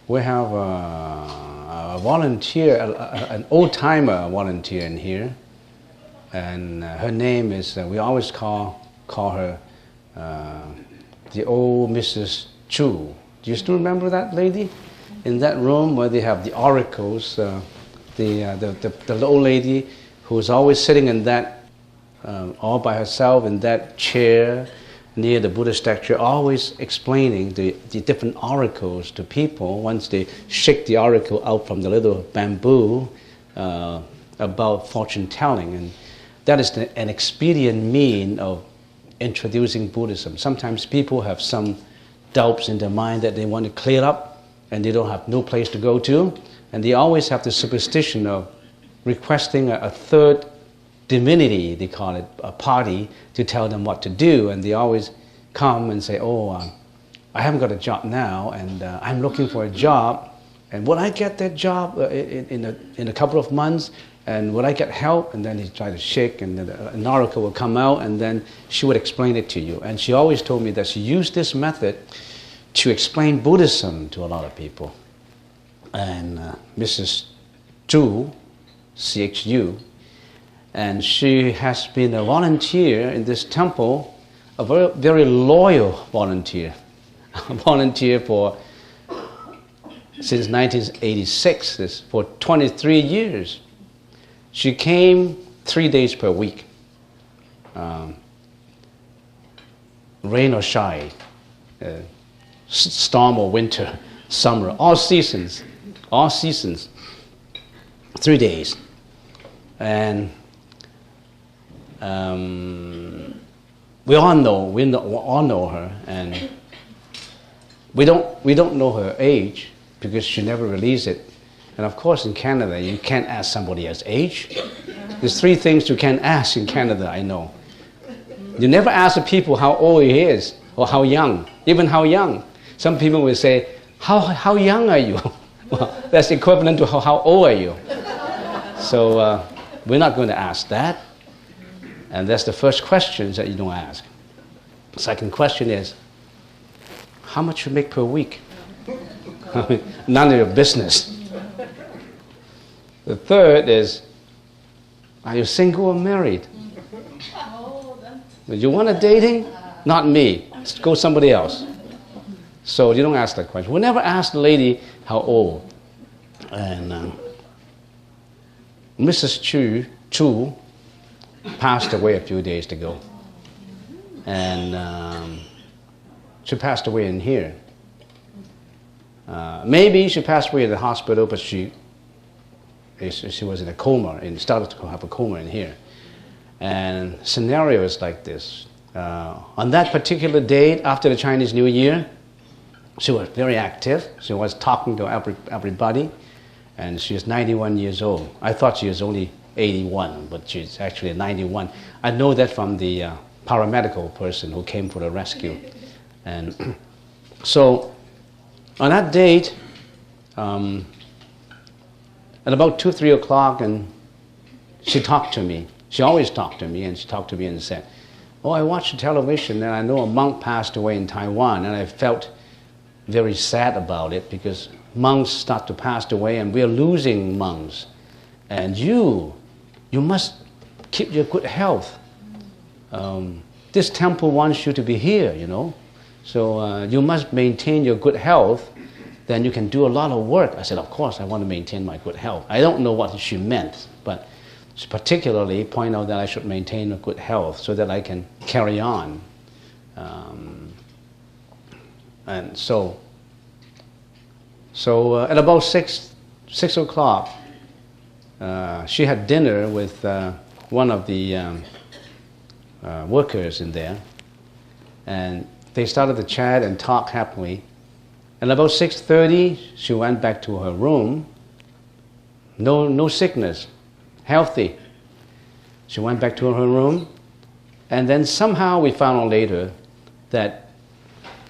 We have a volunteer, an old-timer volunteer in here, and her name is, we always call her the old Mrs. Chu. Do you still remember that lady? In that room where they have the oracles, the old lady who's always sitting in that, all by herself in that chair, near the Buddha statue, always explaining the different oracles to people once they shake the oracle out from the little bamboo about fortune telling. And that is an expedient mean of introducing Buddhism. Sometimes people have some doubts in their mind that they want to clear up and they don't have no place to go to, and they always have the superstition of requesting a third divinity, they call it, a party, to tell them what to do. And they always come and say, oh, I haven't got a job now, and I'm looking for a job, and will I get that job in a couple of months, and will I get help? And then they try to shake, and then an oracle will come out, and then she would explain it to you. And she always told me that she used this method to explain Buddhism to a lot of people. And Mrs. Chu, C-H-U, and she has been a volunteer in this temple, a very, very loyal volunteer, a volunteer since 1986, for 23 years. She came 3 days per week, rain or shine, storm or winter, summer, all seasons, 3 days. And we all know her, and we don't know her age because she never released it. And of course, in Canada, you can't ask somebody else's age. There's 3 things you can't ask in Canada, I know. You never ask the people how old he is or how young, even how young. Some people will say, how young are you? Well, that's equivalent to how old are you? So we're not going to ask that. And that's the first question that you don't ask. The second question is, how much you make per week? None of your business. The third is, are you single or married? You want a dating? Not me. Go somebody else. So you don't ask that question. We never ask the lady how old. And Mrs. Chu passed away a few days ago, and she passed away in here. Maybe she passed away in the hospital, but she was in a coma and started to have a coma in here. And scenario is like this. On that particular date, after the Chinese New Year, she was very active. She was talking to everybody, and she was 91 years old. I thought she was only 81, but she's actually 91. I know that from the paramedical person who came for the rescue. And so on that date, at about 2, 3 o'clock, and she talked to me. She always talked to me, and she talked to me and said, oh, I watched the television, and I know a monk passed away in Taiwan, and I felt very sad about it because monks start to pass away, and we're losing monks. And you must keep your good health. This temple wants you to be here, you know. So you must maintain your good health, then you can do a lot of work. I said, of course, I want to maintain my good health. I don't know what she meant, but she particularly pointed out that I should maintain a good health so that I can carry on. And so at about 6 o'clock, she had dinner with one of the workers in there, and they started to chat and talk happily. And about 6:30, she went back to her room. No sickness, healthy. She went back to her room, and then somehow we found out later that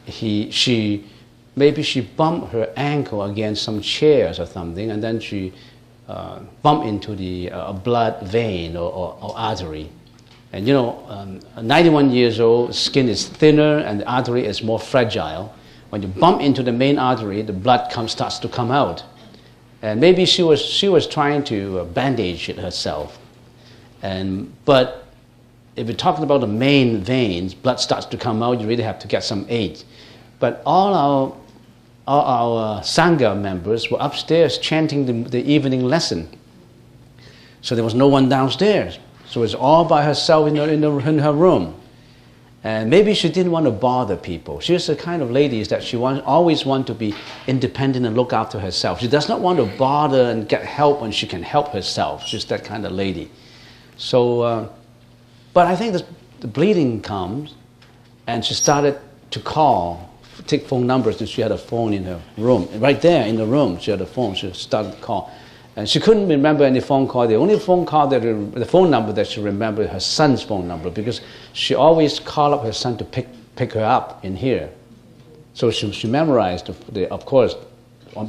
maybe she bumped her ankle against some chairs or something, and then she bumped into the blood vein or artery. And 91 years old, skin is thinner and the artery is more fragile. When you bump into the main artery, the blood starts to come out. And maybe she was trying to bandage it herself. But if you're talking about the main veins, blood starts to come out, you really have to get some aid. But all our Sangha members were upstairs chanting the evening lesson. So there was no one downstairs. So it's all by herself in her room. And maybe she didn't want to bother people. She's the kind of lady that she always wants to be independent and look after herself. She does not want to bother and get help when she can help herself. She's that kind of lady. So, but I think the bleeding comes, and she started to take phone numbers, and she had a phone in her room. Right there in the room, she had a phone. She started to call. And she couldn't remember any phone call. The only phone call the phone number that she remembered, her son's phone number, because she always called up her son to pick her up in here. So she memorized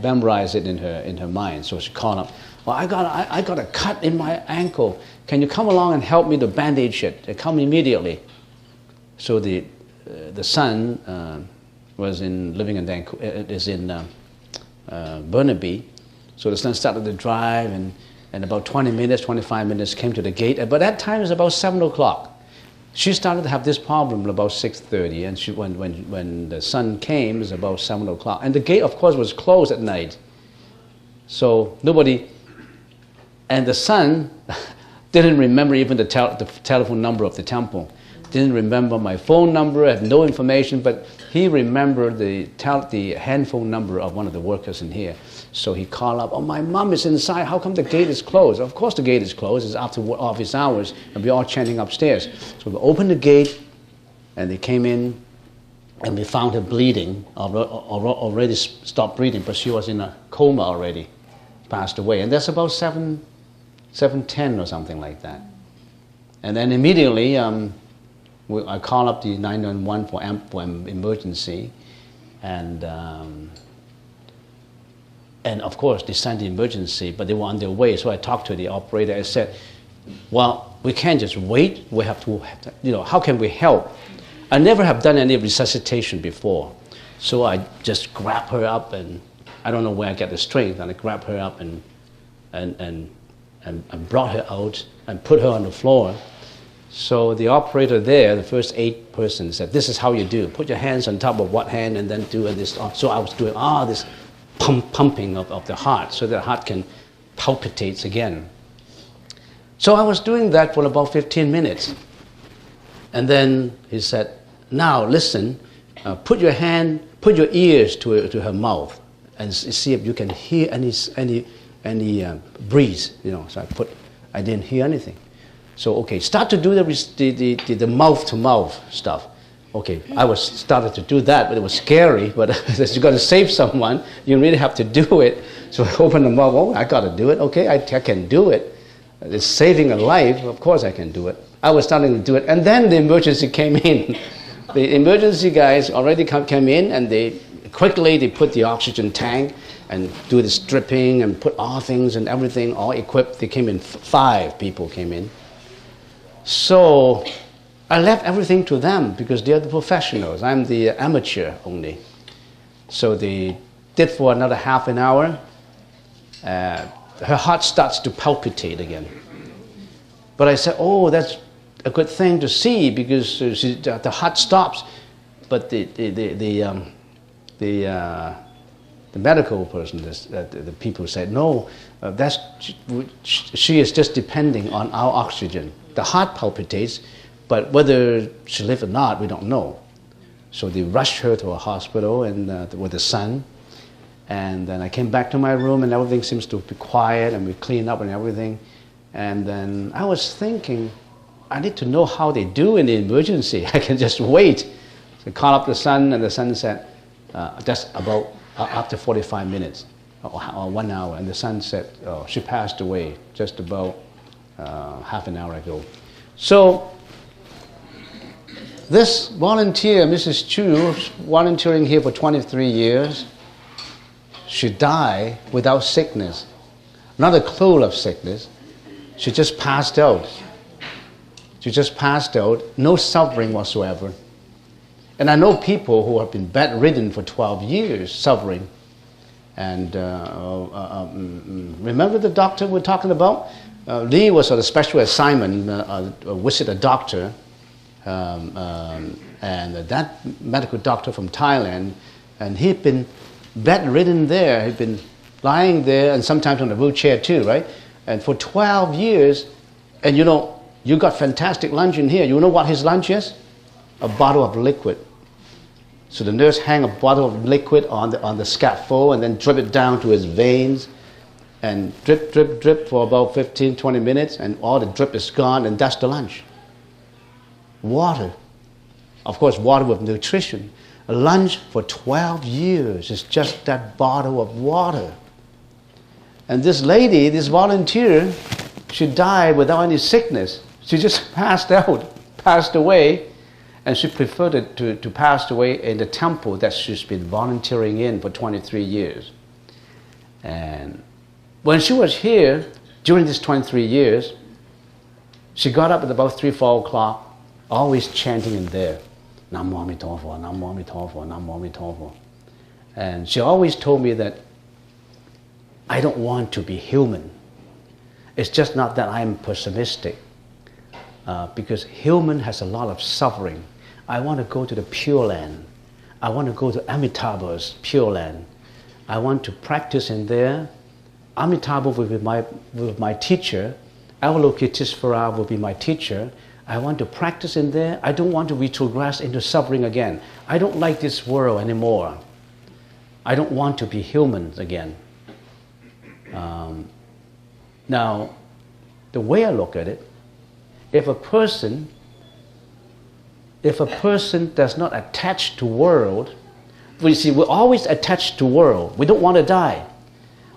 memorized it in her mind. So she called up. Well, I got a cut in my ankle. Can you come along and help me to bandage it? Come immediately. So the son was living in Vancouver, is in Burnaby. So the son started to drive, and about 25 minutes came to the gate. But that time is about 7 o'clock. She started to have this problem about 6:30, and when the son came, it was about 7 o'clock. And the gate, of course, was closed at night. So nobody, and the son didn't remember even the telephone number of the temple. Didn't remember my phone number, had no information, but he remembered the handphone number of one of the workers in here. So he called up, oh, my mom is inside, how come the gate is closed? Of course the gate is closed, it's after office hours, and we're all chanting upstairs. So we opened the gate, and they came in, and we found her bleeding, already stopped breathing, but she was in a coma already, passed away. And that's about 7:10 or something like that. And then immediately, I called up the 911 for emergency, and of course they sent the emergency, but they were on their way. So I talked to the operator. I said, well, we can't just wait. We have to, how can we help? I never have done any resuscitation before. So I just grabbed her up, and I don't know where I get the strength, and I grabbed her up and brought her out and put her on the floor. So the operator there, the first 8 persons, said, this is how you do. Put your hands on top of what hand, and then do this. So I was doing this pumping of the heart, so the heart can palpitate again. So I was doing that for about 15 minutes. And then he said, now listen, put your ears to her mouth and see if you can hear any breeze. So I didn't hear anything. So okay, start to do the mouth-to-mouth stuff. Okay, I started to do that, but it was scary. But if you're going to save someone, you really have to do it. So I opened the mouth. Oh, I got to do it. Okay, I can do it. It's saving a life. Of course, I can do it. I was starting to do it, and then the emergency came in. The emergency guys already came in, and they quickly put the oxygen tank and do the stripping and put all things and everything all equipped. They came in. 5 people came in. So I left everything to them because they're the professionals. I'm the amateur only. So they did for another half an hour. Her heart starts to palpitate again. But I said, oh, that's a good thing to see because the heart stops. But the medical person, the people said, no, she is just depending on our oxygen. The heart palpitates, but whether she lived or not, we don't know. So they rushed her to a hospital with the son. And then I came back to my room, and everything seems to be quiet, and we cleaned up and everything. And then I was thinking, I need to know how they do in the emergency. I can just wait. So I called up the son, and the son said, that's about after 45 minutes or 1 hour. And the son said, oh, she passed away just about half an hour ago. So this volunteer, Mrs. Chu, volunteering here for 23 years, she died without sickness, not a clue of sickness. She just passed out. She just passed out, no suffering whatsoever. And I know people who have been bedridden for 12 years, suffering. And remember the doctor we're talking about? Lee was on a special assignment, visit a doctor, and that medical doctor from Thailand, and he'd been bedridden there. He'd been lying there, and sometimes on a wheelchair too, right? And for 12 years, and you know, you got fantastic lunch in here. You know what his lunch is? A bottle of liquid. So the nurse hang a bottle of liquid on the scaffold and then drip it down to his veins, and drip, drip, drip for about 15, 20 minutes, and all the drip is gone, and that's the lunch. Water. Of course, water with nutrition. A lunch for 12 years is just that bottle of water. And this lady, this volunteer, she died without any sickness. She just passed out, passed away, and she preferred to pass away in the temple that she's been volunteering in for 23 years. And when she was here, during these 23 years, she got up at about 3, 4 o'clock, always chanting in there, Nam Mô A Mì Tho Phật, Nam Mô A Mì Tho Phật, Nam Mô A Mì Tho Phật. And she always told me that I don't want to be human. It's just not that I'm pessimistic, because human has a lot of suffering. I want to go to the Pure Land. I want to go to Amitabha's Pure Land. I want to practice in there. Amitabha will be my teacher. Avalokiteshvara will be my teacher. I want to practice in there. I don't want to retrogress into suffering again. I don't like this world anymore. I don't want to be humans again. Now, the way I look at it, if a person does not attach to world, we see we're always attached to world. We don't want to die.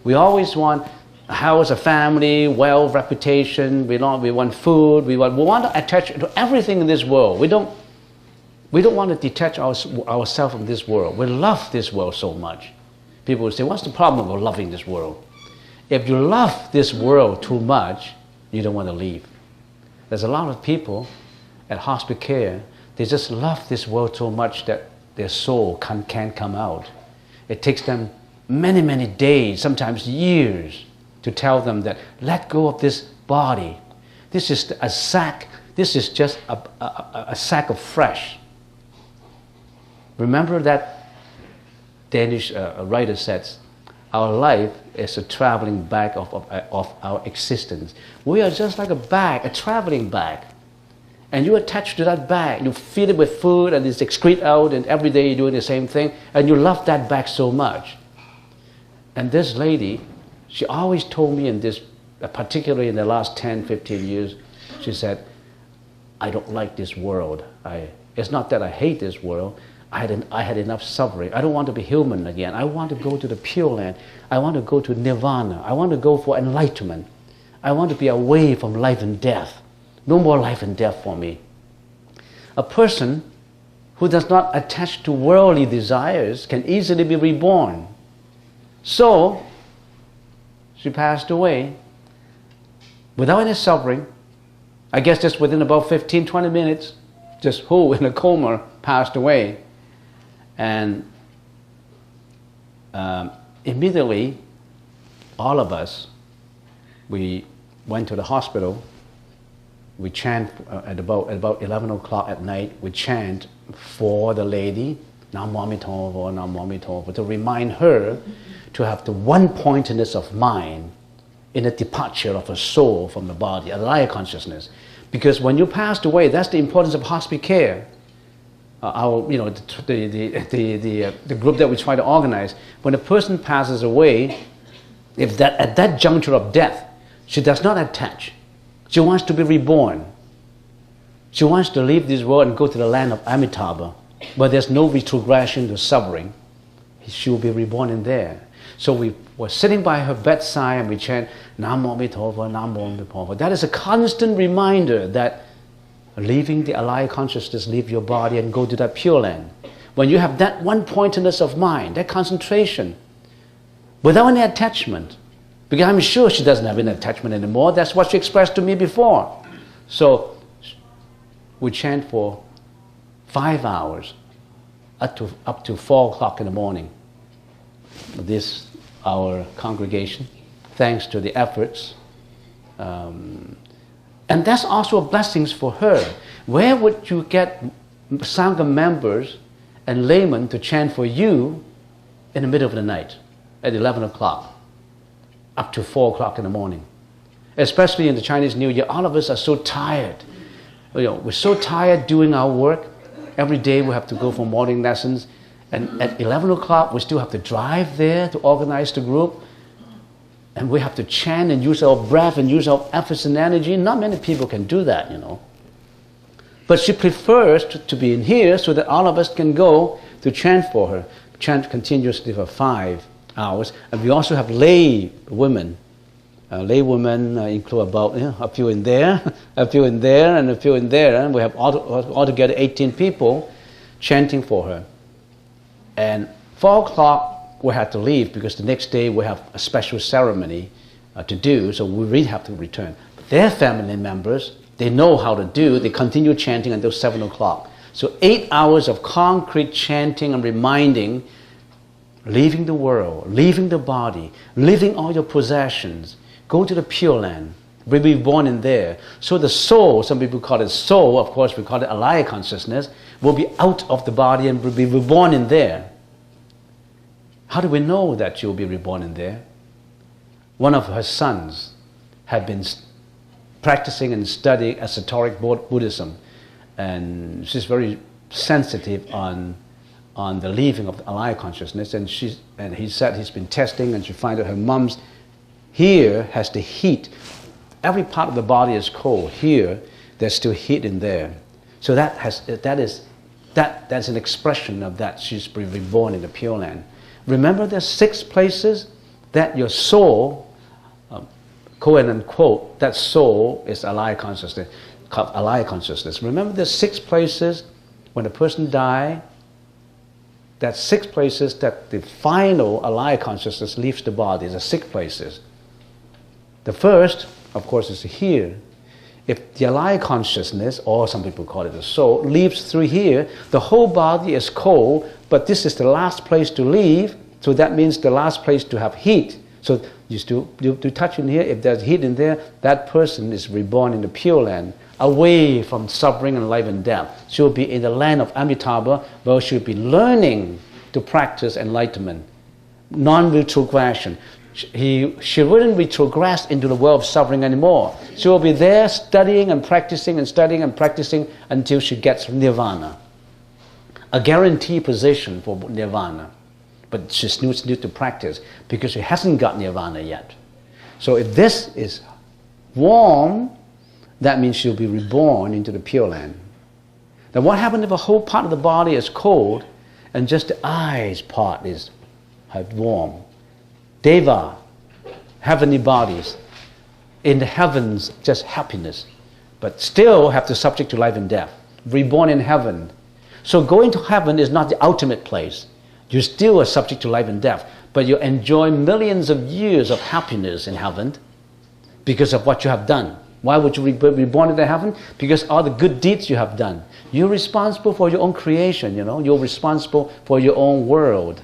We always want a house, a family, wealth, reputation. We want food. We want to attach to everything in this world. We don't want to detach ourselves from this world. We love this world so much. People will say, what's the problem with loving this world? If you love this world too much, you don't want to leave. There's a lot of people at hospice care, they just love this world so much that their soul can't come out. It takes them many, many days, sometimes years, to tell them that let go of this body. This is a sack. This is just a sack of flesh. Remember that Danish writer says, our life is a traveling bag of our existence. We are just like a bag, a traveling bag. And you attach to that bag, you feed it with food and it's excrete out, and every day you're doing the same thing, and you love that bag so much. And this lady, she always told me in this, particularly in the last 10, 15 years, she said, I don't like this world. It's not that I hate this world. I had enough suffering. I don't want to be human again. I want to go to the Pure Land. I want to go to Nirvana. I want to go for enlightenment. I want to be away from life and death. No more life and death for me. A person who does not attach to worldly desires can easily be reborn. So, she passed away without any suffering. I guess just within about 15, 20 minutes, just in a coma, passed away. And immediately, all of us, we went to the hospital. We chant at about 11 o'clock at night. We chant for the lady, Nam Mô A Mì Tho Phật, Nam Mô A Mì Tho Phật, to remind her to have the one-pointedness of mind in the departure of a soul from the body, a light consciousness. Because when you passed away, that's the importance of hospice care. The group that we try to organize, when a person passes away, if at that juncture of death, she does not attach. She wants to be reborn. She wants to leave this world and go to the land of Amitabha, where there's no retrogression to suffering. She will be reborn in there. So we were sitting by her bedside and we chant Namo Amitofo, Namo Amitofo. That is a constant reminder that leaving the alive consciousness, leave your body and go to that Pure Land. When you have that one-pointedness of mind, that concentration, without any attachment, because I'm sure she doesn't have any attachment anymore. That's what she expressed to me before. So we chant for 5 hours up to 4 o'clock in the morning. This, our congregation, thanks to the efforts. And that's also blessings for her. Where would you get Sangha members and laymen to chant for you in the middle of the night at 11 o'clock up to 4 o'clock in the morning? Especially in the Chinese New Year, all of us are so tired. We're so tired doing our work. Every day we have to go for morning lessons. And at 11 o'clock, we still have to drive there to organize the group. And we have to chant and use our breath and use our efforts and energy. Not many people can do that, But she prefers to be in here so that all of us can go to chant for her. Chant continuously for 5 hours. And we also have lay women. Lay women include about a few in there, a few in there, and a few in there. And we have altogether 18 people chanting for her. And 4 o'clock we had to leave because the next day we have a special ceremony to do, so we really have to return. But their family members, they know how to do, they continue chanting until 7 o'clock. So 8 hours of concrete chanting and reminding, leaving the world, leaving the body, leaving all your possessions, go to the Pure Land, we'll be born in there. So the soul, some people call it soul, of course we call it alaya consciousness, will be out of the body and will be reborn in there. How do we know that she will be reborn in there? One of her sons had been practicing and studying esoteric Buddhism, and she's very sensitive on the leaving of the alaya consciousness, and he said he's been testing, and she found out her mom's here has the heat. Every part of the body is cold. Here, there's still heat in there. So that's an expression of that. She's been reborn in the Pure Land. Remember, there's 6 places that your soul, quote unquote, that soul is alaya consciousness. Alaya consciousness. Remember, there's 6 places when a person dies. That's 6 places that the final alaya consciousness leaves the body. There's 6 places. The first, of course, is here. If the alaya consciousness, or some people call it the soul, leaves through here, the whole body is cold, but this is the last place to leave, so that means the last place to have heat. So you touch in here, if there's heat in there, that person is reborn in the Pure Land, away from suffering and life and death. She'll be in the land of Amitabha, where she'll be learning to practice enlightenment, non-retrogression. She wouldn't retrogress into the world of suffering anymore. She will be there studying and practicing and studying and practicing until she gets nirvana. A guaranteed position for nirvana. But she still needs to practice because she hasn't got nirvana yet. So if this is warm, that means she'll be reborn into the Pure Land. Now what happens if a whole part of the body is cold and just the eyes part is warm? Deva, heavenly bodies, in the heavens just happiness, but still have to subject to life and death, reborn in heaven. So going to heaven is not the ultimate place. You still are subject to life and death, but you enjoy millions of years of happiness in heaven because of what you have done. Why would you be reborn into heaven? Because all the good deeds you have done. You're responsible for your own creation, You're responsible for your own world.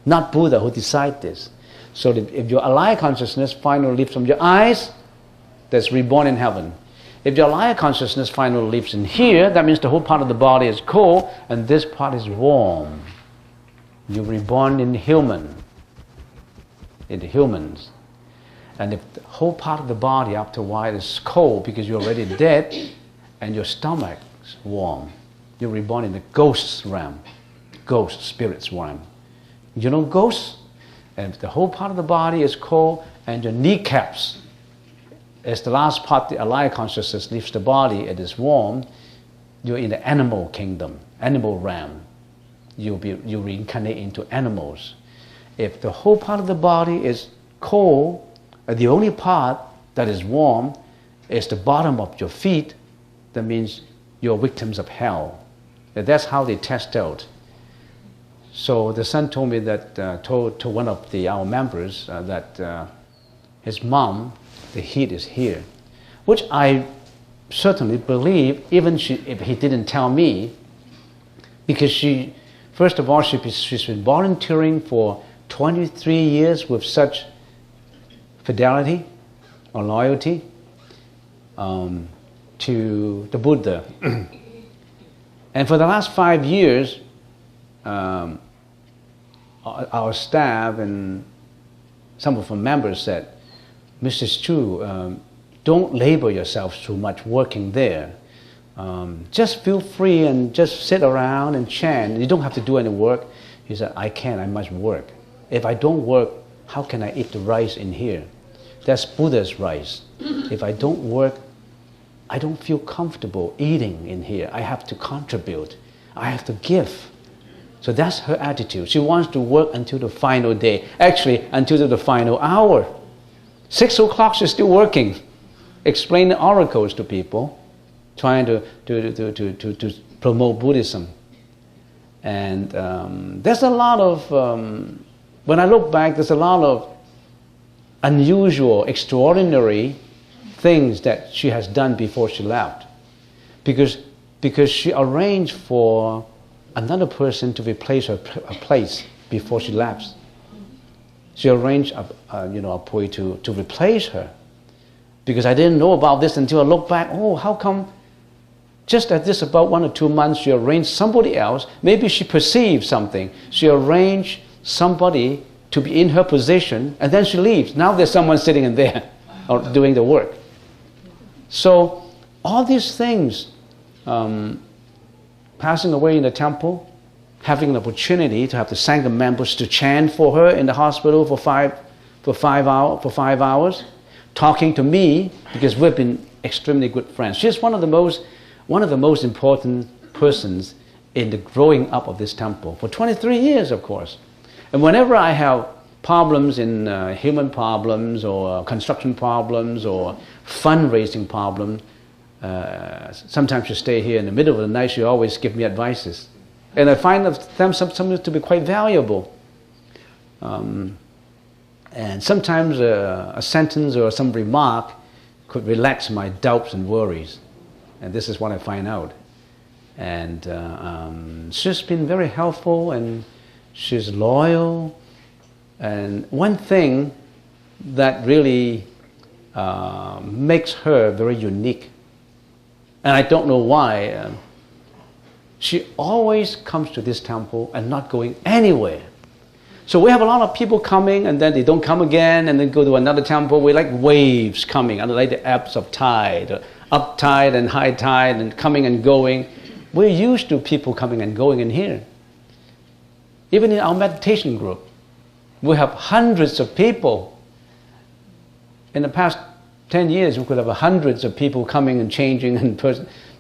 Not Buddha who decide this. So that if your alaya consciousness finally leaves from your eyes, that's reborn in heaven. If your alaya consciousness finally leaves in here, that means the whole part of the body is cold and this part is warm. You're reborn in humans. And if the whole part of the body after a while is cold because you're already dead and your stomach is warm, you're reborn in the ghost realm, ghost spirits realm. Ghosts? And if the whole part of the body is cold and your kneecaps, as the last part, the alaya consciousness leaves the body, it is warm, you're in the animal kingdom, animal realm. You reincarnate into animals. if the whole part of the body is cold, the only part that is warm is the bottom of your feet, that means you're victims of hell. And that's how they test out. So the son told me that, told one of our members that his mom, the heat is here, which I certainly believe, even if he didn't tell me, because she, first of all, she's been volunteering for 23 years with such fidelity or loyalty to the Buddha. And for the last 5 years, our staff and some of our members said, Mrs. Chu, don't labor yourself too much working there. Just feel free and just sit around and chant. You don't have to do any work. He said, I can't, I must work. If I don't work, how can I eat the rice in here? That's Buddha's rice. If I don't work, I don't feel comfortable eating in here. I have to contribute. I have to give. So that's her attitude. She wants to work until the final day. Actually, until the final hour. 6 o'clock, she's still working, explaining oracles to people, trying to promote Buddhism. And there's a lot of, when I look back, there's a lot of unusual, extraordinary things that she has done before she left. Because she arranged for another person to replace her place before she left. She arranged a boy to replace her. Because I didn't know about this until I look back, oh, how come just at this about 1 or 2 months she arranged somebody else, maybe she perceived something. She arranged somebody to be in her position, and then she leaves. Now there's someone sitting in there or doing the work. So all these things, passing away in the temple, having an opportunity to have the Sangha members to chant for her in the hospital for 5 hours, talking to me, because we've been extremely good friends. She's one of the most important persons in the growing up of this temple for 23 years, of course. And whenever I have problems in human problems or construction problems or fundraising problems, sometimes she stay here in the middle of the night. She always give me advices, and I find them sometimes to be quite valuable. And sometimes a sentence or some remark could relax my doubts and worries, and this is what I find out. And she's been very helpful, and she's loyal. And one thing that really makes her very unique, and I don't know why, she always comes to this temple and not going anywhere. So we have a lot of people coming, and then they don't come again, and then go to another temple. We're like waves coming, like the ebbs of tide, up tide and high tide, and coming and going. We're used to people coming and going in here. Even in our meditation group, we have hundreds of people. In the past 10 years, we could have hundreds of people coming and changing, and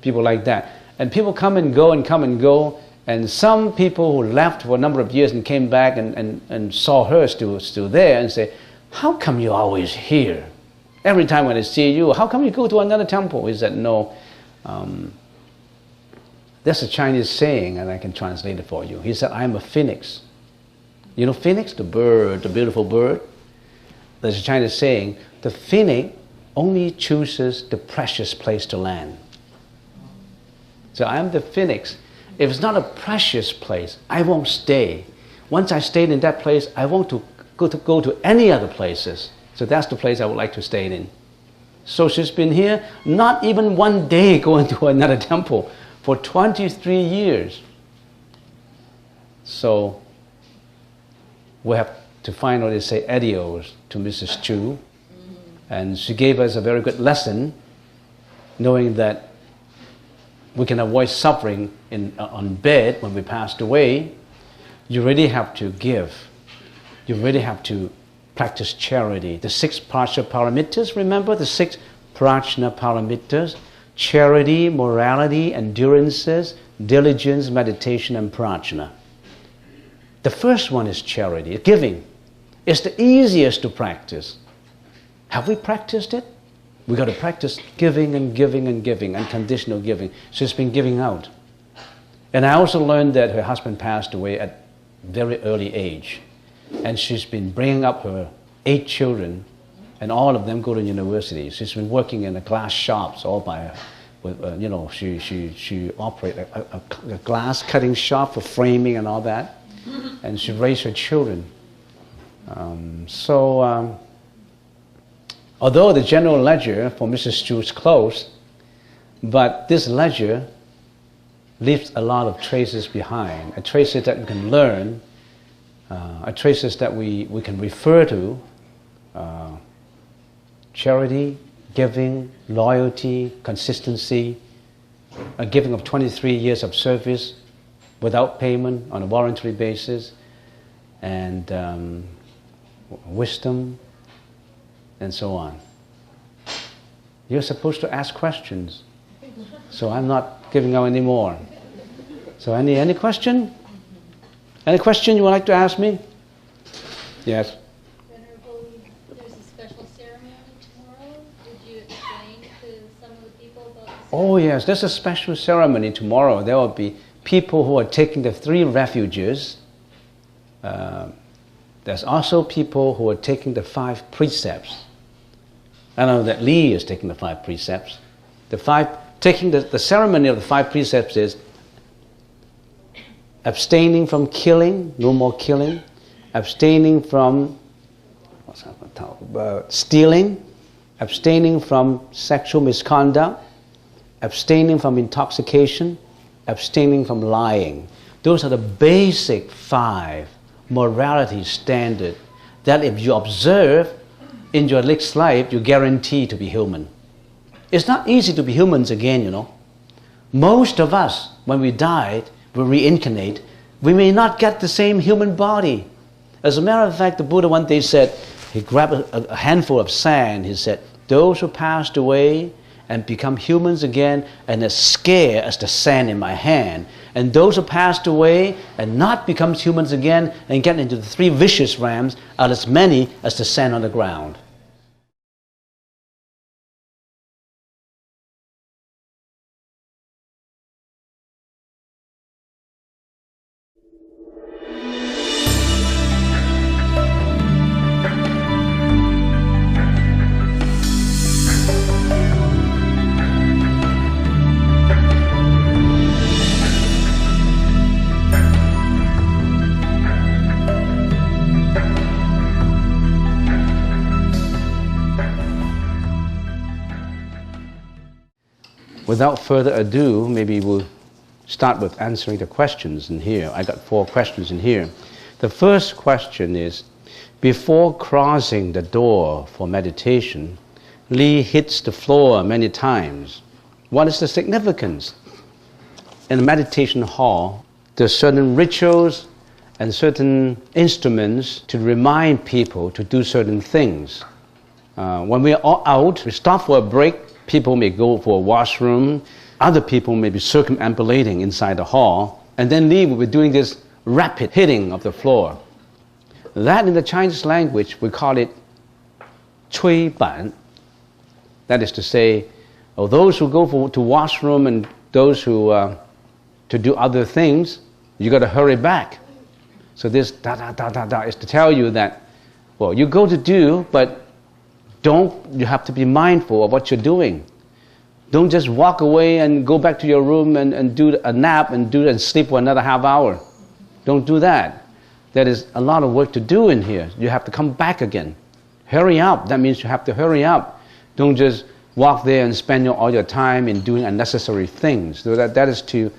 people like that. And people come and go and come and go. And some people who left for a number of years and came back and saw her still there and say, how come you're always here? Every time when I see you, how come you go to another temple? He said, no. That's a Chinese saying, and I can translate it for you. He said, I'm a phoenix. You know phoenix, the bird, the beautiful bird? There's a Chinese saying, the phoenix only chooses the precious place to land. So I'm the phoenix. If it's not a precious place, I won't stay. Once I stayed in that place, I won't go to any other places. So that's the place I would like to stay in. So she's been here, not even one day going to another temple for 23 years. So we have to finally say adios to Mrs. Chu. And she gave us a very good lesson, knowing that we can avoid suffering on bed when we passed away. You really have to give. You really have to practice charity. The 6 prajna paramitas, remember the 6 prajna paramitas? Charity, morality, endurances, diligence, meditation, and prajna. The first one is charity, giving. It's the easiest to practice. Have we practiced it? We got to practice giving and giving and giving, unconditional giving. She's been giving out. And I also learned that her husband passed away at a very early age. And she's been bringing up her 8 children, and all of them go to university. She's been working in the glass shops all by her. She operates a glass cutting shop for framing and all that. And she raised her children. Although the general ledger for Mrs. Chu is closed, but this ledger leaves a lot of traces behind, traces that we can learn, traces that we can refer to, charity, giving, loyalty, consistency, a giving of 23 years of service without payment on a voluntary basis, and wisdom, and so on. You're supposed to ask questions, so I'm not giving out any more. So any question? Any question you would like to ask me? Yes? Venerable, there's a special ceremony tomorrow. Would you explain to some of the people about the ceremony? Oh yes, there's a special ceremony tomorrow. There will be people who are taking the 3 refuges. There's also people who are taking the 5 precepts. I know that Li is taking the 5 precepts. Taking the ceremony of the 5 precepts is abstaining from killing, no more killing, abstaining from stealing, abstaining from sexual misconduct, abstaining from intoxication, abstaining from lying. Those are the basic 5 morality standards that if you observe in your next life, you guarantee to be human. It's not easy to be humans again, you know. Most of us, when we died, we reincarnate, we may not get the same human body. As a matter of fact, the Buddha one day said, he grabbed a handful of sand, he said, those who passed away and become humans again and as scared as the sand in my hand, and those who passed away and not become humans again and get into the 3 vicious realms are as many as the sand on the ground. Without further ado, maybe we'll start with answering the questions in here. I got 4 questions in here. The first question is, before crossing the door for meditation, Li hits the floor many times. What is the significance? In a meditation hall, there's certain rituals and certain instruments to remind people to do certain things. When we're all out, we stop for a break. People may go for a washroom. Other people may be circumambulating inside the hall. And then Li will be doing this rapid hitting of the floor. That in the Chinese language, we call it 吹板. That is to say, those who go to washroom and those who to do other things, you got to hurry back. So this da da da da da is to tell you that, well, you go to do, but you have to be mindful of what you're doing. Don't just walk away and go back to your room and do a nap and sleep for another half hour. Don't do that. There is a lot of work to do in here. You have to come back again. Hurry up. That means you have to hurry up. Don't just walk there and spend all your time in doing unnecessary things. So that is to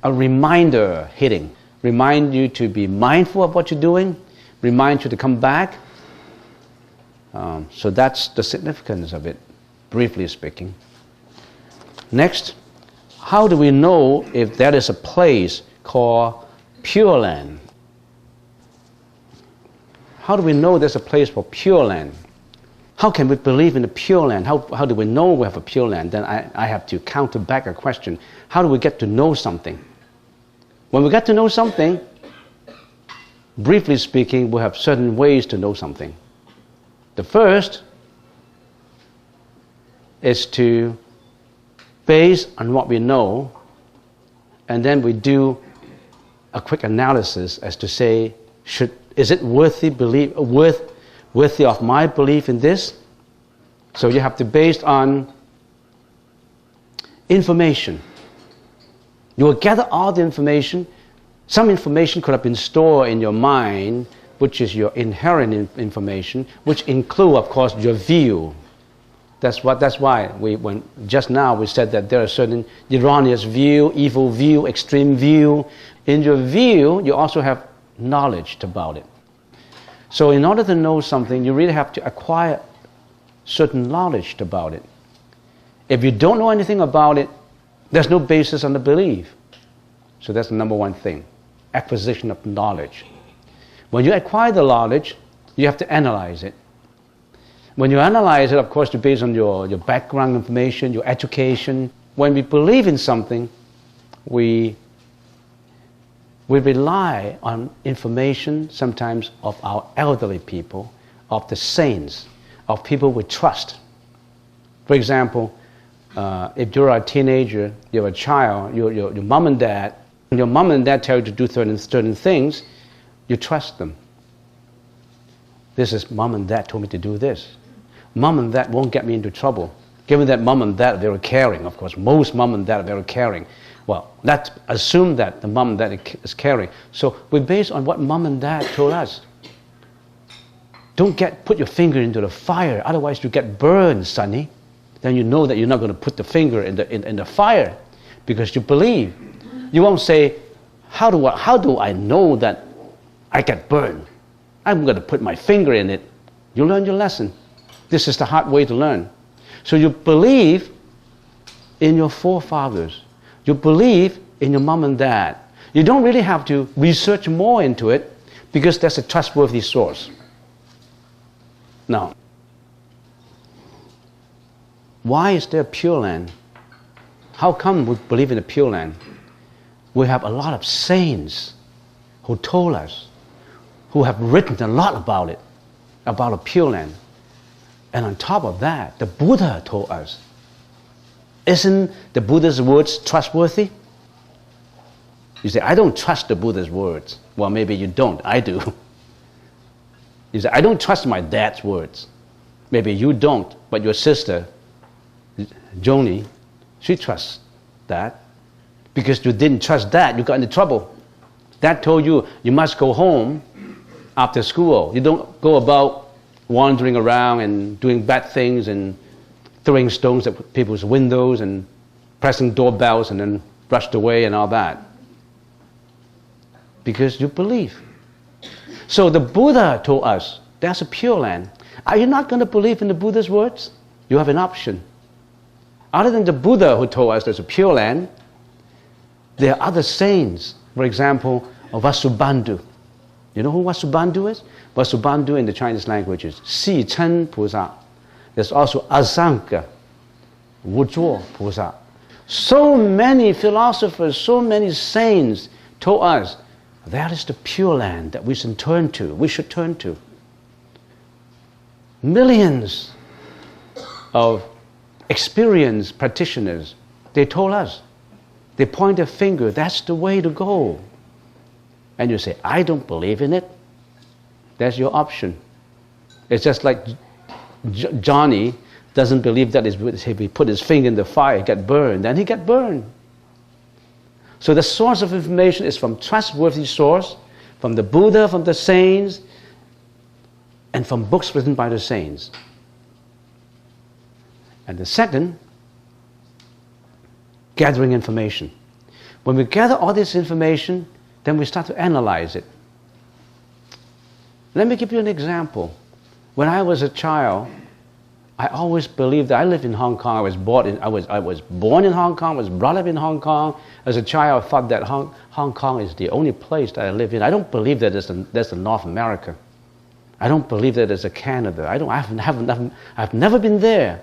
a reminder hitting. Remind you to be mindful of what you're doing. Remind you to come back. So that's the significance of it, briefly speaking. Next, how do we know if there is a place called Pure Land? How do we know there's a place for Pure Land? How can we believe in the Pure Land? How do we know we have a Pure Land? Then I have to counter back a question. How do we get to know something? When we get to know something, briefly speaking, we have certain ways to know something. The first is to base on what we know, and then we do a quick analysis as to say, is it worthy of my belief in this? So you have to base on information. You will gather all the information. Some information could have been stored in your mind, which is your inherent information, which include, of course, your view. That's why just now we said that there are certain erroneous view, evil view, extreme view. In your view, you also have knowledge about it. So in order to know something, you really have to acquire certain knowledge about it. If you don't know anything about it, there's no basis on the belief. So that's the number one thing, acquisition of knowledge. When you acquire the knowledge, you have to analyze it. When you analyze it, of course, you're based on your background information, your education. When we believe in something, we rely on information sometimes of our elderly people, of the saints, of people we trust. For example, if you're a teenager, you're a child, your mom and dad tell you to do certain things, you trust them. This is mom and dad told me to do this. Mom and dad won't get me into trouble. Given that mom and dad are very caring, of course, most mom and dad are very caring. Well, let's assume that the mom and dad is caring. So we base on what mom and dad told us. Don't put your finger into the fire, otherwise you get burned, sonny. Then you know that you're not going to put the finger in the fire because you believe. You won't say, how do I know that I get burned? I'm going to put my finger in it. You learn your lesson. This is the hard way to learn. So you believe in your forefathers. You believe in your mom and dad. You don't really have to research more into it because that's a trustworthy source. Now, why is there Pure Land? How come we believe in the Pure Land? We have a lot of saints who told us, who have written a lot about it, about a Pure Land. And on top of that, the Buddha told us. Isn't the Buddha's words trustworthy? You say, I don't trust the Buddha's words. Well, maybe you don't. I do. You say, I don't trust my dad's words. Maybe you don't, but your sister, Joni, she trusts that. Because you didn't trust that, you got into trouble. Dad told you, you must go home after school. You don't go about wandering around and doing bad things and throwing stones at people's windows and pressing doorbells and then rushed away and all that. Because you believe. So the Buddha told us, that's a Pure Land. Are you not going to believe in the Buddha's words? You have an option. Other than the Buddha who told us there's a Pure Land, there are other saints. For example, Vasubandhu. You know who Vasubandhu is? Vasubandhu in the Chinese language is Xi Chen Pusa. There's also Asanka, Wuzhuo Pusa. So many philosophers, so many saints told us that is the Pure Land that we should turn to. We should turn to. Millions of experienced practitioners, they told us. They point their finger, that's the way to go. And you say, I don't believe in it. That's your option. It's just like Johnny doesn't believe that if he put his finger in the fire, he get burned. Then he get burned. So the source of information is from trustworthy source, from the Buddha, from the saints, and from books written by the saints. And the second, gathering information. When we gather all this information, then we start to analyze it. Let me give you an example. When I was a child, I always believed that I lived in Hong Kong. I was born in Hong Kong, I was brought up in Hong Kong. As a child, I thought that Hong Kong is the only place that I live in. I don't believe that there's a North America. I don't believe that there's a Canada. I've never been there.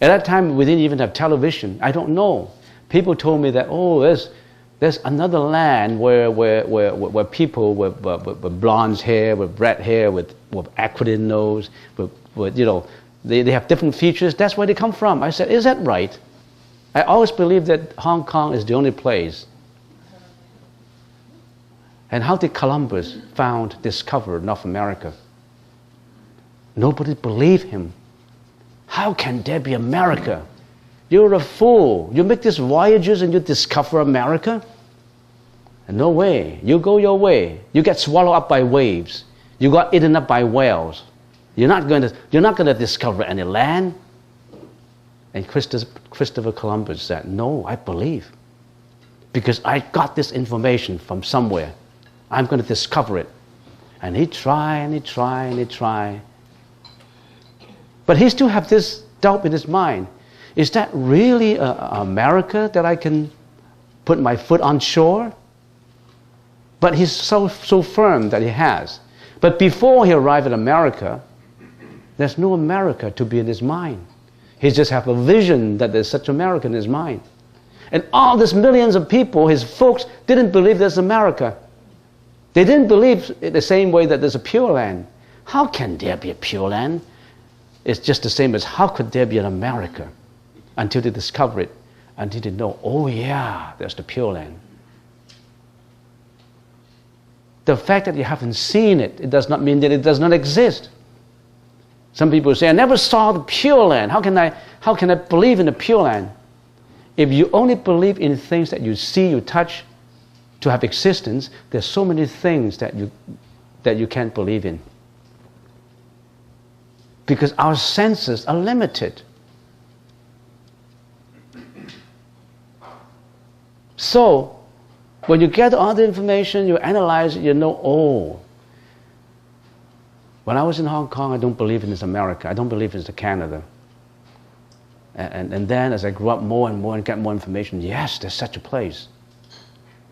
At that time, we didn't even have television. I don't know. People told me that, oh, There's another land where people with blonde hair, with red hair, with aquiline nose, with they have different features. That's where they come from. I said, is that right? I always believed that Hong Kong is the only place. And how did Columbus discover North America? Nobody believed him. How can there be America? You're a fool. You make these voyages and you discover America? And no way. You go your way. You get swallowed up by waves. You got eaten up by whales. You're not going to discover any land. And Christopher Columbus said, no, I believe. Because I got this information from somewhere. I'm going to discover it. And he tried and he tried and he tried. But he still has this doubt in his mind. Is that really America that I can put my foot on shore? But he's so firm that he has. But before he arrived at America, there's no America to be in his mind. He just has a vision that there's such America in his mind. And all these millions of people, his folks, didn't believe there's America. They didn't believe the same way that there's a Pure Land. How can there be a Pure Land? It's just the same as how could there be an America? Until they discover it, until they know, oh yeah, there's the Pure Land. The fact that you haven't seen it, it does not mean that it does not exist. Some people say, I never saw the Pure Land. How can I believe in the Pure Land? If you only believe in things that you see, you touch, to have existence, there's so many things that you can't believe in. Because our senses are limited. So, when you get all the information, you analyze it, you know, oh, when I was in Hong Kong, I don't believe in this America. I don't believe in this Canada. And then as I grew up more and more and get more information, yes, there's such a place.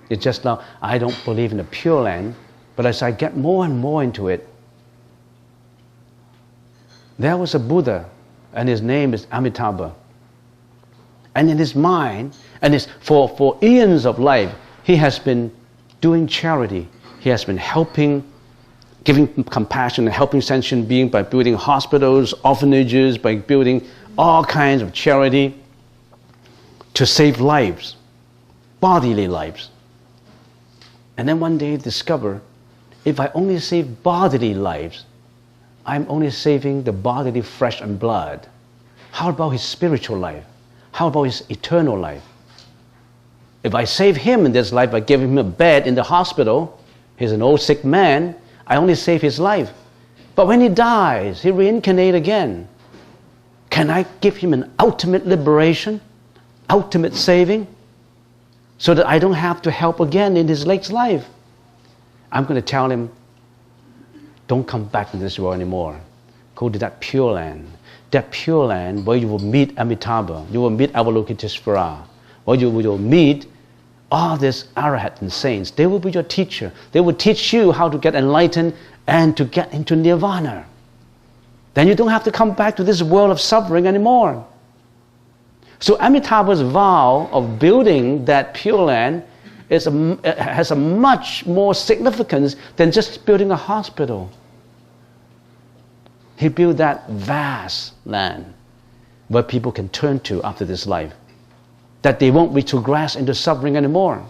It's just now, I don't believe in the Pure Land, but as I get more and more into it, there was a Buddha, and his name is Amitabha. And in his mind, and for eons of life, he has been doing charity. He has been helping, giving compassion and helping sentient beings by building hospitals, orphanages, by building all kinds of charity to save lives, bodily lives. And then one day discover, if I only save bodily lives, I'm only saving the bodily flesh and blood. How about his spiritual life? How about his eternal life? If I save him in this life, I give him a bed in the hospital, he's an old sick man, I only save his life. But when he dies, he reincarnates again. Can I give him an ultimate liberation, ultimate saving, so that I don't have to help again in his next life? I'm going to tell him, don't come back to this world anymore. Go to that Pure Land. That Pure Land where you will meet Amitabha, you will meet Avalokiteshvara, where you will meet all these arahats and saints. They will be your teacher. They will teach you how to get enlightened and to get into nirvana. Then you don't have to come back to this world of suffering anymore. So Amitabha's vow of building that Pure Land has a much more significance than just building a hospital. He built that vast land where people can turn to after this life, that they won't retrogress into suffering anymore.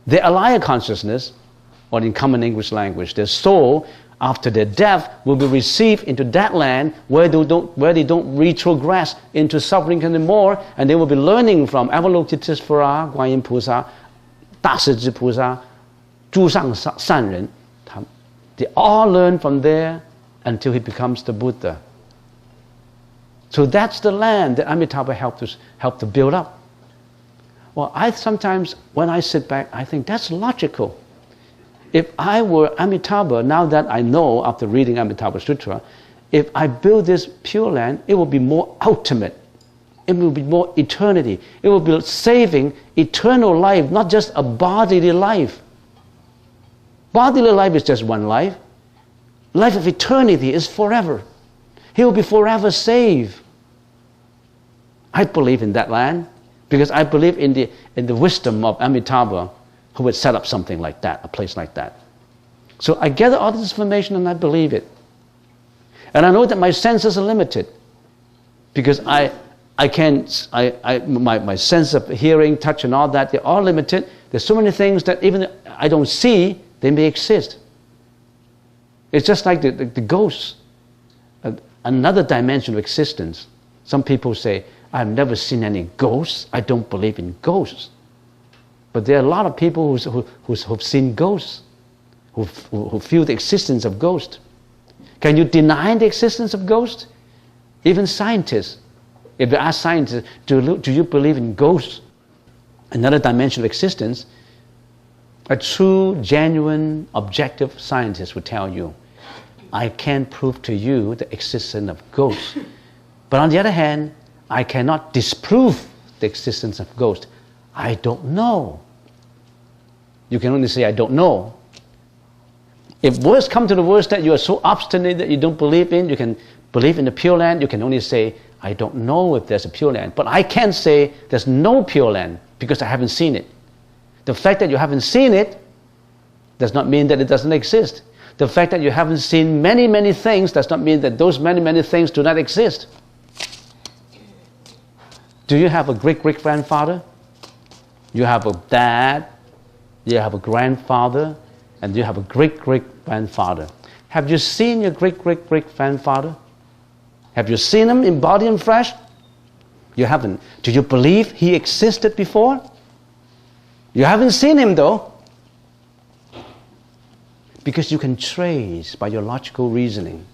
Their alaya consciousness, or in common English language, their soul, after their death, will be received into that land where they don't retrogress into suffering anymore, and they will be learning from Avalokiteshvara, Guan Yin Pusa, Dashi Pusa, Zhu Shang San Ren. They all learn from there until he becomes the Buddha. So that's the land that Amitabha helped to build up. Well, I sometimes, when I sit back, I think that's logical. If I were Amitabha, now that I know after reading Amitabha Sutra, if I build this Pure Land, it will be more ultimate. It will be more eternity. It will be saving eternal life, not just a bodily life. Bodily life is just one life. Life of eternity is forever. He will be forever saved. I believe in that land because I believe in the wisdom of Amitabha, who would set up something like that, a place like that. So I gather all this information and I believe it. And I know that my senses are limited because my sense of hearing, touch, and all that, they're all limited. There's so many things that even I don't see, they may exist. It's just like the ghosts, another dimension of existence. Some people say, I've never seen any ghosts. I don't believe in ghosts. But there are a lot of people who've seen ghosts, who feel the existence of ghosts. Can you deny the existence of ghosts? Even scientists, if you ask scientists, do you believe in ghosts, another dimension of existence, a true, genuine, objective scientist would tell you, I can't prove to you the existence of ghosts. But on the other hand, I cannot disprove the existence of ghosts. I don't know. You can only say, I don't know. If worse come to the worst that you are so obstinate that you don't believe in, you can believe in the Pure Land, you can only say, I don't know if there's a Pure Land. But I can't say there's no Pure Land because I haven't seen it. The fact that you haven't seen it does not mean that it doesn't exist. The fact that you haven't seen many, many things does not mean that those many, many things do not exist. Do you have a great-great-grandfather? You have a dad, you have a grandfather, and you have a great-great-grandfather. Have you seen your great-great-great-grandfather? Have you seen him in body and flesh? You haven't. Do you believe he existed before? You haven't seen him though. Because you can trace by your logical reasoning.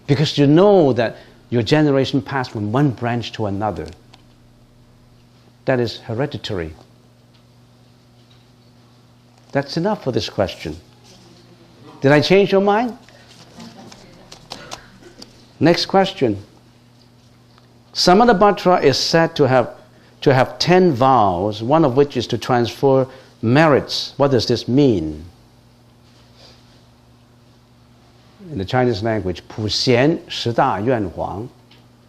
Because you know that your generation passed from one branch to another. That is hereditary. That's enough for this question. Did I change your mind? Next question. Samantabhadra is said to have 10 vows, one of which is to transfer merits. What does this mean? In the Chinese language, 普贤十大愿皇，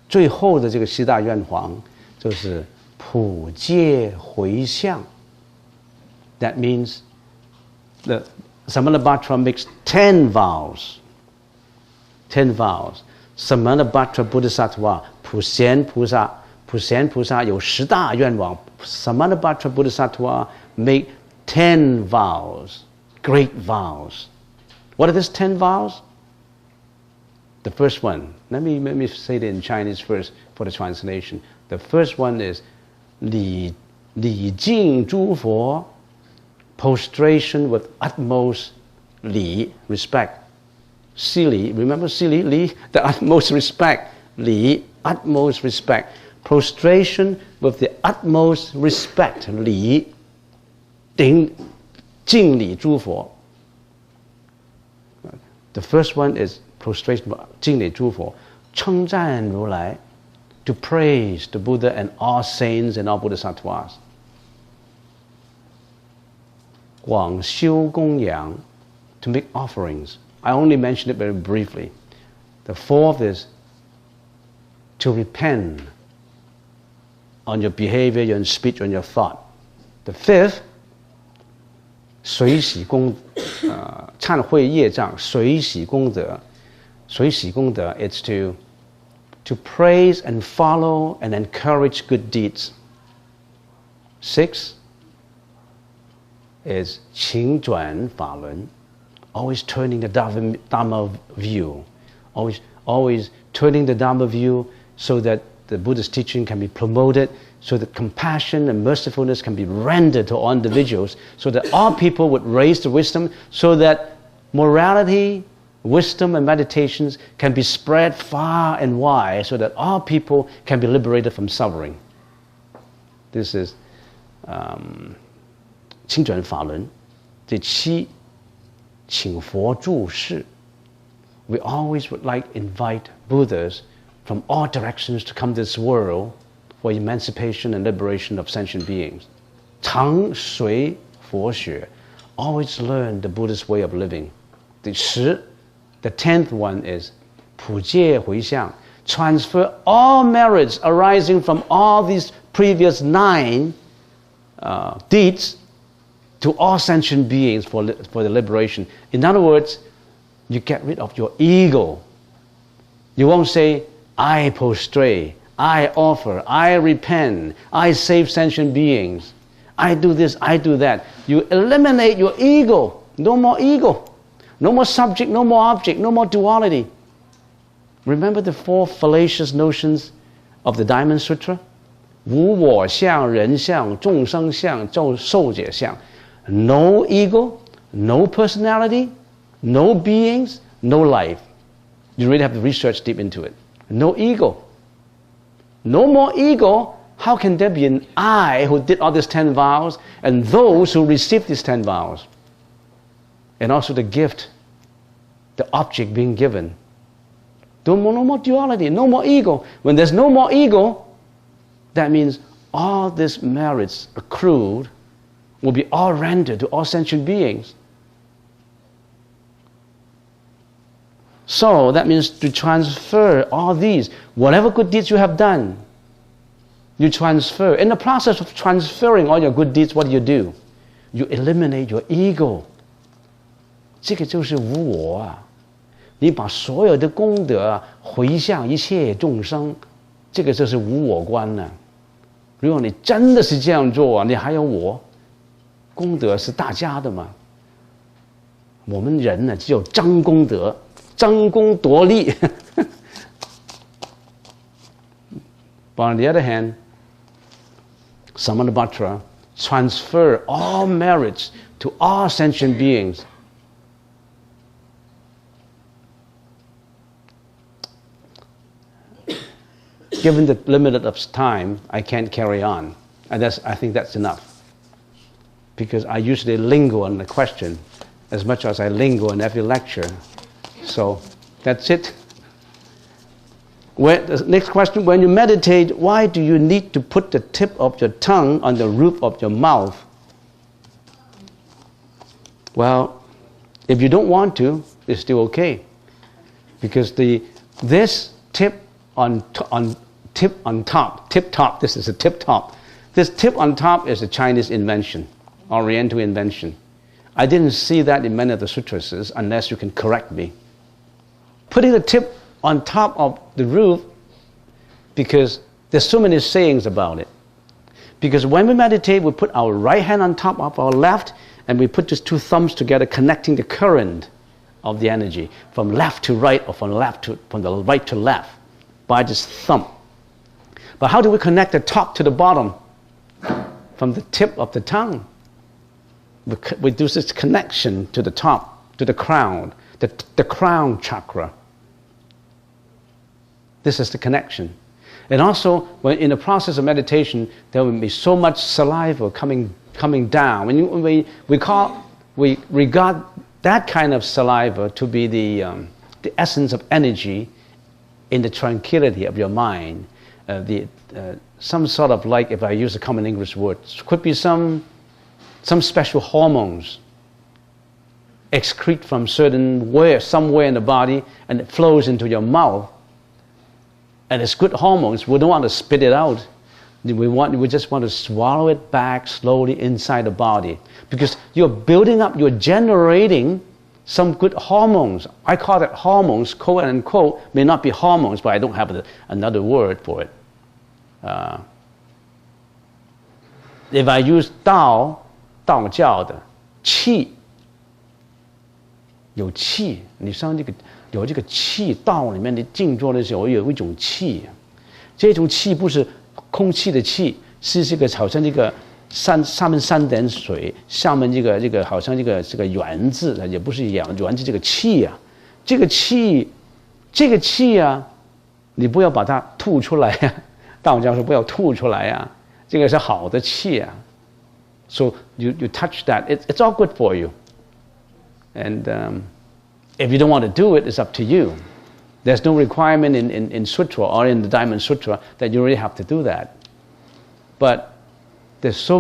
最后的这个十大愿皇就是普戒回向。That means the Samantabhadra makes 10 vows. 10 vows. Samantabhadra Bodhisattva, 普贤菩萨有十大愿望。Samantabhadra Bodhisattva make 10 vows, great vows. What are these 10 vows? The first one, let me say it in Chinese first for the translation. The first one is 礼敬诸佛, prostration with utmost 礼, respect. 施礼, remember 施礼, 礼, the utmost respect. 礼, utmost respect. Prostration with the utmost respect. 礼, 敬礼诸佛. The first one is prostration, 敬礼诸佛, 称赞如来, to praise the Buddha and all saints and all bodhisattvas. 广修供养, to make offerings. I only mentioned it very briefly. The fourth is to repent on your behavior, your speech, and your thought. The fifth, 随喜功忏悔业障, 随喜功德. 随喜功德, it's to praise and follow and encourage good deeds. 6 is 请转法轮, always turning the Dharma view, always turning the Dharma view so that the Buddha's teaching can be promoted, so that compassion and mercifulness can be rendered to all individuals, so that all people would raise the wisdom, so that morality, wisdom, and meditations can be spread far and wide, so that all people can be liberated from suffering. This is 请转法轮. 第七, 请佛住世. We always would like invite Buddhas from all directions to come to this world for emancipation and liberation of sentient beings. 常随佛学, always learn the Buddhist way of living. 第十, the 10th one is 普戒回向, transfer all merits arising from all these previous 9 deeds to all sentient beings for the liberation. In other words, you get rid of your ego. You won't say, I prostrate, I offer, I repent, I save sentient beings, I do this, I do that. You eliminate your ego. No more ego. No more subject, no more object, no more duality. Remember the 4 fallacious notions of the Diamond Sutra? 无我相, 人相, 众生相, 寿者相. No ego, no personality, no beings, no life. You really have to research deep into it. No ego. No more ego. How can there be an I who did all these 10 vows and those who received these 10 vows? And also the gift, the object being given. No more duality, no more ego. When there's no more ego, that means all these merits accrued will be all rendered to all sentient beings. So that means to transfer all these, whatever good deeds you have done, you transfer. In the process of transferring all your good deeds, what do? You eliminate your ego. 这个就是无我啊！你把所有的功德回向一切众生，这个就是无我观呢。如果你真的是这样做，你还有我，功德是大家的嘛。我们人呢，只有争功德，争功夺利。But on the other hand, Samantabhadra transfer all merits to all sentient beings. Given the limit of time, I can't carry on. And I think that's enough. Because I usually linger on the question as much as I linger on every lecture. So that's it. The next question, when you meditate, why do you need to put the tip of your tongue on the roof of your mouth? Well, if you don't want to, it's still okay. Because this tip on top, tip top, this is a tip top. This tip on top is a Chinese invention, Oriental invention. I didn't see that in many of the sutras unless you can correct me. Putting the tip on top of the roof, because there's so many sayings about it. Because when we meditate, we put our right hand on top of our left, and we put just 2 thumbs together, connecting the current of the energy from left to right, or from the right to left, by this thumb. But how do we connect the top to the bottom? From the tip of the tongue. We do this connection to the top, to the crown, the crown chakra. This is the connection. And also, when in the process of meditation, there will be so much saliva coming down. When we regard that kind of saliva to be the essence of energy in the tranquility of your mind. Some sort of, like, if I use a common English word, could be some special hormones excrete from somewhere in the body, and it flows into your mouth. And it's good hormones. We don't want to spit it out. We just want to swallow it back slowly inside the body. Because you're building up, you're generating some good hormones. I call it hormones, quote unquote. May not be hormones, but I don't have another word for it. If I use 道教的气，有气，你像有这个气，道里面的静坐的时候有一种气，这种气不是空气的气，是这个好像这个上面3点水，下面这个好像这个圆字，也不是圆字，这个气啊，这个气啊，你不要把它吐出来呀，道教说不要吐出来呀，这个是好的气啊。So you touch that, it's all good for you. And if you don't want to do it, it's up to you. There's no requirement in Sutra or in the Diamond Sutra that you really have to do that. But there's so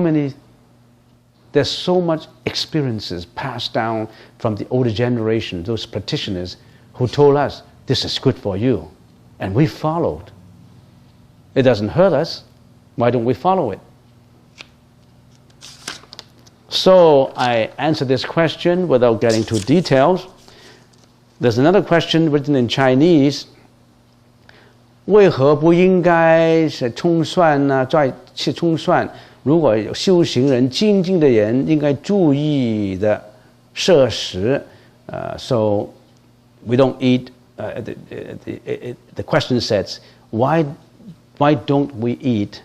much experiences passed down from the older generation, those practitioners who told us, this is good for you. And we followed. It doesn't hurt us. Why don't we follow it? So I answer this question without getting too details. There's another question written in Chinese. 为何不应该是冲算呢？再去冲算，如果有修行人、精进的人，应该注意的摄食。So we don't eat. The question says, why don't we eat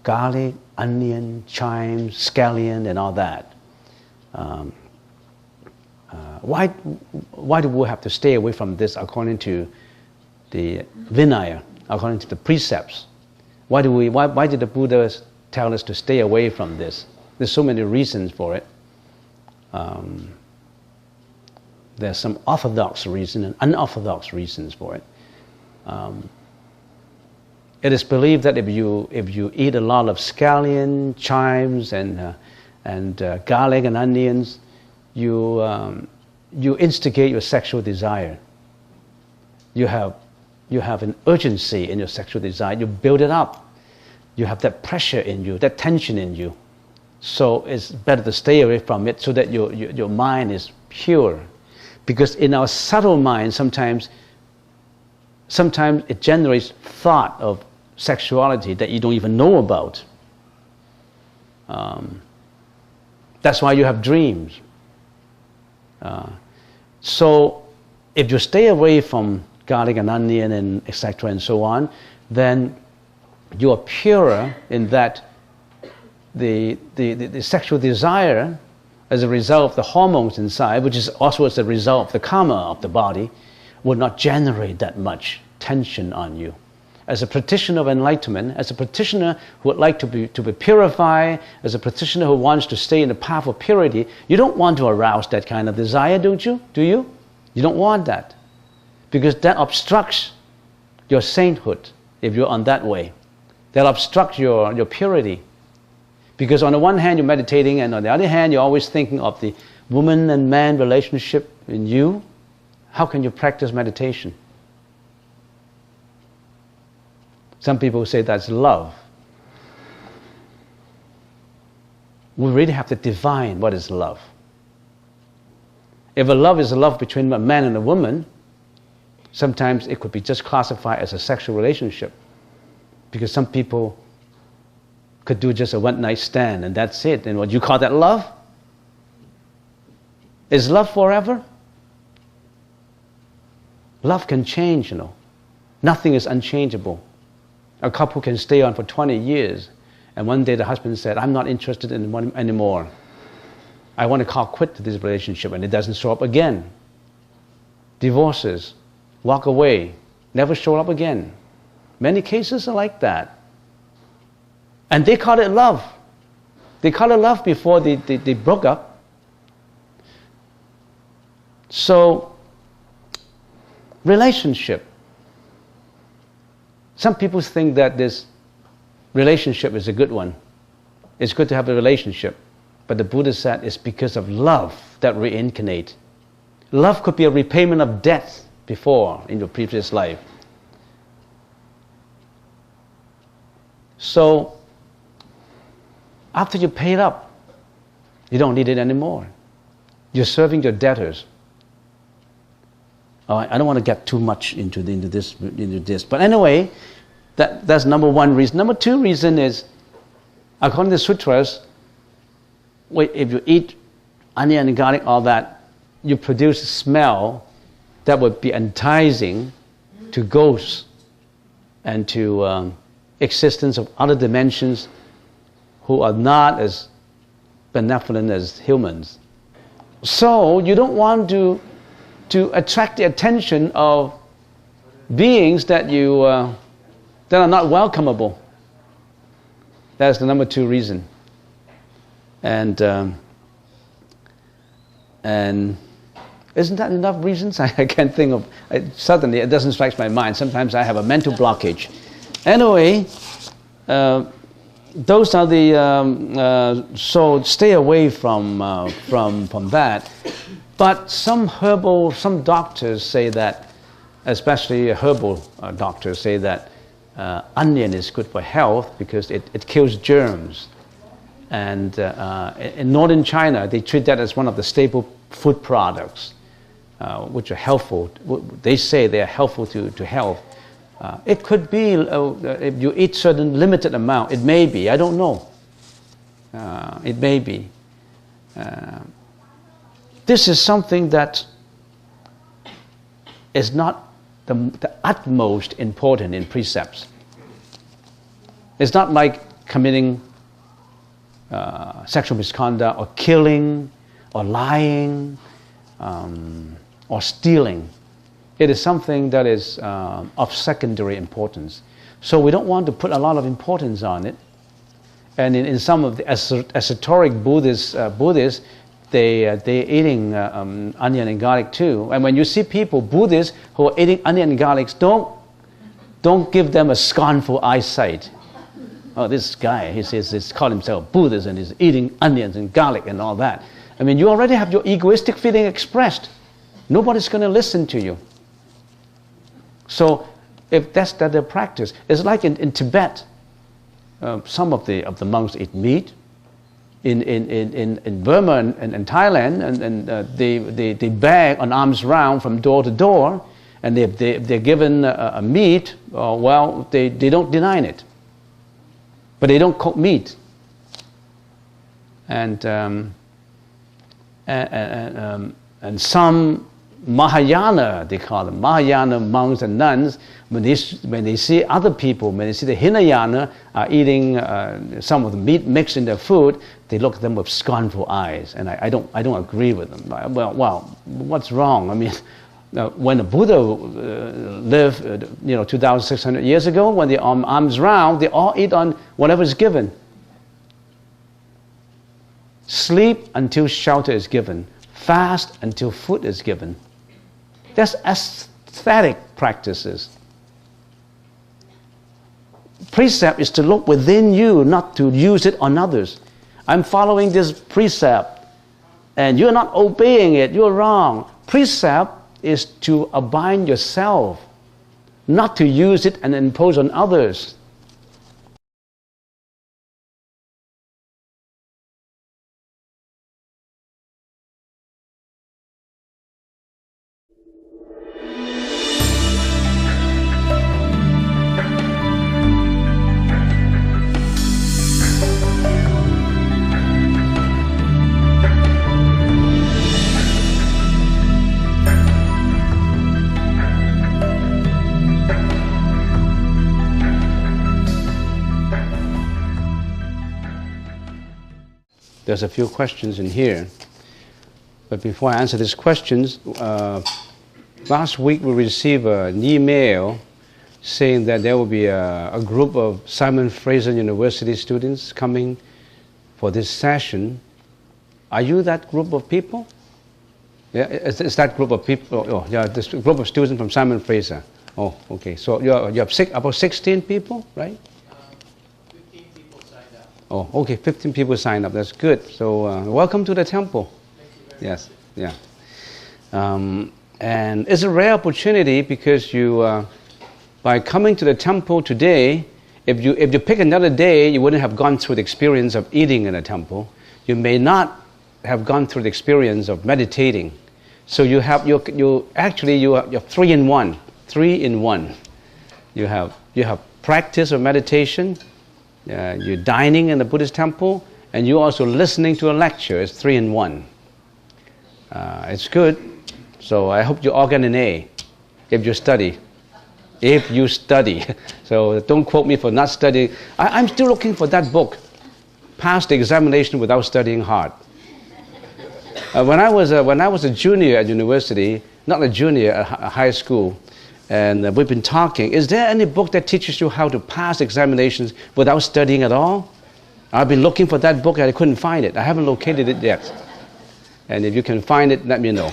garlic, onion, chives, scallion, and all that? Why do we have to stay away from this according to the Vinaya, according to the precepts? Why did the Buddha tell us to stay away from this? There's so many reasons for it. There's some orthodox reasons and unorthodox reasons for it. It is believed that if you eat a lot of scallion, chives, and garlic and onions, you instigate your sexual desire. You have an urgency in your sexual desire. You build it up. You have that pressure in you, that tension in you. So it's better to stay away from it so that your mind is pure. Because in our subtle mind, sometimes it generates thought of sexuality that you don't even know about. That's why you have dreams. So if you stay away from garlic and onion and etc. and so on, then you are purer in that the sexual desire as a result of the hormones inside, which is also as a result of the karma of the body, will not generate that much tension on you. As a practitioner of enlightenment, as a practitioner who would like to be purified, as a practitioner who wants to stay in the path of purity, you don't want to arouse that kind of desire, don't you? Do you? You don't want that. Because that obstructs your sainthood if you're on that way. That obstructs your purity. Because on the one hand you're meditating, and on the other hand you're always thinking of the woman and man relationship in you. How can you practice meditation? Some people say that's love. We really have to define what is love. If a love is a love between a man and a woman, sometimes it could be just classified as a sexual relationship. Because some people could do just a one-night stand and that's it. And what you call that love? Is love forever? Love can change, you know. Nothing is unchangeable. A couple can stay on for 20 years, and one day the husband said, I'm not interested in one anymore. I want to call quit to this relationship, and it doesn't show up again. Divorces, walk away, never show up again. Many cases are like that. And they call it love. They call it love before they broke up. So, relationship. Some people think that this relationship is a good one. It's good to have a relationship. But the Buddha said it's because of love that reincarnate. Love could be a repayment of debt before in your previous life. So, after you paid up, you don't need it anymore. You're serving your debtors. I don't want to get too much into this. But anyway, that's number one reason. Number two reason is, according to the sutras, if you eat onion and garlic, all that, you produce a smell that would be enticing to ghosts and to existence of other dimensions who are not as benevolent as humans. So you don't want to attract the attention of beings that that are not welcomable. That's the number two reason. And isn't that enough reasons? I can't think of. Suddenly, it doesn't strike my mind. Sometimes I have a mental blockage. Anyway, those are the. So stay away from that. But some doctors say that, especially herbal doctors say that onion is good for health because it kills germs. And in northern China, they treat that as one of the staple food products, which are helpful. They say they are helpful to health. It could be if you eat certain limited amount. It may be. I don't know. It may be. This is something that is not the utmost important in precepts. It's not like committing sexual misconduct or killing or lying or stealing. It is something that is of secondary importance. So we don't want to put a lot of importance on it. And in some of the esoteric Buddhists, they're eating onion and garlic too. And when you see people, Buddhists, who are eating onion and garlic, don't give them a scornful eyesight. Oh, this guy, he's called himself Buddhist and he's eating onions and garlic and all that. I mean, you already have your egoistic feeling expressed. Nobody's going to listen to you. So if that's the practice, it's like in Tibet, some of the monks eat meat. In Burma and Thailand, and they beg on arms round from door to door, and if they're given a meat, well, they don't deny it. But they don't cook meat. And some Mahayana, they call them Mahayana monks and nuns, when they see other people, when they see the Hinayana eating some of the meat mixed in their food, they look at them with scornful eyes, and I don't agree with them. Well, what's wrong? I mean, when the Buddha lived, 2,600 years ago, when they're on arms round, they all eat on whatever is given. Sleep until shelter is given. Fast until food is given. That's aesthetic practices. Precept is to look within you, not to use it on others. I'm following this precept, and you're not obeying it, you're wrong. Precept is to abide yourself, not to use it and impose on others. There's a few questions in here. But before I answer these questions, last week we received an email saying that there will be a group of Simon Fraser University students coming for this session. Are you that group of people? Yeah, it's that group of people. Oh, yeah, this group of students from Simon Fraser. Oh, okay. So you have about 16 people, right? 15 people signed up. Oh, okay. 15 people signed up. That's good. So welcome to the temple. Thank you very much. Yes. Yeah. And it's a rare opportunity because you, by coming to the temple today, if you pick another day, you wouldn't have gone through the experience of eating in a temple. You may not have gone through the experience of meditating. So you have you're 3 in 1. 3 in 1. You have practice of meditation. You're dining in the Buddhist temple, and you're also listening to a lecture. It's 3 in 1. It's good. So I hope you all get an A if you study. If you study. So don't quote me for not studying. I'm still looking for that book. Pass the examination without studying hard. When I was a junior at university, not a junior at high school, and we've been talking, is there any book that teaches you how to pass examinations without studying at all? I've been looking for that book and I couldn't find it. I haven't located it yet. And if you can find it, let me know.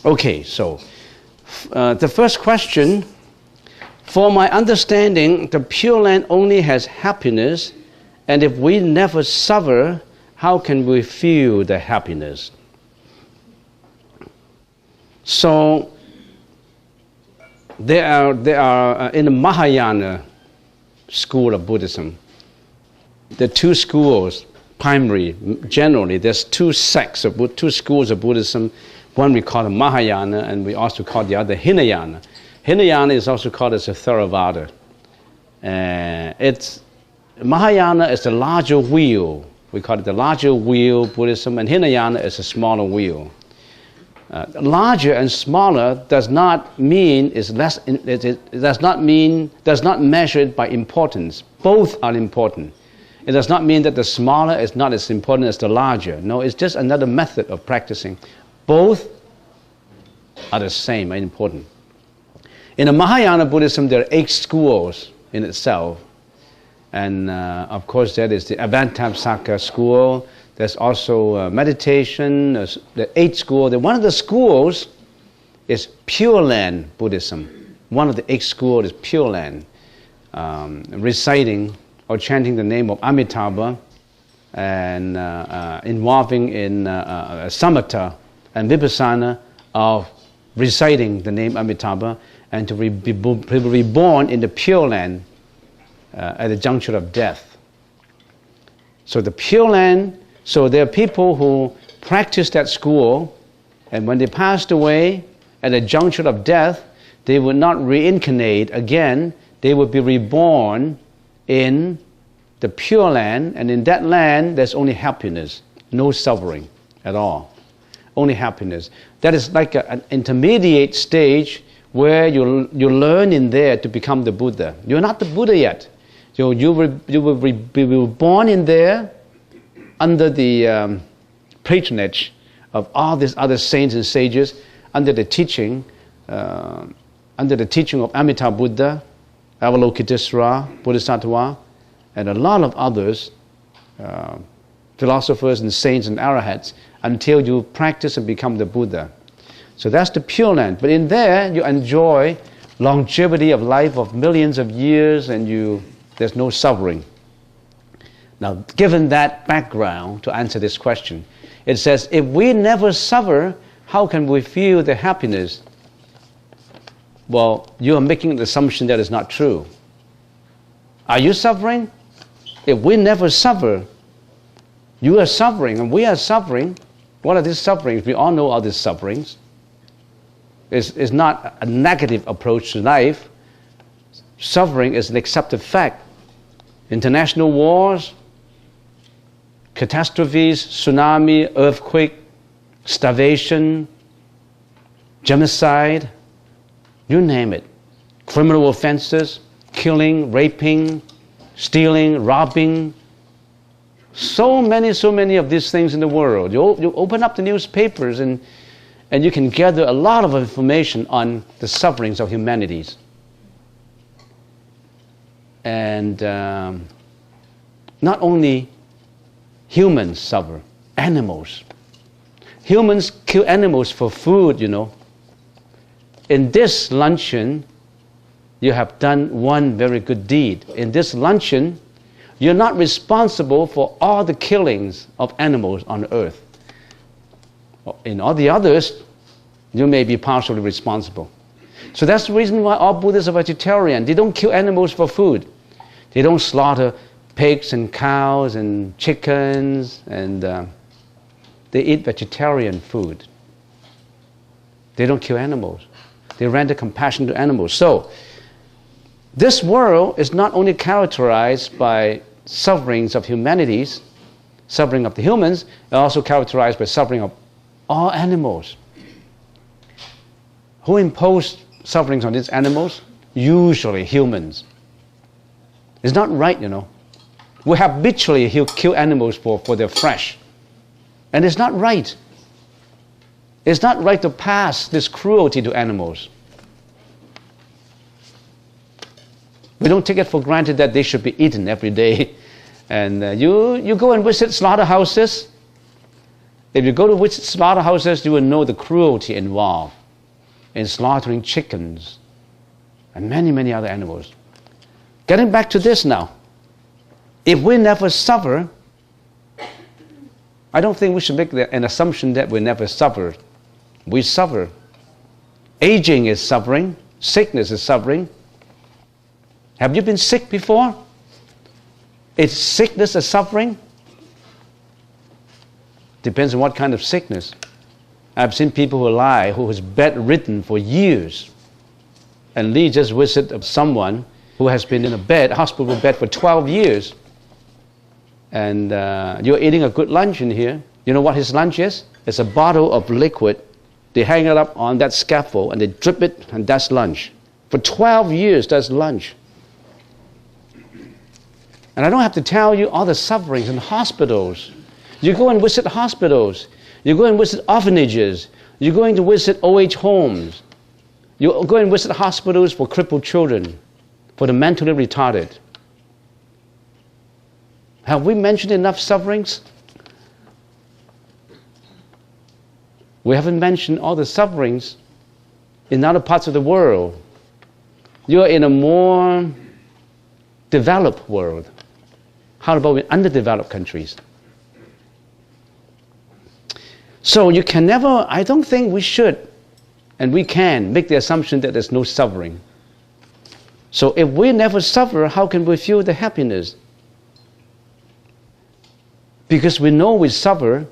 Okay, so the first question, for my understanding, the Pure Land only has happiness, and if we never suffer, how can we feel the happiness? So there are in the Mahayana school of Buddhism, the two schools, primary, generally, there's two schools of Buddhism. One we call the Mahayana, and we also call the other Hinayana. Hinayana is also called as a Theravada. Mahayana is the larger wheel. We call it the larger wheel Buddhism, and Hinayana is a smaller wheel. Larger and smaller does not mean does not measure it by importance. Both are important. It does not mean that the smaller is not as important as the larger. No, it's just another method of practicing. Both are the same and important. In the Mahayana Buddhism, there are 8 schools in itself. And of course, that is the Avantamsaka school. There's also meditation, the 8 schools. One of the schools is Pure Land Buddhism. One of the 8 schools is Pure Land, reciting or chanting the name of Amitabha and involving in samatha and vipassana of reciting the name Amitabha and to be reborn in the Pure Land at the juncture of death. So the Pure Land, so there are people who practice that school, and when they passed away at the juncture of death, they would not reincarnate again. They would be reborn in the Pure Land, and in that land there's only happiness, no suffering at all, only happiness. That is like an intermediate stage where you learn in there to become the Buddha. You're not the Buddha yet. You will be born in there under the patronage of all these other saints and sages, under the teaching of Amitabha Buddha, Avalokitesvara, Bodhisattva, and a lot of others, philosophers and saints and arahats, until you practice and become the Buddha. So that's the Pure Land. But in there, you enjoy longevity of life of millions of years, and there's no suffering. Now, given that background, to answer this question, it says, if we never suffer, how can we feel the happiness? Well, you are making the assumption that is not true. Are you suffering? If we never suffer, you are suffering and we are suffering. What are these sufferings? We all know all these sufferings. It's not a negative approach to life. Suffering is an accepted fact. International wars, catastrophes, tsunami, earthquake, starvation, genocide, you name it. Criminal offenses, killing, raping, stealing, robbing. So many of these things in the world. You open up the newspapers and you can gather a lot of information on the sufferings of humanities. And not only humans suffer, animals. Humans kill animals for food, you know. In this luncheon, you have done one very good deed. In this luncheon, you're not responsible for all the killings of animals on earth. In all the others, you may be partially responsible. So that's the reason why all Buddhists are vegetarian. They don't kill animals for food. They don't slaughter pigs and cows and chickens, and they eat vegetarian food. They don't kill animals. They render compassion to animals. So, this world is not only characterized by sufferings of humanities, suffering of the humans, it's also characterized by suffering of all animals. Who imposed sufferings on these animals? Usually humans. It's not right, you know. We habitually kill animals for their flesh. And it's not right. It's not right to pass this cruelty to animals. We don't take it for granted that they should be eaten every day. And you go and visit slaughterhouses. If you go to visit slaughterhouses, you will know the cruelty involved in slaughtering chickens and many other animals. Getting back to this now. If we never suffer, I don't think we should make an assumption that we never suffer. We suffer. Aging is suffering. Sickness is suffering. Have you been sick before? Is sickness a suffering? Depends on what kind of sickness. I've seen people who lie, who was bedridden for years. And Lee just visited someone who has been in a hospital bed for 12 years. And you're eating a good lunch in here. You know what his lunch is? It's a bottle of liquid. They hang it up on that scaffold and they drip it, and that's lunch. For 12 years, that's lunch. And I don't have to tell you all the sufferings in hospitals. You go and visit hospitals. You go and visit orphanages. You're going to visit OH homes. You go and visit hospitals for crippled children, for the mentally retarded. Have we mentioned enough sufferings? We haven't mentioned all the sufferings in other parts of the world. You're in a more developed world. How about in underdeveloped countries? So you can never, I don't think we should, and we can, make the assumption that there's no suffering. So if we never suffer, how can we feel the happiness? Because we know we suffer,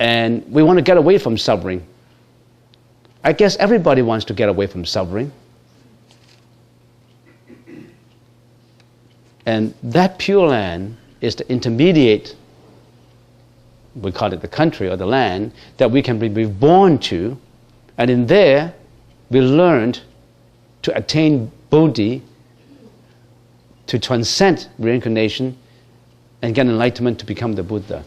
and we want to get away from suffering. I guess everybody wants to get away from suffering. And that Pure Land is the intermediate, we call it the country or the land, that we can be born to. And in there, we learned to attain Bodhi, to transcend reincarnation, and get enlightenment to become the Buddha.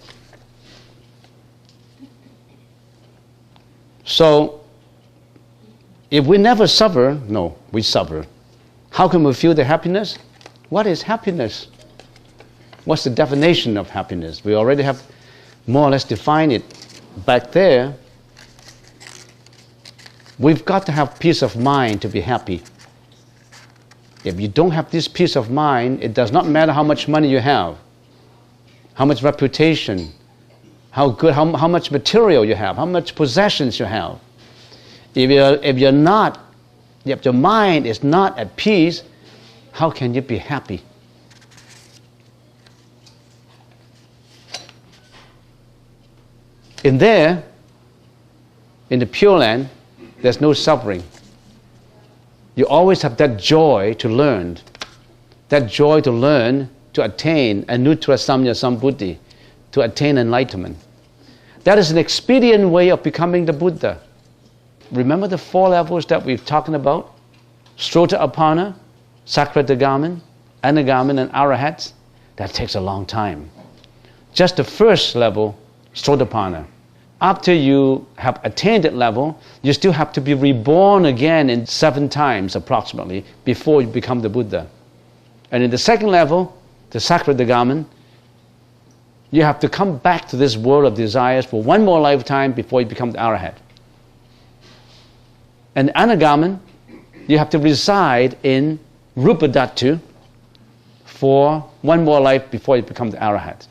So, if we never suffer, no, we suffer. How can we feel the happiness? What is happiness? What's the definition of happiness? We already have more or less defined it back there. We've got to have peace of mind to be happy. If you don't have this peace of mind, it does not matter how much money you have, how much reputation, how much material you have, how much possessions you have. If your mind is not at peace, how can you be happy? In there, in the Pure Land, there's no suffering. You always have that joy to learn, to attain anuttara samya sambuddhi, to attain enlightenment. That is an expedient way of becoming the Buddha. Remember the 4 levels that we've talked about? Srota-apana, Sakradagaman, Anagaman, and Arahats? That takes a long time. Just the first level, Srotapana. After you have attained that level, you still have to be reborn again in 7 times approximately before you become the Buddha. And in the second level, the Sakradagaman, you have to come back to this world of desires for 1 more lifetime before you become the Arahat. And Anagaman, you have to reside in Rupadhatu for 1 more life before you become the Arahat.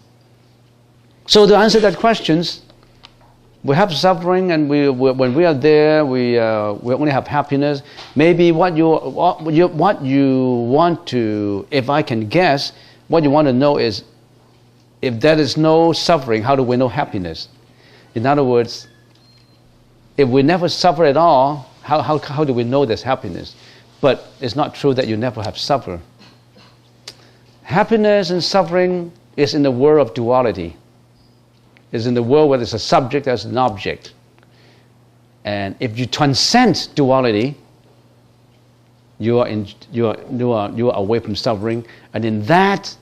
So to answer that questions, we have suffering, and when we are there, we only have happiness. Maybe what you want to, if I can guess, what you want to know is, if there is no suffering, how do we know happiness? In other words, if we never suffer at all, how do we know there's happiness? But it's not true that you never have suffered. Happiness and suffering is in the world of duality. It's in the world where there's a subject, there's an object. And if you transcend duality, you are away from suffering. And in that,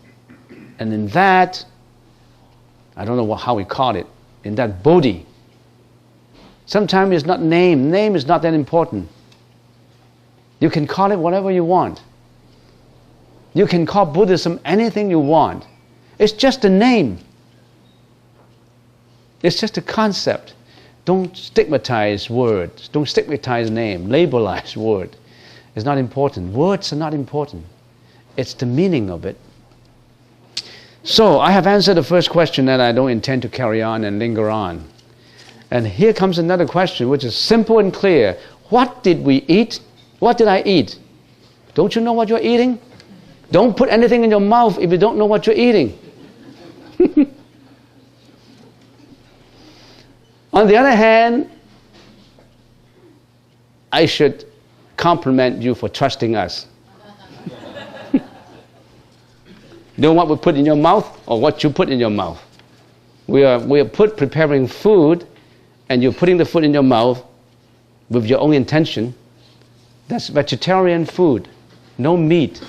I don't know how we call it, in that Bodhi. Sometimes it's not name. Name is not that important. You can call it whatever you want. You can call Buddhism anything you want. It's just a name. It's just a concept. Don't stigmatize words. Don't stigmatize name. Labelize word. It's not important. Words are not important. It's the meaning of it. So I have answered the first question, and I don't intend to carry on and linger on. And here comes another question, which is simple and clear. what did we eat? What did I eat? Don't you know what you're eating? Don't put anything in your mouth if you don't know what you're eating. On the other hand, I should compliment you for trusting us. Know what we put in your mouth or what you put in your mouth? We are preparing food, and you're putting the food in your mouth with your own intention. That's vegetarian food. No meat.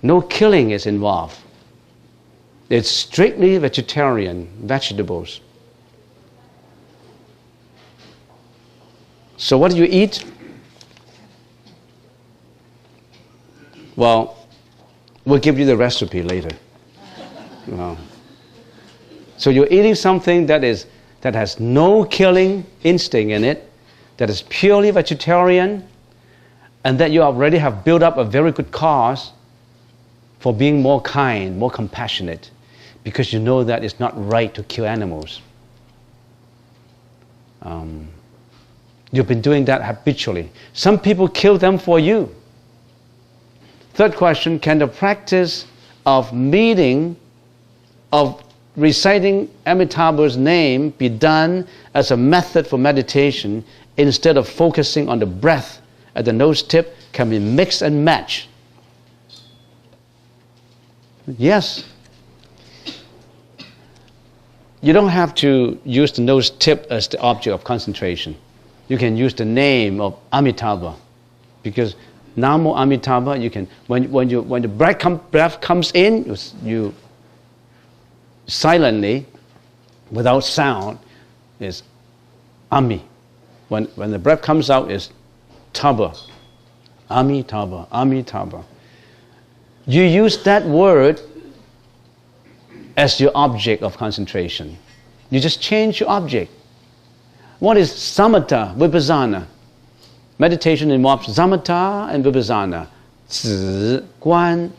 No killing is involved. It's strictly vegetarian, vegetables. So what do you eat? Well, we'll give you the recipe later. So you're eating something that has no killing instinct in it, that is purely vegetarian, and that you already have built up a very good cause for being more kind, more compassionate, because you know that it's not right to kill animals. You've been doing that habitually. Some people kill them for you. Third question, can the practice of reciting Amitabha's name be done as a method for meditation instead of focusing on the breath at the nose tip? Can we mix and match? Yes. You don't have to use the nose tip as the object of concentration. You can use the name of Amitabha, because Namo Amitabha, you can, when the breath comes in, you silently, without sound, is Ami. When the breath comes out, is Taba. Amitabha, Amitabha. You use that word as your object of concentration. You just change your object. What is samatha, vipassana? Meditation involves samatha and vipassana. Zi, Guan.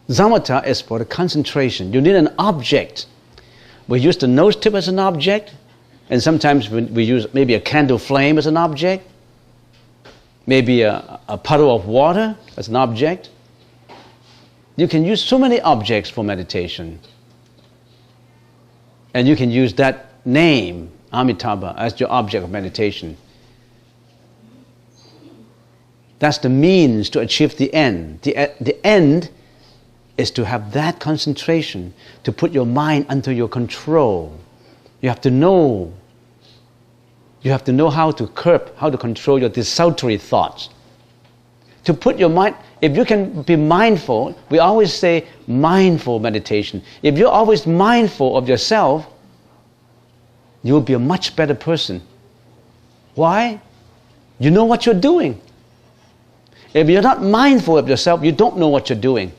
Samatha is for the concentration. You need an object. We use the nose tip as an object, and sometimes we use maybe a candle flame as an object, maybe a puddle of water as an object. You can use so many objects for meditation. And you can use that name, Amitabha, as your object of meditation. That's the means to achieve the end. The end is to have that concentration, to put your mind under your control. You have to know how to curb, how to control your desultory thoughts. To put your mind, if you can be mindful, we always say mindful meditation. If you're always mindful of yourself, you'll be a much better person. Why? You know what you're doing. If you're not mindful of yourself, you don't know what you're doing.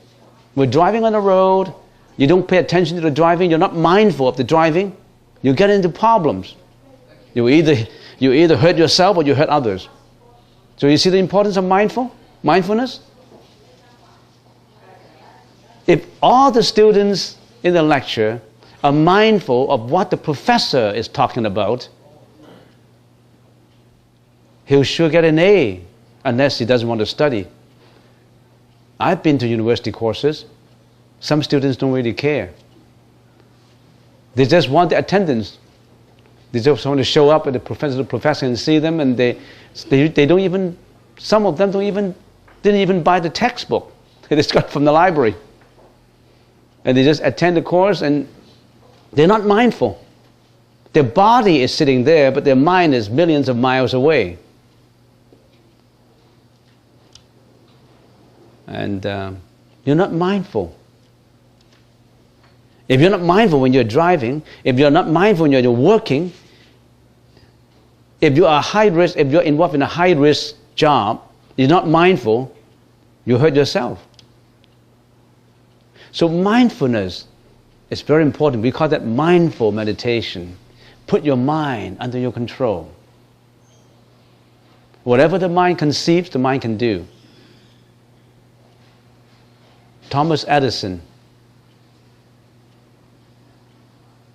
We're driving on the road, you don't pay attention to the driving, you're not mindful of the driving, you get into problems. You either hurt yourself or you hurt others. So you see the importance of mindfulness? If all the students in the lecture are mindful of what the professor is talking about, he'll sure get an A, unless he doesn't want to study. I've been to university courses. Some students don't really care. They just want the attendance. They just want to show up at the professor and see them, and they don't even, some of them didn't even buy the textbook. They just got it from the library. And they just attend the course, and they're not mindful. Their body is sitting there, but their mind is millions of miles away. And you're not mindful. If you're not mindful when you're driving, if you're not mindful when you're working, if you are high risk, if you're involved in a high risk job, you're not mindful, you hurt yourself. So mindfulness is very important. We call that mindful meditation. Put your mind under your control. Whatever the mind conceives, the mind can do. Thomas Edison,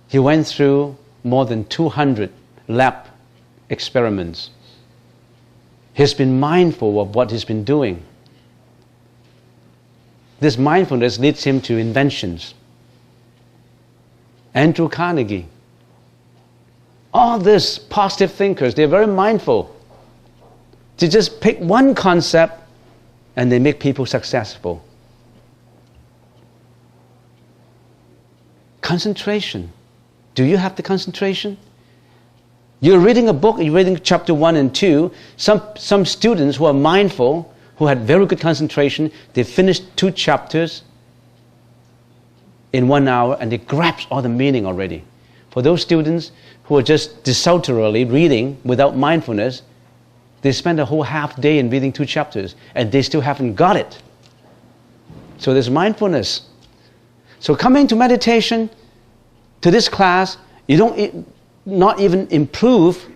he went through more than 200 lab experiments. He's been mindful of what he's been doing. This mindfulness leads him to inventions. Andrew Carnegie. All these positive thinkers, they're very mindful. They just pick one concept and they make people successful. Concentration. Do you have the concentration? You're reading a book, you're reading chapter 1 and 2. Some students who are mindful, who had very good concentration, they finished 2 chapters in 1 hour and they grasped all the meaning already. For those students who are just desultorily reading without mindfulness, they spend a whole half day in reading 2 chapters and they still haven't got it. So there's mindfulness. So coming to meditation, to this class, you don't not even improve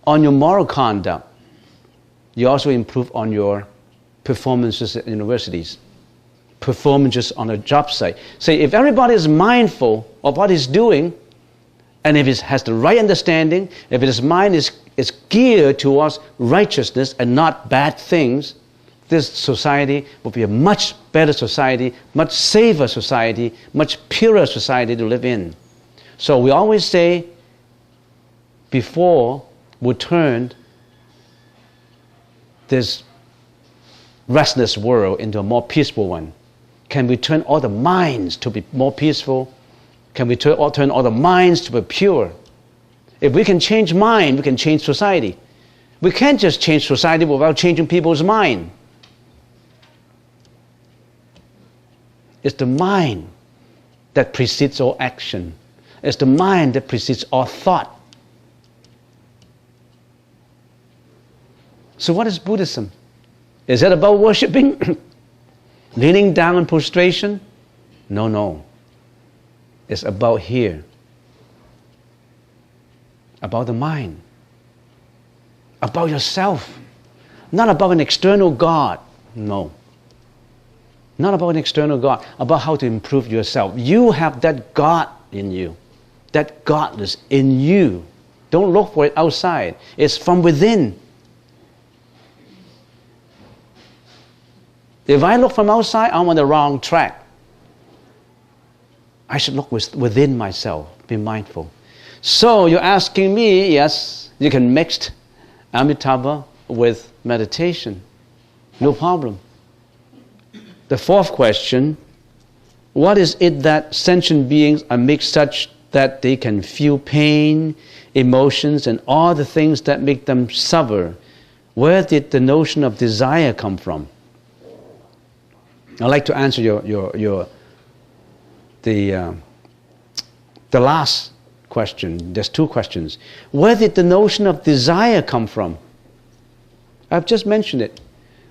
on your moral conduct. You also improve on your performances at universities, performances on a job site. Say, if everybody is mindful of what he's doing, and if he has the right understanding, if his mind is geared towards righteousness and not bad things, this society will be a much better society, much safer society, much purer society to live in. So we always say, before we turn this restless world into a more peaceful one, can we turn all the minds to be more peaceful? Can we turn all the minds to be pure? If we can change mind, we can change society. We can't just change society without changing people's mind. It's the mind that precedes all action. It's the mind that precedes all thought. So what is Buddhism? Is it about worshipping? Kneeling down in prostration? No. It's about here. About the mind. About yourself. Not about an external God. No. Not about an external God. About how to improve yourself. You have that God in you. That God is in you. Don't look for it outside. It's from within. If I look from outside, I'm on the wrong track. I should look within myself, be mindful. So you're asking me, yes, you can mix Amitabha with meditation. No problem. The 4th question, what is it that sentient beings are made such that they can feel pain, emotions, and all the things that make them suffer? Where did the notion of desire come from? I'd like to answer the last question. There's 2 questions. Where did the notion of desire come from? I've just mentioned it.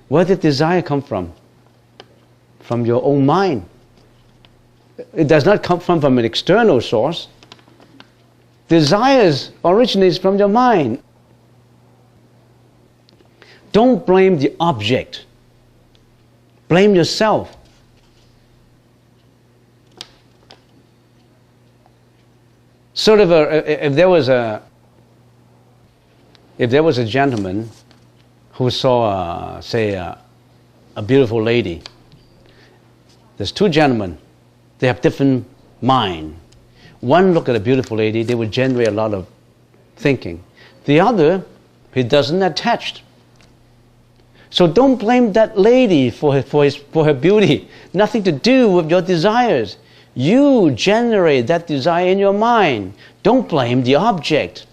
Where did desire come from? From your own mind. It does not come from an external source. Desires originates from your mind. Don't blame the object. Blame yourself. Sort of if there was a gentleman who saw, say, a beautiful lady. There's 2 gentlemen. They have different mind. One look at a beautiful lady, they would generate a lot of thinking. The other, he doesn't attach. So don't blame that lady for her beauty. Nothing to do with your desires. You generate that desire in your mind. Don't blame the object.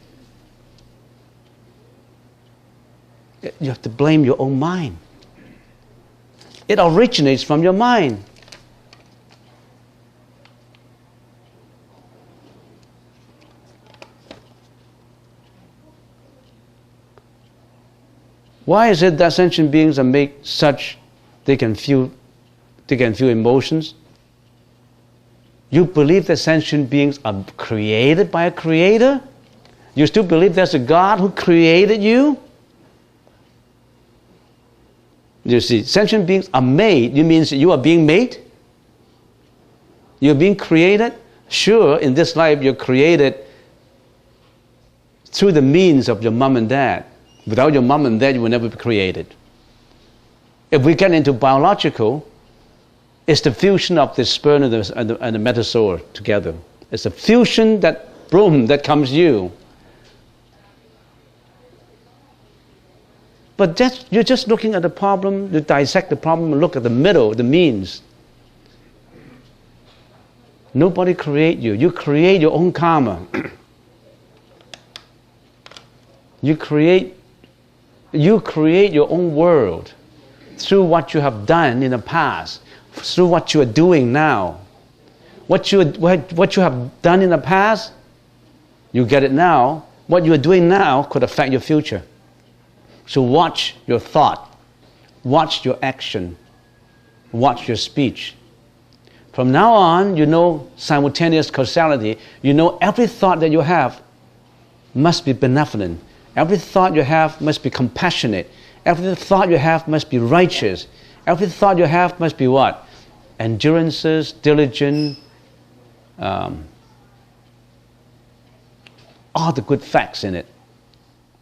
You have to blame your own mind. It originates from your mind. Why is it that sentient beings are made such they can feel emotions? You believe that sentient beings are created by a creator? You still believe there's a God who created you? You see, sentient beings are made. It means you are being made? You're being created? Sure, in this life you're created through the means of your mom and dad. Without your mom and dad, you will never be created. If we get into biological, it's the fusion of the sperm and the metazoa together. It's a fusion that, boom, that comes you. But you're just looking at the problem, you dissect the problem and look at the middle, the means. Nobody create you. You create your own karma. You create your own world through what you have done in the past, through what you are doing now. What you have done in the past, you get it now. What you are doing now could affect your future. So watch your thought, watch your action, watch your speech. From now on, you know simultaneous causality. You know every thought that you have must be benevolent. Every thought you have must be compassionate. Every thought you have must be righteous. Every thought you have must be what? Endurances, diligent, all the good facts in it,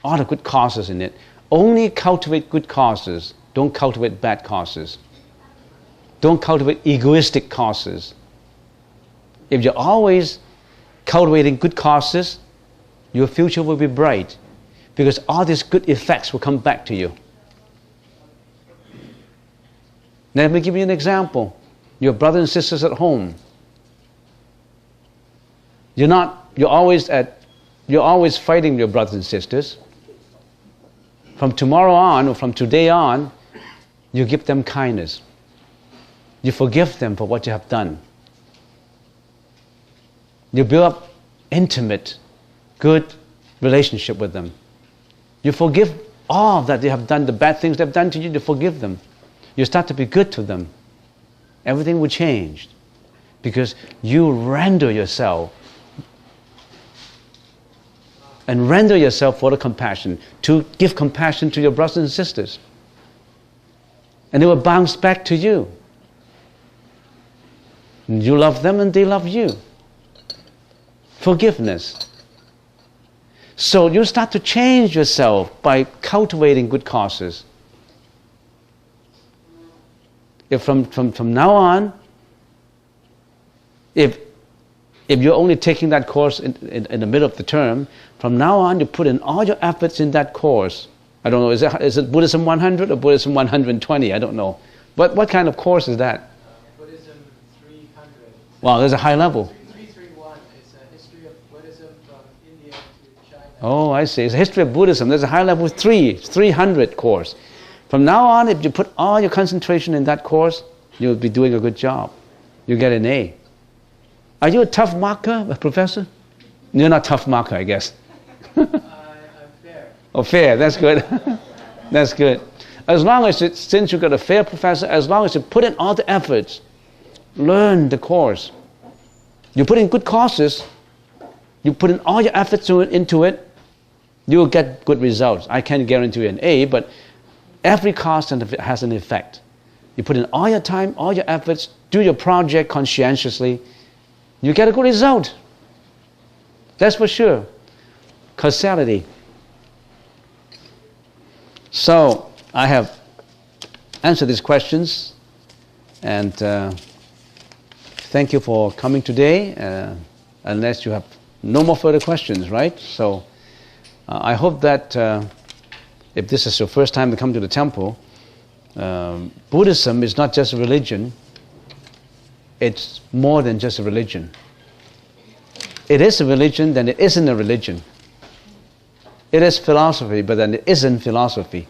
all the good causes in it. Only cultivate good causes. Don't cultivate bad causes. Don't cultivate egoistic causes. If you're always cultivating good causes, your future will be bright, because all these good effects will come back to you. Let me give you an example. Your brothers and sisters at home. You're always fighting your brothers and sisters. From tomorrow on, or from today on, you give them kindness. You forgive them for what you have done. You build up intimate, good relationship with them. You forgive all that they have done, the bad things they've done to you, you forgive them. You start to be good to them. Everything will change because you render yourself and render yourself for the compassion, to give compassion to your brothers and sisters. And they will bounce back to you. And you love them and they love you. Forgiveness. So you start to change yourself by cultivating good causes. If from now on, if you're only taking that course in the middle of the term, from now on you put in all your efforts in that course. I don't know, is it Buddhism 100 or Buddhism 120? I don't know. What kind of course is that? Buddhism 300. Wow, there's a high level. 331 is a history of Buddhism from India to China. Oh, I see. It's a history of Buddhism. There's a high level 300 course. From now on, if you put all your concentration in that course, you'll be doing a good job. You'll get an A. Are you a tough marker, Professor? You're not a tough marker, I guess. I'm fair. Oh, fair. That's good. That's good. As long as since you got a fair professor, as long as you put in all the efforts, learn the course. You put in good courses, you put in all your efforts into it, you'll get good results. I can't guarantee you an A, but every course has an effect. You put in all your time, all your efforts, do your project conscientiously, you get a good result. That's for sure. Causality. So I have answered these questions, and thank you for coming today, unless you have no more further questions, right? So I hope that if this is your first time to come to the temple, Buddhism is not just a religion, it's more than just a religion. It is a religion, then it isn't a religion. It is philosophy, but then it isn't philosophy.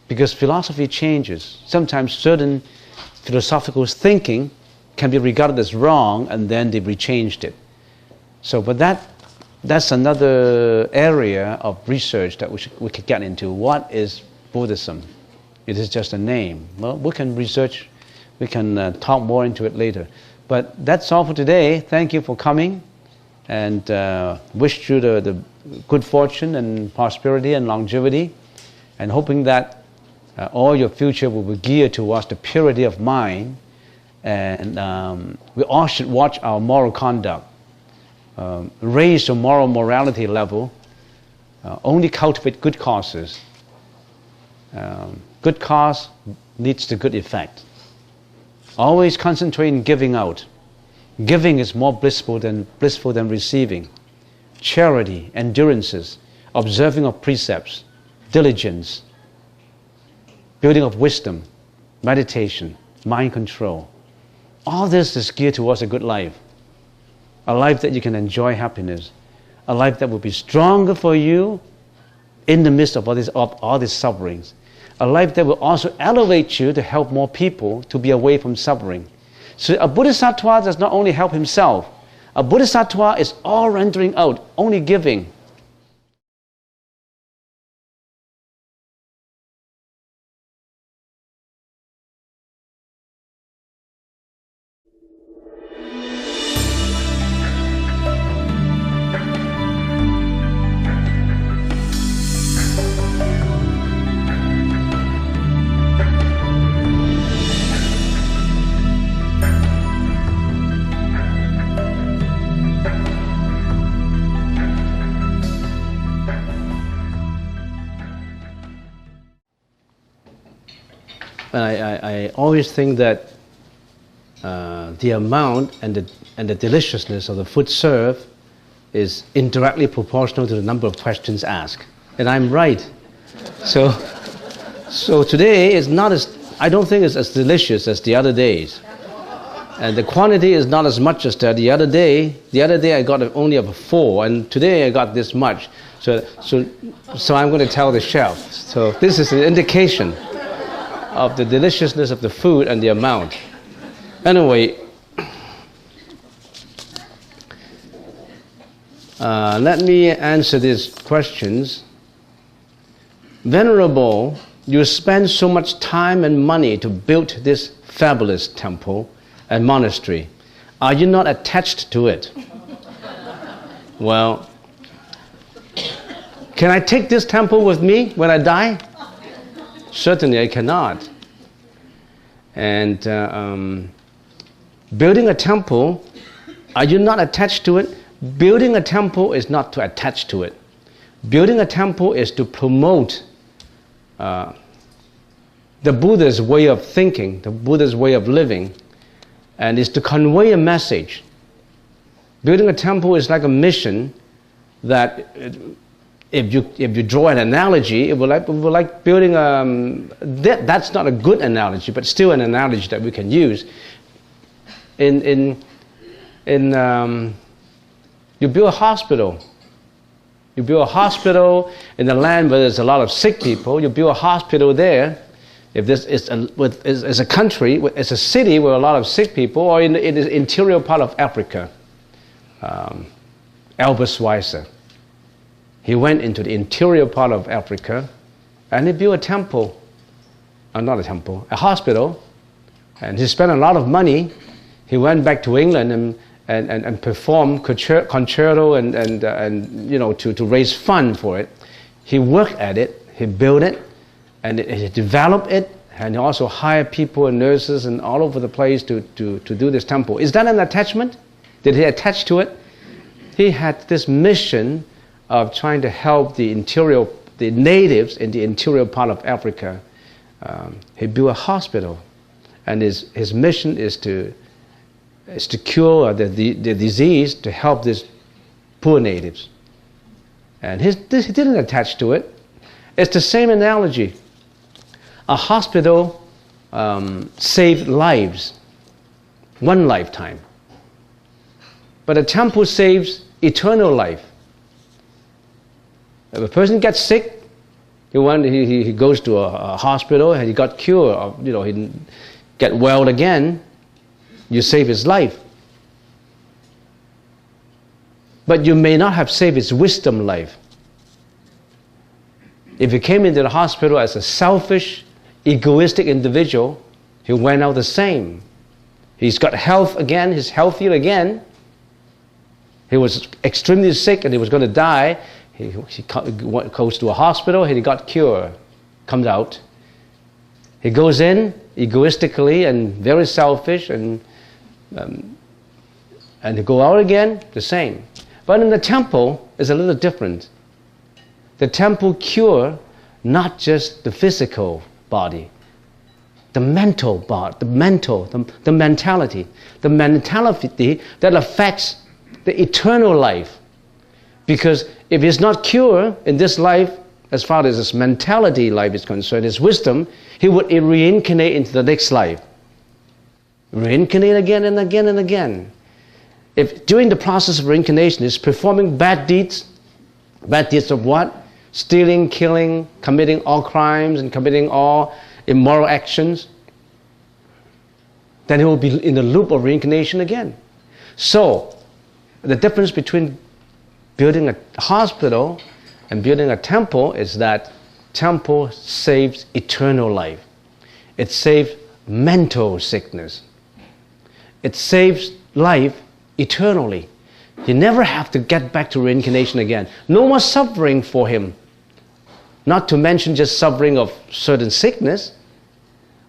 Because philosophy changes. Sometimes certain philosophical thinking can be regarded as wrong, and then they rechanged it. So, but that's another area of research that we could get into. What is Buddhism? It is just a name. Well, we can research, we can talk more into it later. But that's all for today. Thank you for coming, and wish you the good fortune and prosperity and longevity, and hoping that all your future will be geared towards the purity of mind, and we all should watch our moral conduct. raise the morality level, only cultivate good causes. Good cause leads to good effect. Always concentrate in giving out. Giving is more blissful than receiving. Charity, endurances, observing of precepts, diligence, building of wisdom, meditation, mind control. All this is geared towards a good life. A life that you can enjoy happiness. A life that will be stronger for you in the midst of all these sufferings. A life that will also elevate you to help more people to be away from suffering. So a bodhisattva does not only help himself. A bodhisattva is all rendering out, only giving. I always think that the amount and the deliciousness of the food served is indirectly proportional to the number of questions asked. And I'm right. So today is not I don't think it's as delicious as the other days. And the quantity is not as much as the other day. The other day I got only about 4, and today I got this much. So I'm going to tell the chef. So this is an indication of the deliciousness of the food and the amount. Anyway, let me answer these questions. Venerable, you spend so much time and money to build this fabulous temple and monastery. Are you not attached to it? Well, can I take this temple with me when I die? Certainly I cannot. And building a temple, are you not attached to it? Building a temple is not to attach to it. Building a temple is to promote the Buddha's way of thinking, the Buddha's way of living, and is to convey a message. Building a temple is like a mission that if you draw an analogy, it will like building that's not a good analogy, but still an analogy that we can use. You build a hospital. You build a hospital in a land where there's a lot of sick people. You build a hospital there. If this is a country, it's a city with a lot of sick people, or in the interior part of Africa, Albert Schweitzer. He went into the interior part of Africa and he built a temple, not a temple, a hospital, and he spent a lot of money. He went back to England and performed concerto and you know, to raise funds for it. He worked at it, he built it, and he developed it, and he also hired people and nurses and all over the place to do this temple. Is that an attachment? Did he attach to it? He had this mission of trying to help the natives in the interior part of Africa. He built a hospital, and his mission is to cure the disease, to help these poor natives. And he didn't attach to it. It's the same analogy. A hospital saved lives, one lifetime. But a temple saves eternal life. If a person gets sick, he goes to a hospital and he got cured, or, you know, he get well again, you save his life. But you may not have saved his wisdom life. If he came into the hospital as a selfish, egoistic individual, he went out the same. He's got health again, he's healthier again. He was extremely sick and he was going to die. He goes to a hospital and he got cured, comes out. He goes in egoistically and very selfish, and he go out again, the same. But in the temple, it's a little different. The temple cure not just the physical body, the mental body, the mentality that affects the eternal life. Because if it's not cured in this life, as far as his mentality life is concerned, his wisdom, he would reincarnate into the next life. Reincarnate again and again and again. If during the process of reincarnation is performing bad deeds of what? Stealing, killing, committing all crimes and committing all immoral actions, then he will be in the loop of reincarnation again. So, the difference between building a hospital and building a temple is that temple saves eternal life. It saves mental sickness. It saves life eternally. You never have to get back to reincarnation again. No more suffering for him. Not to mention just suffering of certain sickness,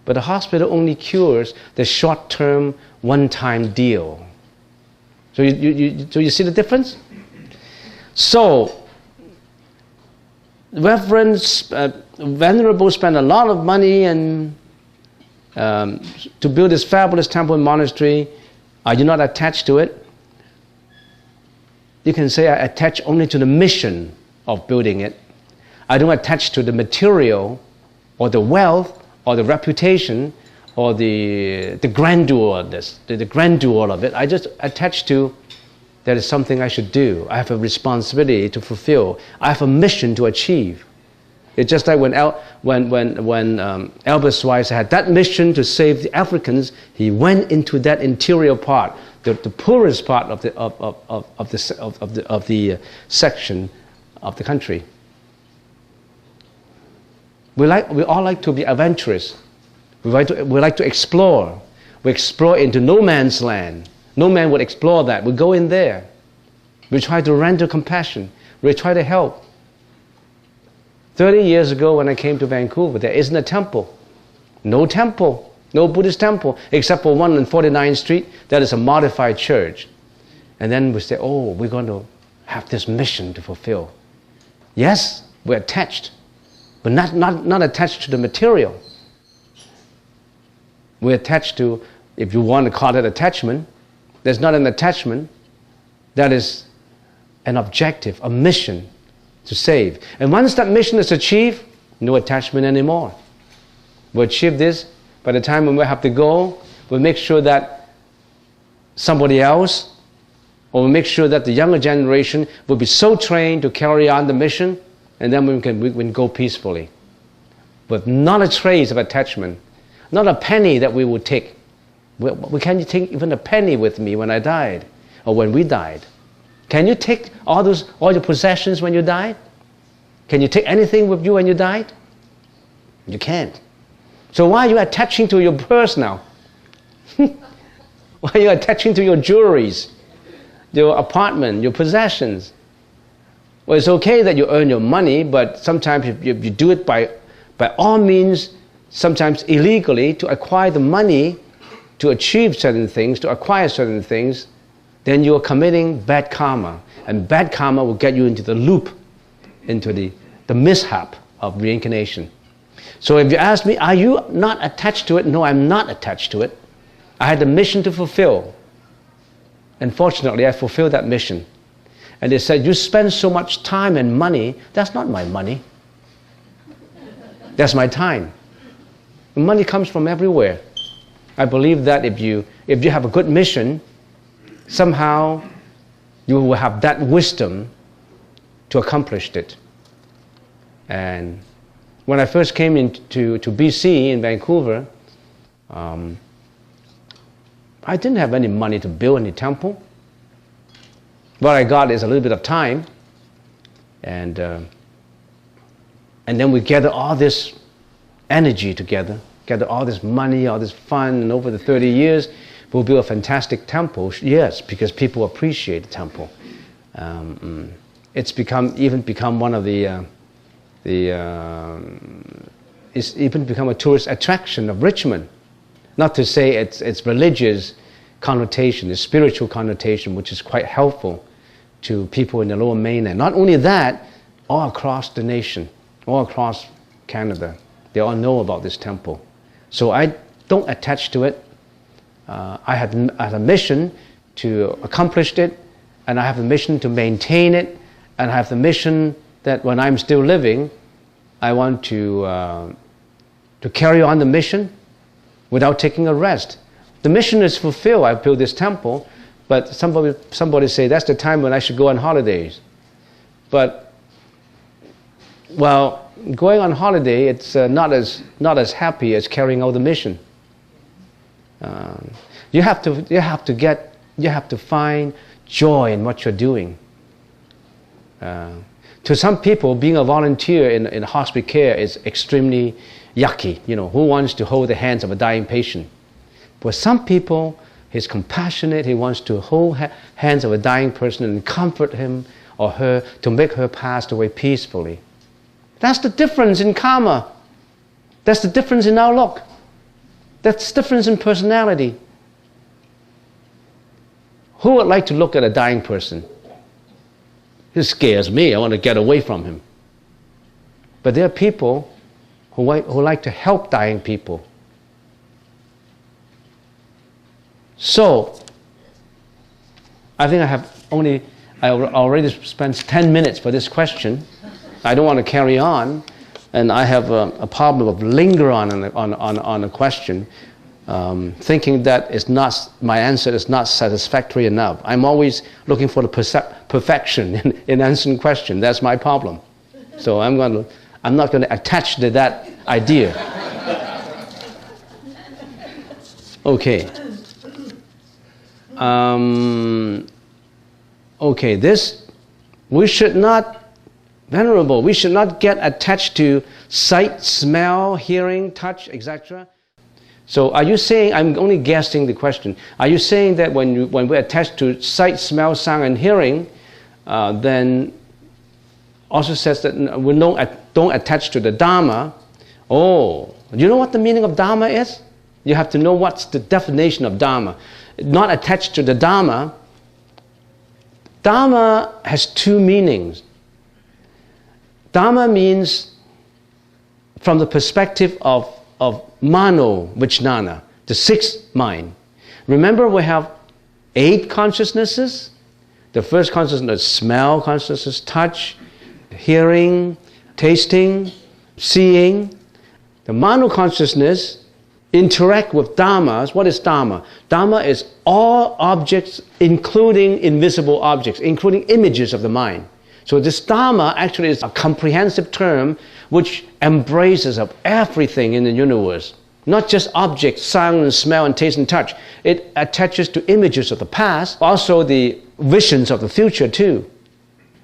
but the hospital only cures the short-term, one-time deal. So you see the difference? So, Venerable spent a lot of money and to build this fabulous temple and monastery. Are you not attached to it? You can say I attach only to the mission of building it. I don't attach to the material or the wealth or the reputation or the grandeur of this, the grandeur of it. I just attach to that is something I should do. I have a responsibility to fulfill. I have a mission to achieve. It's just like when Albert Schweitzer had that mission to save the Africans, he went into that interior part, the poorest part of the section of the country. We all like to be adventurous. We like to explore. We explore into no man's land. No man would explore that. We go in there. We try to render compassion. We try to help. 30 years ago when I came to Vancouver, there isn't a temple. No temple. No Buddhist temple, except for one on 49th Street. That is a modified church. And then we say, oh, we're going to have this mission to fulfill. Yes, we're attached, but not attached to the material. We're attached to, if you want to call it attachment, there's not an attachment. That is an objective, a mission to save. And once that mission is achieved, no attachment anymore. We'll achieve this. By the time when we have to go, we'll make sure that somebody else, or we'll make sure that the younger generation will be so trained to carry on the mission, and then we can go peacefully. With not a trace of attachment, not a penny that we would take. We can't take even a penny with me when I died, or when we died. Can you take all your possessions when you died? Can you take anything with you when you died? You can't. So why are you attaching to your purse now? Why are you attaching to your jewelries, your apartment, your possessions? Well, it's okay that you earn your money, but sometimes if you do it by all means, sometimes illegally, to acquire the money to achieve certain things, to acquire certain things, then you are committing bad karma. And bad karma will get you into the loop, into the mishap of reincarnation. So if you ask me, are you not attached to it? No, I'm not attached to it. I had a mission to fulfill. And fortunately, I fulfilled that mission. And they said, you spend so much time and money. That's not my money. That's my time. The money comes from everywhere. I believe that if you have a good mission, somehow you will have that wisdom to accomplish it. And when I first came into BC in Vancouver, I didn't have any money to build any temple. What I got is a little bit of time, and then we gather all this energy together, gather all this money, all this fun, and over the 30 years, we'll build a fantastic temple. Yes, because people appreciate the temple. It's become one of it's even become a tourist attraction of Richmond. Not to say it's religious connotation, it's spiritual connotation, which is quite helpful to people in the Lower Mainland. Not only that, all across the nation, all across Canada, they all know about this temple. So I don't attach to it. I have a mission to accomplish it, and I have a mission to maintain it, and I have the mission that when I'm still living, I want to carry on the mission without taking a rest. The mission is fulfilled. I built this temple, but somebody say that's the time when I should go on holidays. But well, going on holiday, it's not as happy as carrying out the mission. You have to find joy in what you're doing. To some people, being a volunteer in hospice care is extremely yucky. You know, who wants to hold the hands of a dying patient? But some people, he's compassionate. He wants to hold hands of a dying person and comfort him or her to make her pass away peacefully. That's the difference in karma. That's the difference in outlook. That's the difference in personality. Who would like to look at a dying person? It scares me. I want to get away from him. But there are people who like to help dying people. So, I think I already spent 10 minutes for this question. I don't want to carry on, and I have a problem of linger on a question, thinking that my answer is not satisfactory enough. I'm always looking for the perfection in answering question. That's my problem. So I'm not going to attach to that idea. Okay. We should not, Venerable, we should not get attached to sight, smell, hearing, touch, etc. So are you saying, I'm only guessing the question, are you saying that when we're attached to sight, smell, sound, and hearing, then also says that we don't attach to the Dharma? Oh, you know what the meaning of Dharma is? You have to know what's the definition of Dharma. Not attached to the Dharma. Dharma has two meanings. Dharma means from the perspective of mano vijnana, the sixth mind. Remember, we have 8 consciousnesses. The first consciousness is smell consciousness, touch, hearing, tasting, seeing. The mano consciousness interact with dharmas. What is dharma? Dharma is all objects, including invisible objects, including images of the mind. So this dharma actually is a comprehensive term which embraces of everything in the universe. Not just objects, sound and smell and taste and touch. It attaches to images of the past, also the visions of the future too.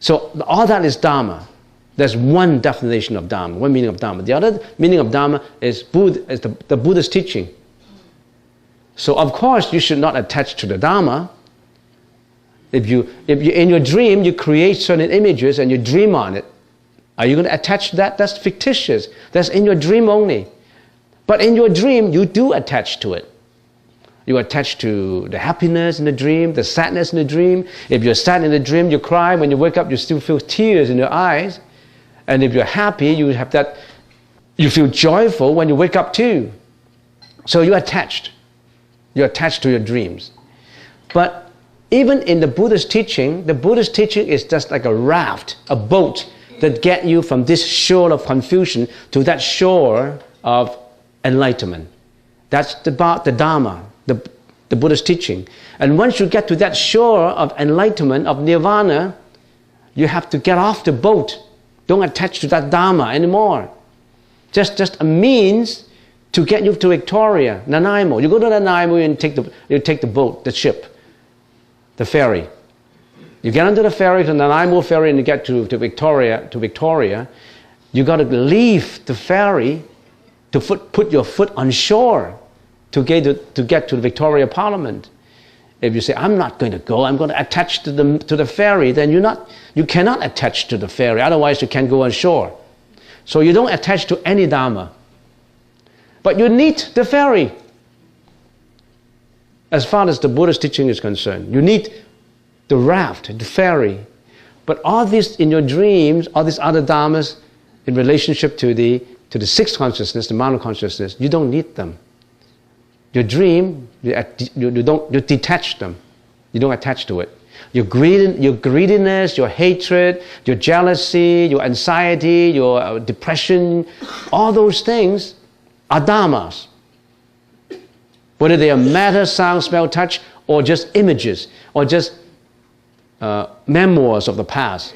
So all that is dharma. There's one definition of Dharma, one meaning of Dharma. The other meaning of Dharma is the Buddha's teaching. So of course you should not attach to the Dharma. If you in your dream you create certain images and you dream on it, are you going to attach to that? That's fictitious. That's in your dream only. But in your dream you do attach to it. You attach to the happiness in the dream, the sadness in the dream. If you're sad in the dream, you cry. When you wake up, you still feel tears in your eyes. And if you're happy, you have that, you feel joyful when you wake up too. So you're attached. You're attached to your dreams. But even in the Buddhist teaching is just like a raft, a boat that get you from this shore of confusion to that shore of enlightenment. That's about the Dharma, the Buddhist teaching. And once you get to that shore of enlightenment, of nirvana, you have to get off the boat. Don't attach to that Dharma anymore. Just a means to get you to Victoria, Nanaimo. You go to Nanaimo and you take the boat, the ship, the ferry. You get onto the ferry, to Nanaimo ferry, and you get to Victoria. You got to leave the ferry to put your foot on shore to get to the Victoria Parliament. If you say, I'm not going to go, I'm going to attach to the ferry, then you cannot attach to the ferry, otherwise you can't go on shore. So you don't attach to any Dharma. But you need the ferry. As far as the Buddhist teaching is concerned, you need the raft, the ferry. But all this in your dreams, all these other dharmas in relationship to the sixth consciousness, the mono consciousness, you don't need them. Your dream, you detach them. You don't attach to it. Your greediness, your hatred, your jealousy, your anxiety, your depression, all those things are dharmas. Whether they are matter, sound, smell, touch, or just images, or just memoirs of the past,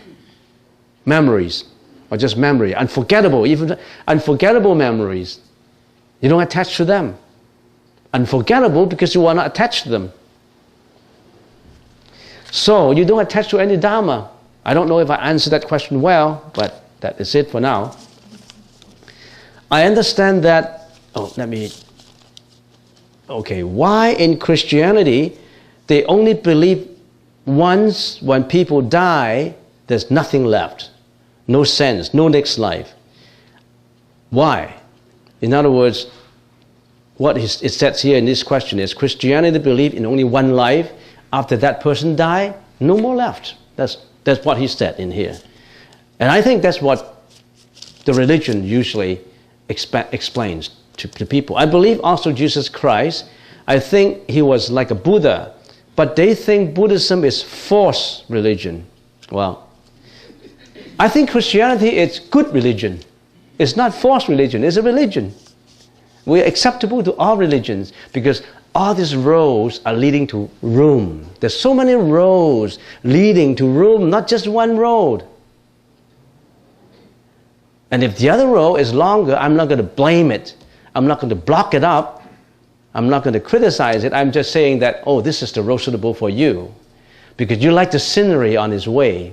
memories, or just memory, unforgettable, even unforgettable memories. You don't attach to them. Unforgettable because you are not attached to them. So you don't attach to any dharma. I don't know if I answered that question well, but that is it for now. I understand that, why in Christianity they only believe once when people die, there's nothing left. No sense, no next life. Why? In other words, what it says here in this question is Christianity believes in only one life. After that person died, no more left. That's what he said in here. And I think that's what the religion usually explains to people. I believe also Jesus Christ, I think he was like a Buddha, but they think Buddhism is forced religion. Well, I think Christianity is good religion. It's not forced religion, it's a religion. We're acceptable to all religions because all these roads are leading to Rome. There's so many roads leading to Rome, not just one road. And if the other road is longer, I'm not going to blame it. I'm not going to block it up. I'm not going to criticize it. I'm just saying that, oh, this is the road suitable for you. Because you like the scenery on its way.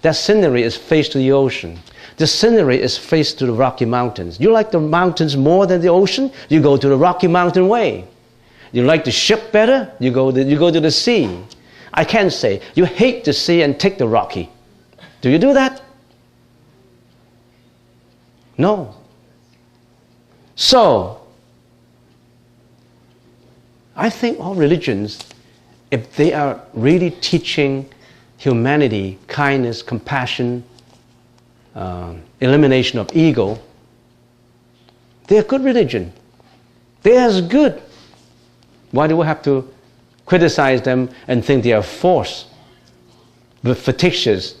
That scenery is face to the ocean. The scenery is face to the Rocky Mountains. You like the mountains more than the ocean? You go to the Rocky Mountain way. You like the ship better? You go to the sea. I can't say, you hate the sea and take the Rocky. Do you do that? No. So, I think all religions, if they are really teaching humanity, kindness, compassion, elimination of ego, they're good religion. They're as good. Why do we have to criticize them and think they are forced, fictitious?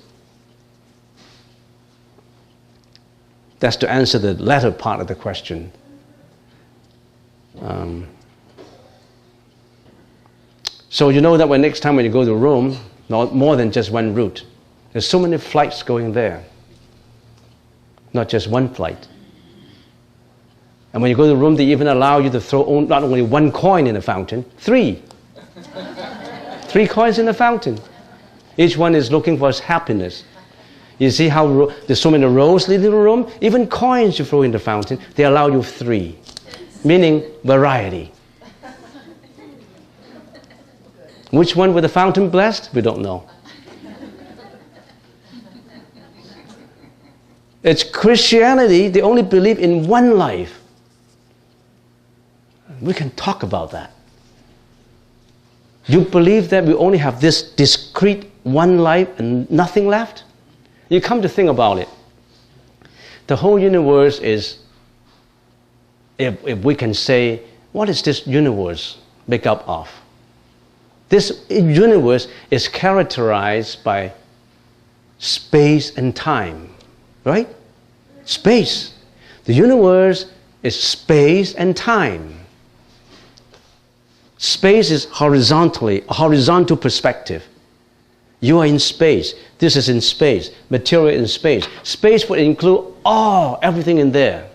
That's to answer the latter part of the question. So you know that when next time when you go to Rome, not more than just one route. There's so many flights going there. Not just one flight. And when you go to Rome, they even allow you to throw not only one coin in the fountain, 3. 3 coins in the fountain. Each one is looking for happiness. You see how there's so many rows leading to Rome? Even coins you throw in the fountain, they allow you 3. Meaning variety. Which one with the fountain blessed? We don't know. It's Christianity, they only believe in one life. We can talk about that. You believe that we only have this discrete one life and nothing left? You come to think about it. The whole universe is, if we can say, what is this universe made up of? This universe is characterized by space and time, right? Space. The universe is space and time. Space is a horizontal perspective. You are in space. This is in space. Material in space. Space would include everything in there.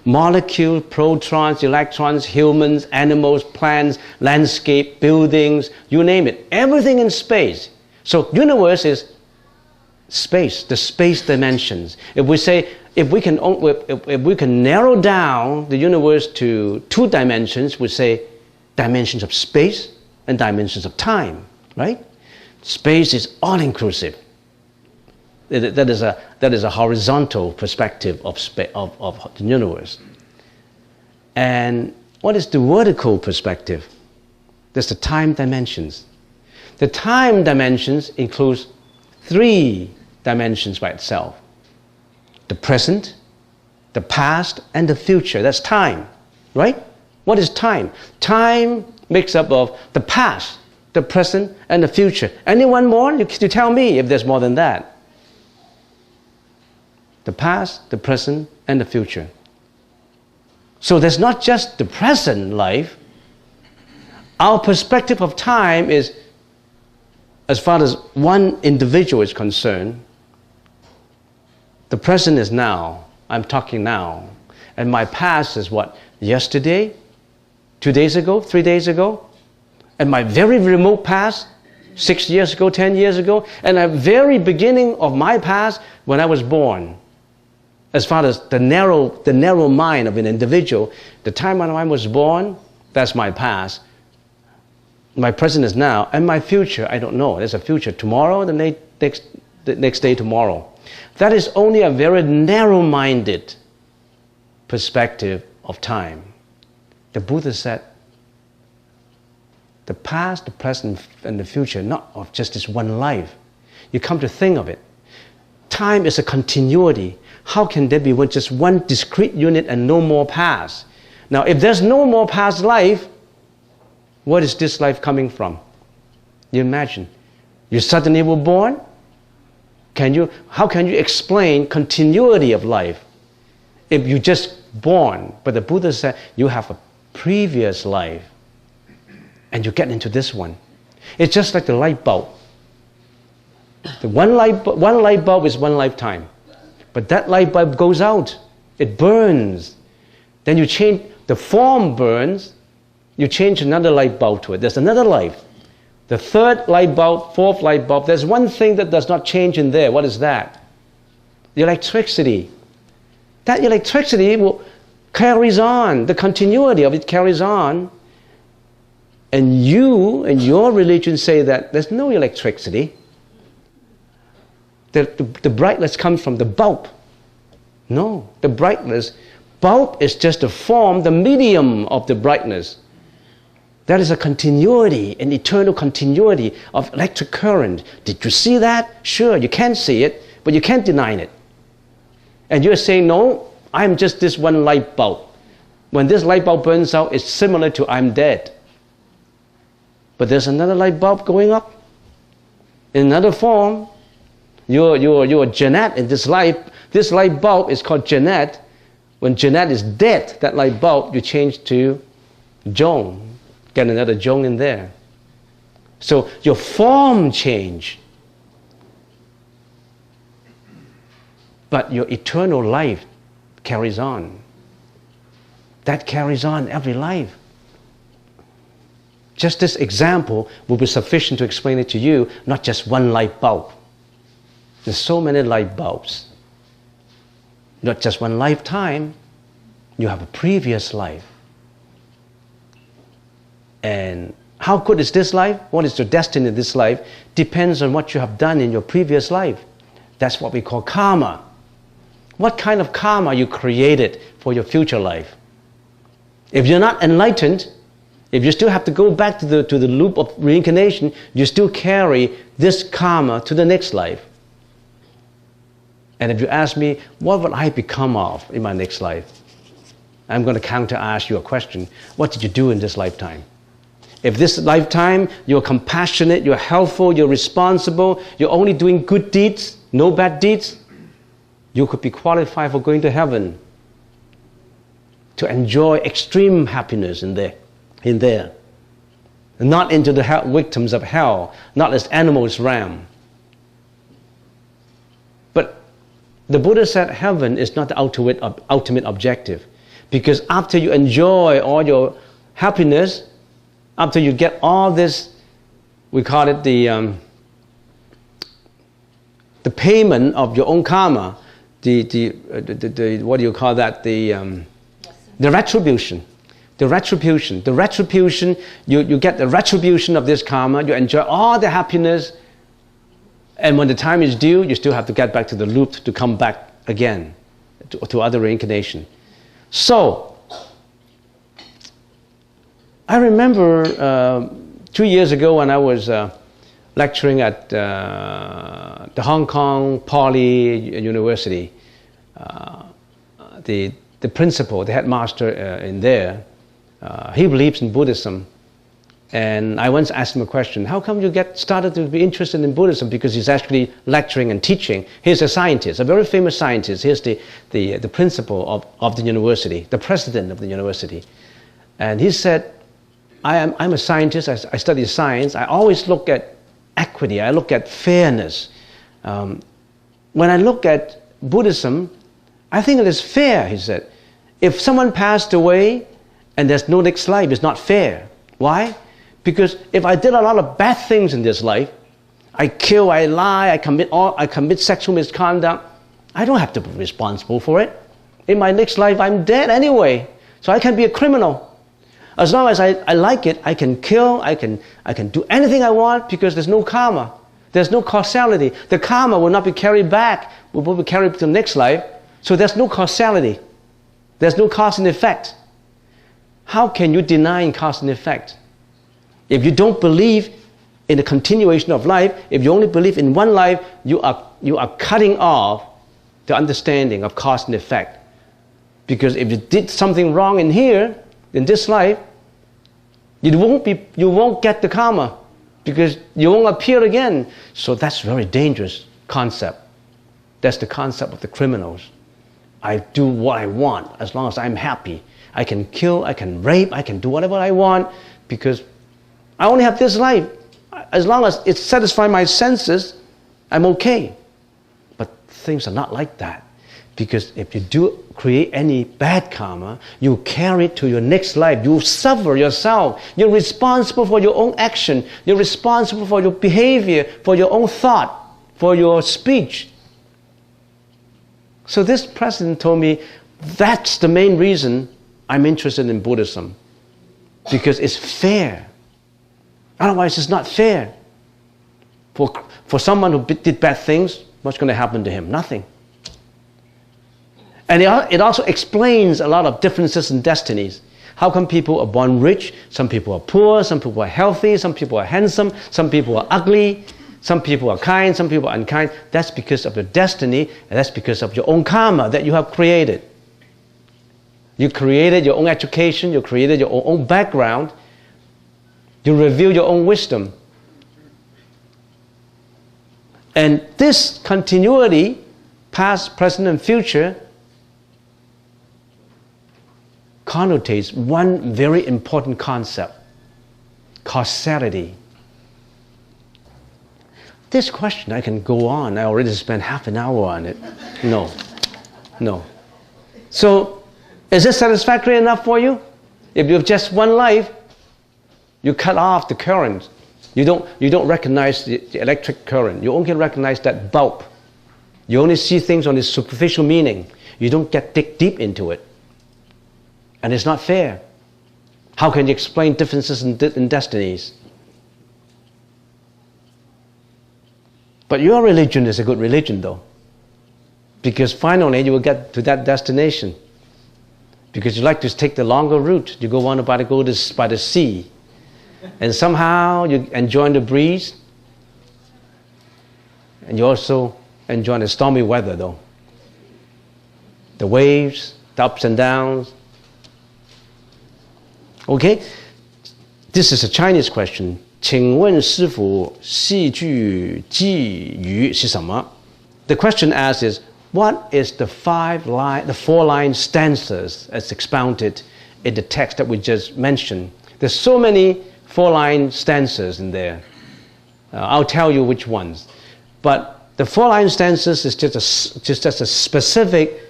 Molecules, protons, electrons, humans, animals, plants, landscape, buildings, you name it. Everything in space. So universe is space, the space dimensions. If we can narrow down the universe to 2 dimensions, we say dimensions of space and dimensions of time, right? Space is all-inclusive. That is a horizontal perspective of the universe. And what is the vertical perspective? That's the time dimensions. The time dimensions includes 3 dimensions by itself. The present, the past, and the future. That's time, right? What is time? Time makes up of the past, the present, and the future. Anyone more? You tell me if there's more than that. The past, the present, and the future. So there's not just the present life. Our perspective of time is, as far as one individual is concerned, the present is now. I'm talking now. And my past is what? Yesterday? 2 days ago? 3 days ago? And my very remote past? 6 years ago? 10 years ago? And the very beginning of my past when I was born. As far as the narrow mind of an individual, the time when I was born, that's my past. My present is now, and my future, I don't know. There's a future tomorrow, the next day tomorrow. That is only a very narrow-minded perspective of time. The Buddha said, the past, the present, and the future, not of just this one life. You come to think of it. Time is a continuity. How can there be just one discrete unit and no more past? Now, if there's no more past life, what is this life coming from? You imagine. You suddenly were born. How can you explain continuity of life if you just born? But the Buddha said you have a previous life and you get into this one. It's just like the light bulb. The one light bulb is one lifetime. But that light bulb goes out. It burns. Then you change, the form burns. You change another light bulb to it. There's another life. The 3rd light bulb, 4th light bulb, there's one thing that does not change in there. What is that? The electricity. That electricity carries on. The continuity of it carries on. And you and your religion say that there's no electricity. The brightness comes from the bulb. No, the brightness, bulb is just the form, the medium of the brightness. That is a continuity, an eternal continuity of electric current. Did you see that? Sure, you can see it, but you can't deny it. And you're saying, no, I'm just this one light bulb. When this light bulb burns out, it's similar to I'm dead. But there's another light bulb going up in another form. You're Jeanette in this life. This light bulb is called Jeanette. When Jeanette is dead, that light bulb, you change to Joan. Get another Joan in there. So your form change. But your eternal life carries on. That carries on every life. Just this example will be sufficient to explain it to you, not just one light bulb. There's so many light bulbs. Not just one lifetime, you have a previous life. And how good is this life? What is your destiny in this life? Depends on what you have done in your previous life. That's what we call karma. What kind of karma you created for your future life? If you're not enlightened, if you still have to go back to the loop of reincarnation, you still carry this karma to the next life. And if you ask me, what would I become of in my next life? I'm going to counter-ask you a question. What did you do in this lifetime? If this lifetime you're compassionate, you're helpful, you're responsible, you're only doing good deeds, no bad deeds, you could be qualified for going to heaven, to enjoy extreme happiness in there. Not into the victims of hell, not as animals ram. But the Buddha said heaven is not the ultimate objective. Because after you enjoy all your happiness, after you get all this, we call it the payment of your own karma, the what do you call that? The retribution. The retribution, you get the retribution of this karma, you enjoy all the happiness, and when the time is due, you still have to get back to the loop to come back again to other reincarnation. So, I remember 2 years ago when I was lecturing at the Hong Kong Poly University. The principal, the headmaster in there, he believes in Buddhism. And I once asked him a question, how come you get started to be interested in Buddhism? Because he's actually lecturing and teaching. He's a scientist, a very famous scientist. He's the principal of the university, the president of the university. And he said, I'm a scientist, I study science. I always look at equity, I look at fairness. When I look at Buddhism, I think it is fair, he said. If someone passed away and there's no next life, it's not fair. Why? Because if I did a lot of bad things in this life, I kill, I lie, I commit sexual misconduct, I don't have to be responsible for it. In my next life, I'm dead anyway. So I can be a criminal. As long as I like it, I can kill, I can do anything I want because there's no karma. There's no causality. The karma will not be carried back, will be carried to the next life. So there's no causality. There's no cause and effect. How can you deny cause and effect? If you don't believe in the continuation of life, if you only believe in one life, you are cutting off the understanding of cause and effect. Because if you did something wrong in here, in this life, you won't get the karma because you won't appear again. So that's a very dangerous concept. That's the concept of the criminals. I do what I want as long as I'm happy. I can kill, I can rape, I can do whatever I want because I only have this life. As long as it satisfies my senses, I'm okay. But things are not like that. Because if you do create any bad karma, you carry it to your next life. You suffer yourself. You're responsible for your own action. You're responsible for your behavior, for your own thought, for your speech. So this president told me that's the main reason I'm interested in Buddhism. Because it's fair. Otherwise, it's not fair. For someone who did bad things, what's going to happen to him? Nothing. And it also explains a lot of differences in destinies. How come people are born rich? Some people are poor, some people are healthy, some people are handsome, some people are ugly, some people are kind, some people are unkind. That's because of your destiny, and that's because of your own karma that you have created. You created your own education, you created your own background, you reveal your own wisdom. And this continuity, past, present, and future, connotates one very important concept, causality. This question, I can go on. I already spent half an hour on it. No. So, is this satisfactory enough for you? If you have just one life, you cut off the current. You don't recognize the electric current. You only recognize that bulb. You only see things on its superficial meaning. You don't dig deep into it. And it's not fair. How can you explain differences in destinies? But your religion is a good religion, though. Because finally you will get to that destination. Because you like to take the longer route. You want to go by the sea. And somehow you enjoy the breeze. And you also enjoy the stormy weather, though. The waves, the ups and downs. Okay, this is a Chinese question. 请问师父，戏剧寄语是什么? The question asks is, what is the four-line stanzas as expounded in the text that we just mentioned? There's so many four-line stanzas in there. I'll tell you which ones. But the four-line stanzas is just a specific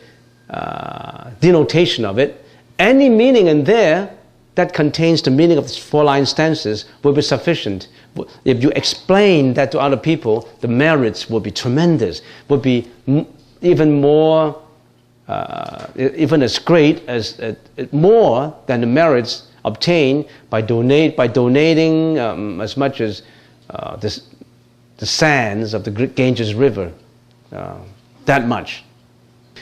denotation of it. Any meaning in there that contains the meaning of the four-line stanzas will be sufficient. If you explain that to other people, the merits will be tremendous, will be even more, even as great as, more than the merits obtained by donating as much as the sands of the Ganges River, that much.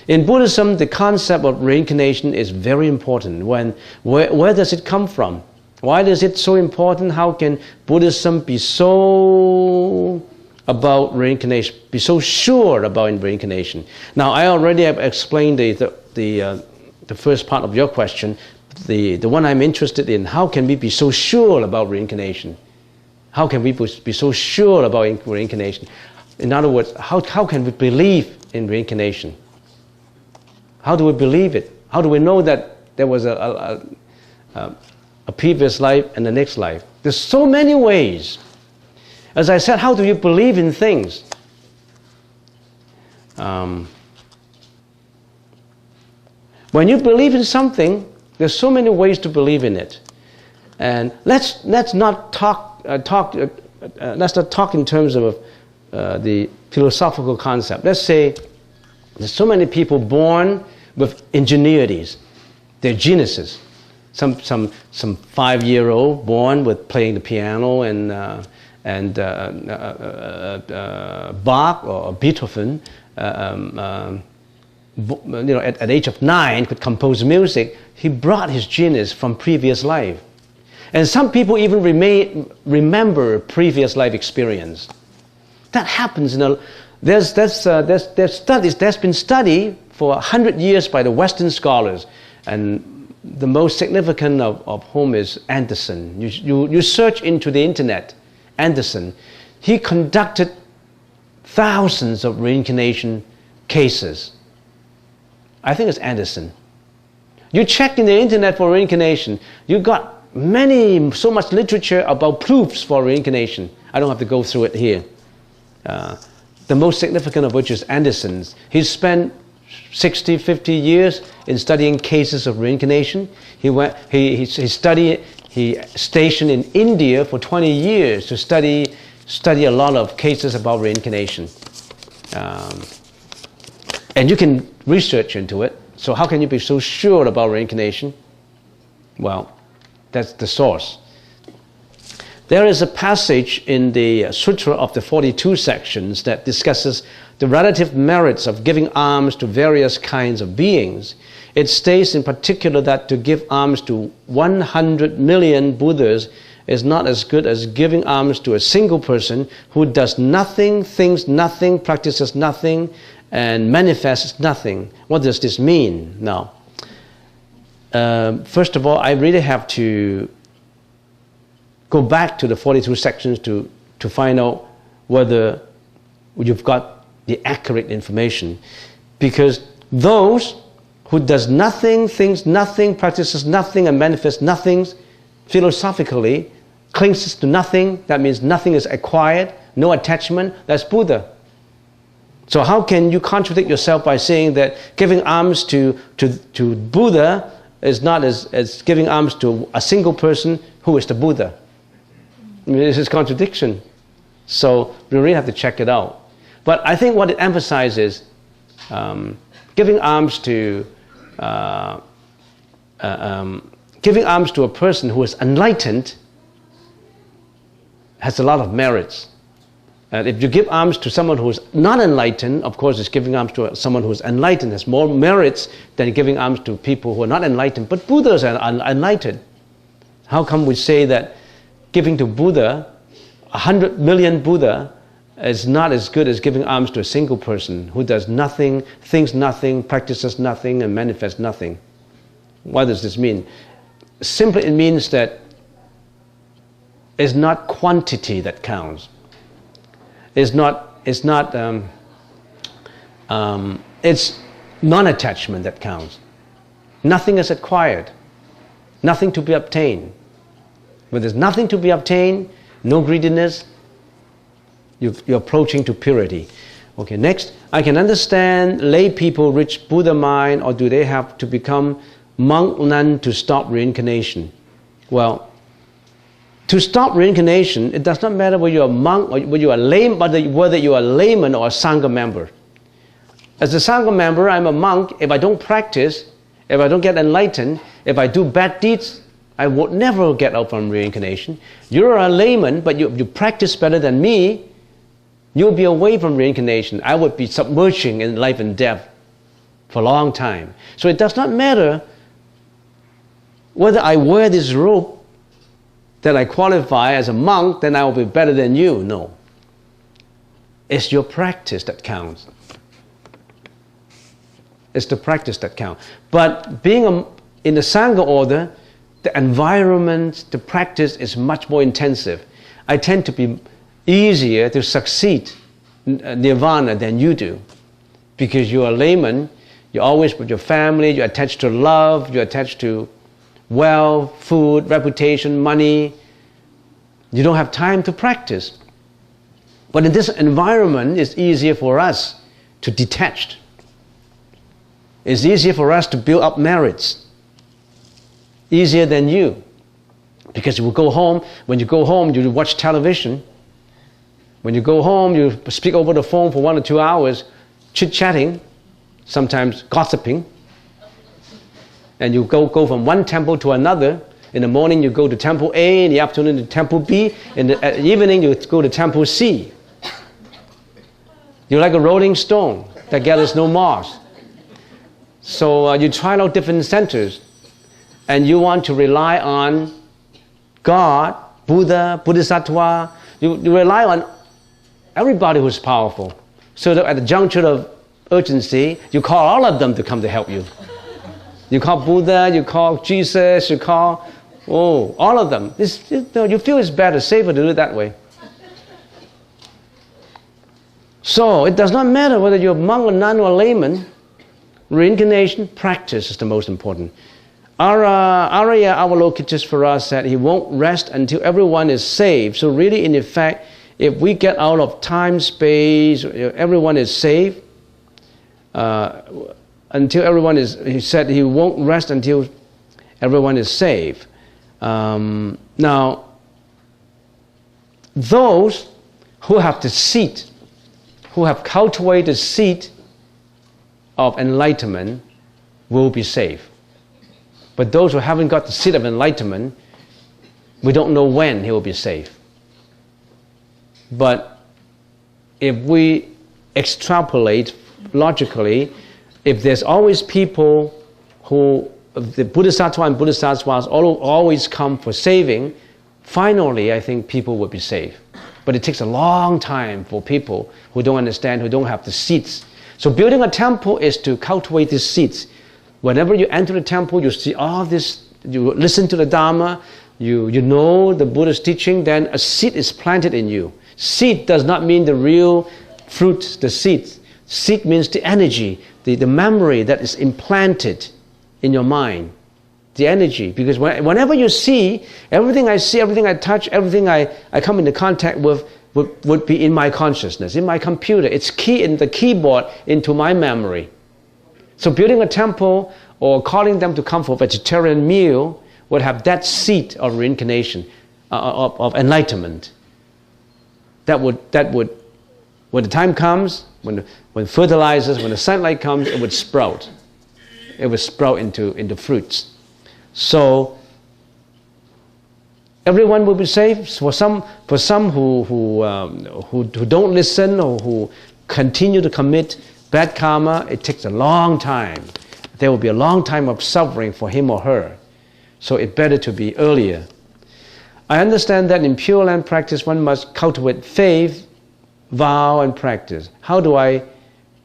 In Buddhism, the concept of reincarnation is very important. Where does it come from? Why is it so important? How can Buddhism be so about reincarnation, be so sure about reincarnation? Now, I already have explained the first part of your question. The one I'm interested in, how can we be so sure about reincarnation? How can we be so sure about reincarnation? In other words, how can we believe in reincarnation? How do we believe it? How do we know that there was a previous life and the next life? There's so many ways. As I said, how do you believe in things? When you believe in something, there's so many ways to believe in it. And let's not talk in terms of the philosophical concept. Let's say there's so many people born with ingenuities. They're geniuses. Some 5-year-old born with playing the piano and Bach or Beethoven, at the age of 9 could compose music. He brought his genius from previous life. And some people even remember previous life experience. That happens. There's been studied for 100 years by the Western scholars, and the most significant of whom is Anderson. You search into the internet, Anderson. He conducted thousands of reincarnation cases. I think it's Anderson. You check in the internet for reincarnation, you got so much literature about proofs for reincarnation. I don't have to go through it here. The most significant of which is Anderson's. He spent 50 years in studying cases of reincarnation. He stationed in India for 20 years to study a lot of cases about reincarnation. And you can research into it. So how can you be so sure about reincarnation? Well, that's the source. There is a passage in the Sutra of the 42 sections that discusses the relative merits of giving alms to various kinds of beings. It states in particular that to give alms to 100 million Buddhas is not as good as giving alms to a single person who does nothing, thinks nothing, practices nothing, and manifests nothing. What does this mean? Now, first of all, I really have to go back to the 42 sections to find out whether you've got the accurate information. Because those who does nothing, thinks nothing, practices nothing, and manifests nothing, philosophically, clings to nothing, that means nothing is acquired, no attachment, that's Buddha. So how can you contradict yourself by saying that giving alms to Buddha is not as giving alms to a single person who is the Buddha? I mean, this is contradiction. So we really have to check it out. But I think what it emphasizes, giving alms to a person who is enlightened has a lot of merits. If you give alms to someone who is not enlightened, of course, it's giving alms to someone who is enlightened has more merits than giving alms to people who are not enlightened. But Buddhas are enlightened. How come we say that giving to Buddha, 100 million Buddha, is not as good as giving alms to a single person who does nothing, thinks nothing, practices nothing, and manifests nothing? What does this mean? Simply, it means that it's not quantity that counts. It's non-attachment that counts. Nothing is acquired, nothing to be obtained. When there's nothing to be obtained, no greediness, you're approaching to purity. Okay, next, I can understand lay people reach Buddha mind, or do they have to become monk nun to stop reincarnation? Well, to stop reincarnation, it does not matter whether you're a monk or whether you are whether you are a layman or a Sangha member. As a Sangha member, I'm a monk. If I don't practice, if I don't get enlightened, if I do bad deeds, I would never get out from reincarnation. You're a layman, but you practice better than me, you'll be away from reincarnation. I would be submerging in life and death for a long time. So it does not matter whether I wear this robe that I qualify as a monk, then I will be better than you. No. It's your practice that counts. It's the practice that counts. But being in the Sangha order, the environment, the practice is much more intensive. I tend to be easier to succeed nirvana than you do. Because you're a layman, you're always with your family, you're attached to love, you're attached to wealth, food, reputation, money. You don't have time to practice. But in this environment, it's easier for us to detach. It's easier for us to build up merits. Easier than you. Because you will go home, when you go home, you watch television. When you go home, you speak over the phone for 1 or 2 hours, chit-chatting, sometimes gossiping. And you go from one temple to another. In the morning, you go to temple A, in the afternoon to temple B, in the evening, you go to temple C. You're like a rolling stone that gathers no moss. So you try out different centers, and you want to rely on God, Buddha, Bodhisattva. You rely on everybody who's powerful. So that at the juncture of urgency, you call all of them to come to help you. You call Buddha, you call Jesus, you call, all of them. You feel it's better, safer to do it that way. So it does not matter whether you're a monk or nun or a layman. Reincarnation practice is the most important. Arya Avalokiteshvara said he won't rest until everyone is saved. So really, in effect, if we get out of time, space, everyone is saved. Until everyone is, he said he won't rest until everyone is saved. Now, those who have the seed, who have cultivated the seed of enlightenment will be saved. But those who haven't got the seed of enlightenment, we don't know when he will be saved. But if we extrapolate logically, if there's always people who, the Bodhisattva and Bodhisattvas always come for saving, finally I think people will be saved. But it takes a long time for people who don't understand, who don't have the seeds. So building a temple is to cultivate these seeds. Whenever you enter the temple, you see all this, you listen to the Dharma, you know the Buddha's teaching, then a seed is planted in you. Seed does not mean the real fruit, the seed. Seed means the energy, the memory that is implanted in your mind. The energy. Because whenever you see, everything I see, everything I touch, everything I come into contact with would be in my consciousness, in my computer. It's key in the keyboard into my memory. So building a temple or calling them to come for a vegetarian meal would have that seed of reincarnation, of enlightenment. That would, when the time comes, when fertilizers, when the sunlight comes, it would sprout. It would sprout into fruits. So everyone will be saved. For some who don't listen or who continue to commit bad karma, it takes a long time. There will be a long time of suffering for him or her. So it's better to be earlier. I understand that in Pure Land practice, one must cultivate faith, vow, and practice. How do I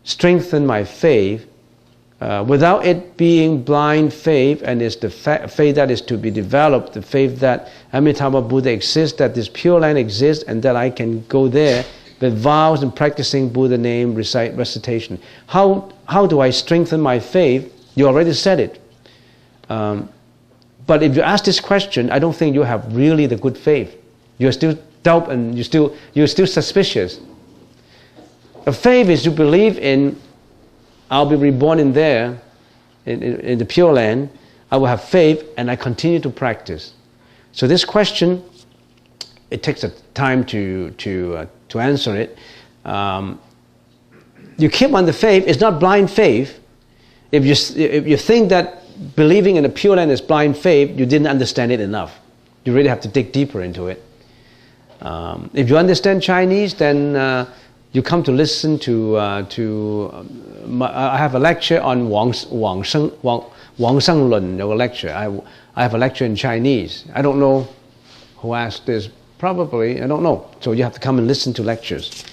strengthen my faith without it being blind faith, and it's the faith that is to be developed, the faith that Amitabha Buddha exists, that this Pure Land exists, and that I can go there with vows and practicing Buddha name recitation. How do I strengthen my faith? You already said it. But if you ask this question, I don't think you have really the good faith. You're still doubt and you're still suspicious. A faith is you believe in, I'll be reborn in there, in the Pure Land. I will have faith and I continue to practice. So this question, it takes a time to answer it. You keep on the faith. It's not blind faith. If you think that believing in the Pure Land is blind faith, you didn't understand it enough. You really have to dig deeper into it. If you understand Chinese, then you come to listen to I have a lecture on Wang Sheng Lun, a lecture. I have a lecture in Chinese. I don't know who asked this, probably, I don't know, so you have to come and listen to lectures.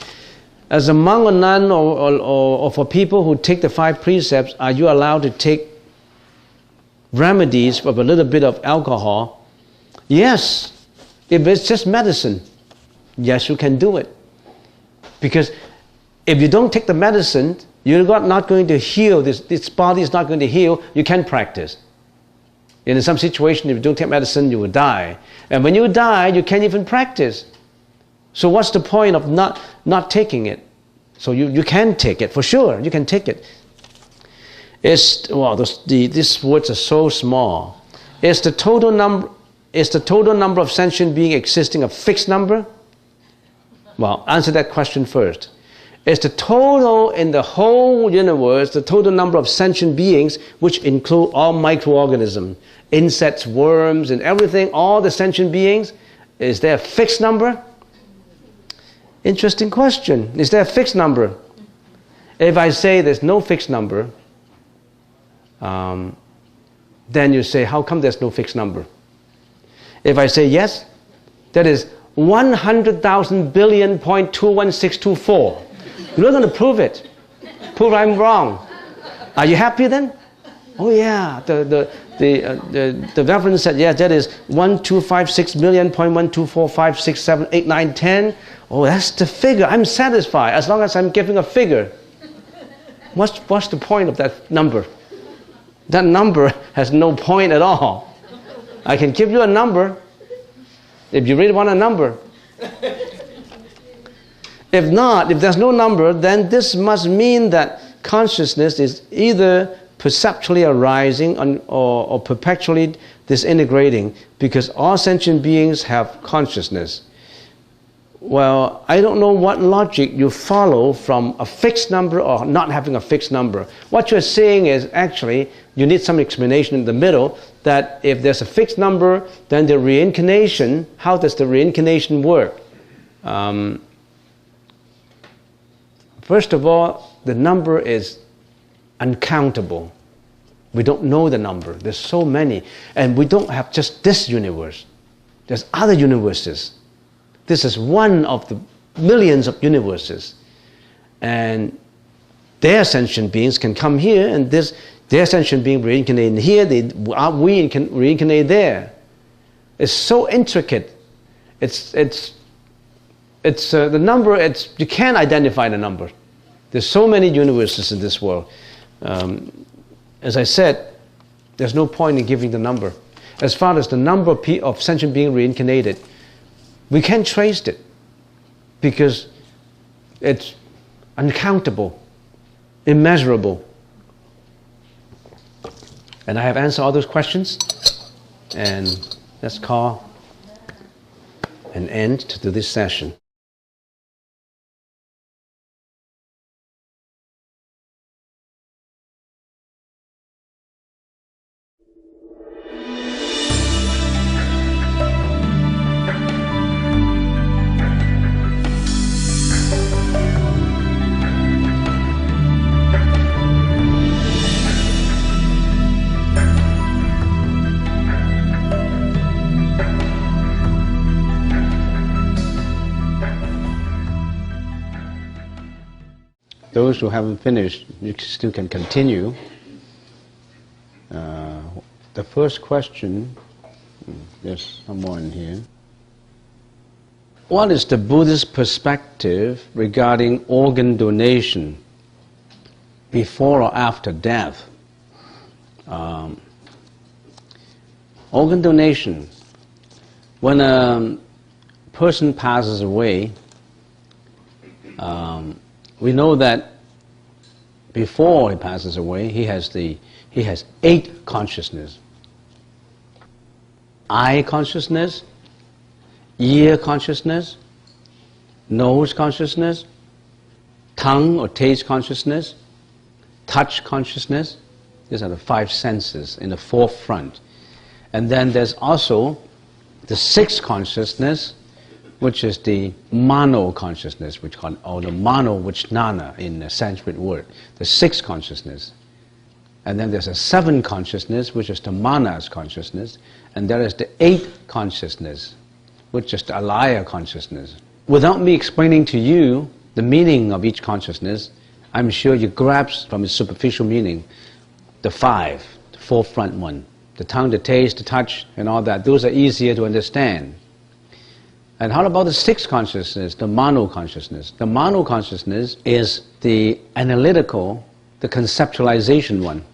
As a monk or nun or for people who take the 5 precepts, are you allowed to take remedies with a little bit of alcohol? Yes, if it's just medicine, yes, you can do it. Because if you don't take the medicine, you're not going to heal, this body is not going to heal, you can practice. And in some situation, if you don't take medicine, you will die. And when you die, you can't even practice. So what's the point of not taking it? So you can take it, for sure, you can take it. These words are so small. Is the total number of sentient beings existing a fixed number? Well, answer that question first. Is the total in the whole universe, the total number of sentient beings, which include all microorganisms, insects, worms, and everything, all the sentient beings, is there a fixed number? Interesting question. Is there a fixed number? If I say there's no fixed number, then you say, how come there's no fixed number? If I say yes, that is 100,000 billion .21624. You're not going to prove it. Prove I'm wrong. Are you happy then? Oh yeah, the reference said, yeah, that is 1256 million .1245678910910. Oh, that's the figure. I'm satisfied as long as I'm giving a figure. What's the point of that number? That number has no point at all. I can give you a number if you really want a number. If not, if there's no number, then this must mean that consciousness is either perceptually arising or perpetually disintegrating, because all sentient beings have consciousness. Well, I don't know what logic you follow from a fixed number or not having a fixed number. What you're saying is actually you need some explanation in the middle, that if there's a fixed number, then the reincarnation, how does the reincarnation work? First of all, the number is uncountable. We don't know the number. There's so many. And we don't have just this universe. There's other universes. This is one of the millions of universes. And their sentient beings can come here, and their sentient being reincarnate here, we can reincarnate there. It's so intricate. The number, you can't identify the number. There's so many universes in this world. As I said, there's no point in giving the number. As far as the number of sentient beings reincarnated, we can't trace it because it's uncountable, immeasurable. And I have answered all those questions, and let's call an end to this session. Those who haven't finished, you still can continue. The first question, there's some more in here. What is the Buddhist perspective regarding organ donation before or after death? Organ donation. When a person passes away, we know that before he passes away, he has 8 consciousness. Eye consciousness, ear consciousness, nose consciousness, tongue or taste consciousness, touch consciousness. These are the 5 senses in the forefront. And then there's also the 6th consciousness, which is the mano consciousness, which called, or the mano vijnana in the Sanskrit word, the 6th consciousness. And then there's a 7th consciousness, which is the manas consciousness, and there is the 8th consciousness, which is the alaya consciousnness. Without me explaining to you the meaning of each consciousness, I'm sure you grasp from its superficial meaning the five, the forefront one. The tongue, the taste, the touch, and all that. Those are easier to understand. And how about the sixth consciousness, the mano consciousness? The mano consciousness is the analytical, the conceptualization one.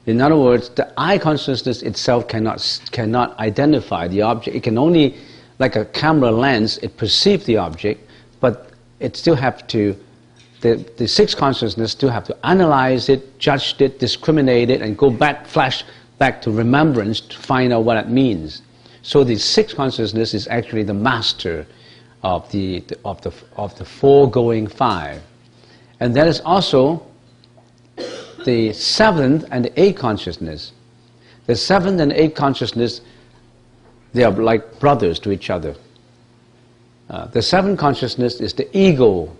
In other words, the I consciousness itself cannot identify the object. It can only, like a camera lens, it perceives the object, but it still have to, the sixth consciousness still have to analyze it, judge it, discriminate it, and go back, flash back to remembrance to find out what it means. So the sixth consciousness is actually the master of the foregoing five. And that is also the seventh and the eighth consciousness. The seventh and eighth consciousness, they are like brothers to each other. The seventh consciousness is the ego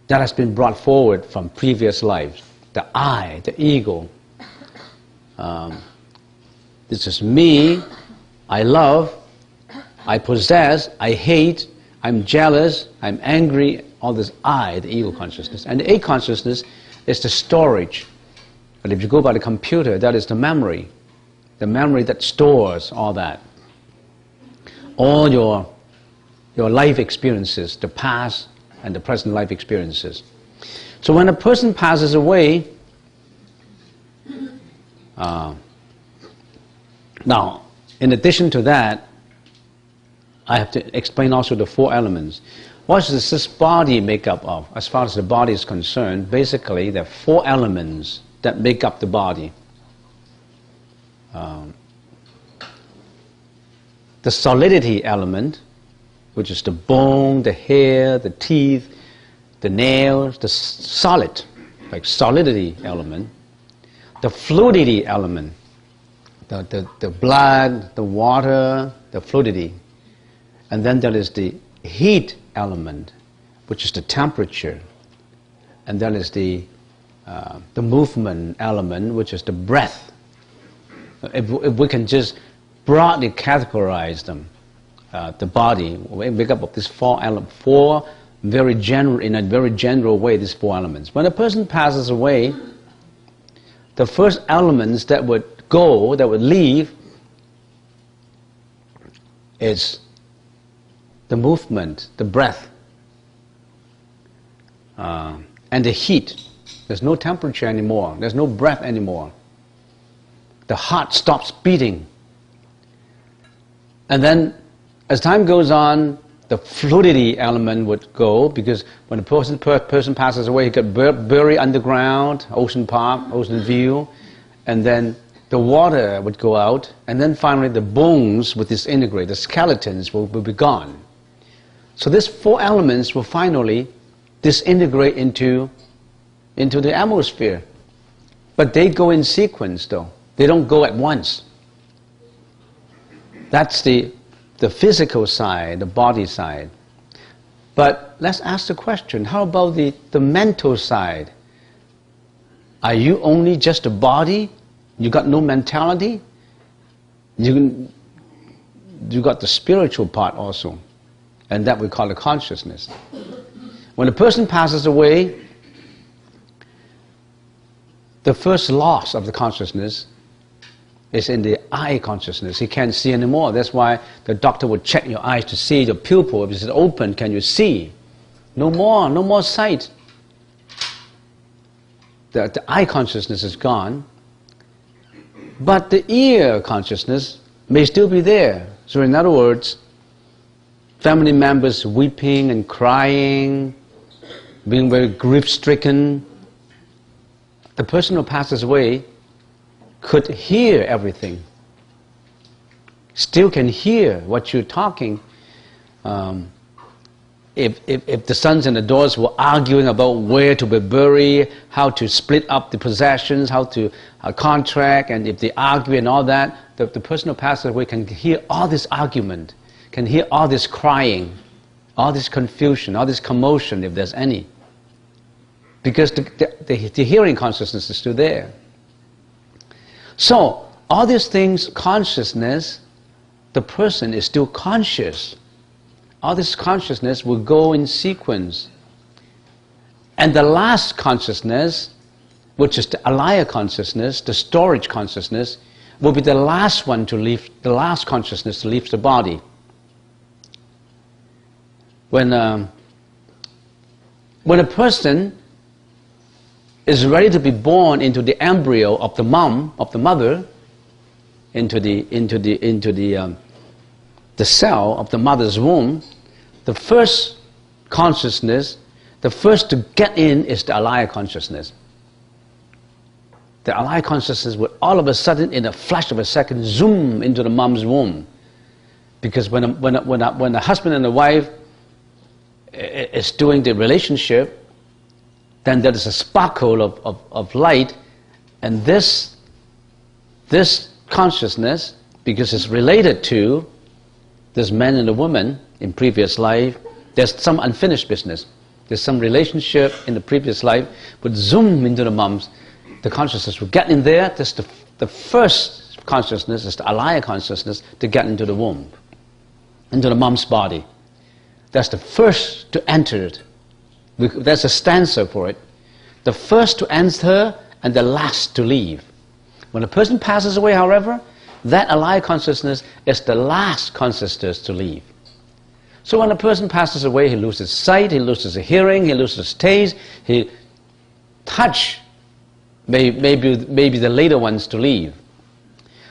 that has been brought forward from previous lives. The I, the ego. This is me, I love, I possess, I hate, I'm jealous, I'm angry, all this I, the ego consciousness. And the eighth consciousness is the storage. But if you go by the computer, that is the memory that stores all that. All your life experiences, the past and the present life experiences. So when a person passes away, now, in addition to that, I have to explain also the four elements. What does this body make up of? As far as the body is concerned, basically there are four elements that make up the body. The solidity element, which is the bone, the hair, the teeth, the nails, the solid, like solidity element. The fluidity element, the blood, the water, the fluidity. And then there is the heat element, which is the temperature. And then is the movement element, which is the breath. If we can just broadly categorize them, the body, we make up of these four elements, very general, in a very general way, these four elements. When a person passes away, the first elements that would go, that would leave, is the movement, the breath, and the heat. There's no temperature anymore. There's no breath anymore. The heart stops beating. And then, as time goes on, the fluidity element would go, because when a person passes away, he got buried underground, ocean park, ocean view, and then the water would go out, and then finally the bones would disintegrate, the skeletons will be gone. So these four elements will finally disintegrate into the atmosphere. But they go in sequence though. They don't go at once. That's the physical side, the body side. But let's ask the question, how about the mental side? Are you only just a body? You got no mentality? You got the spiritual part also. And that we call the consciousness. When a person passes away, the first loss of the consciousness is in the eye consciousness. He can't see anymore. That's why the doctor would check your eyes to see your pupil. If it's open, can you see? No more sight. The eye consciousness is gone. But the ear consciousness may still be there. So in other words, family members weeping and crying, being very grief-stricken, the person who passes away could hear everything, still can hear what you're talking. If the sons and the daughters were arguing about where to be buried, how to split up the possessions, how to contract, and if they argue and all that, the person who passes away can hear all this argument, can hear all this crying, all this confusion, all this commotion, if there's any. Because the hearing consciousness is still there. So, all these things, consciousness, the person is still conscious all this consciousness will go in sequence. And the last consciousness, which is the alaya consciousness, the storage consciousness, will be the last one to leave, the last consciousness to leave the body. When a person is ready to be born into the embryo of the mother, into the cell of the mother's womb, the first consciousness, the first to get in is the alaya consciousness. The alaya consciousness will all of a sudden, in a flash of a second, zoom into the mom's womb. Because when a husband and a wife is doing the relationship, then there is a sparkle of light, and this consciousness, because it's related to this man and a woman in previous life, there's some unfinished business. There's some relationship in the previous life, would zoom into the mom's, the consciousness will get in there. That's the first consciousness, is the alaya consciousness, to get into the womb, into the mom's body. That's the first to enter it. There's a stanza for it. The first to enter and the last to leave. When a person passes away, however, that alaya consciousness is the last consciousness to leave. So when a person passes away, he loses sight, he loses hearing, he loses taste, he touch, maybe the later ones to leave.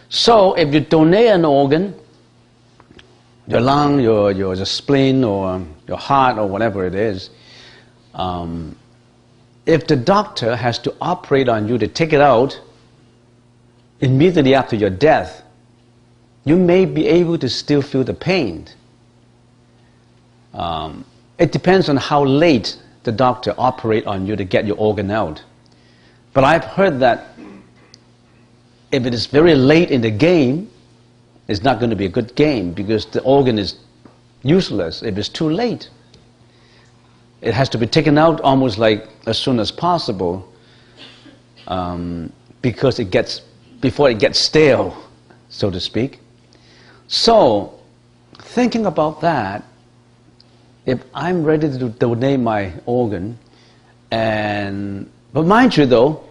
So if you donate an organ, your lung, your spleen, or your heart, or whatever it is, if the doctor has to operate on you to take it out immediately after your death, you may be able to still feel the pain. It depends on how late the doctor operates on you to get your organ out. But I've heard that if it is very late in the game, it's not going to be a good game, because the organ is useless if it's too late. It has to be taken out almost like as soon as possible, because before it gets stale, so to speak. So, thinking about that, if I'm ready to donate my organ, but mind you though,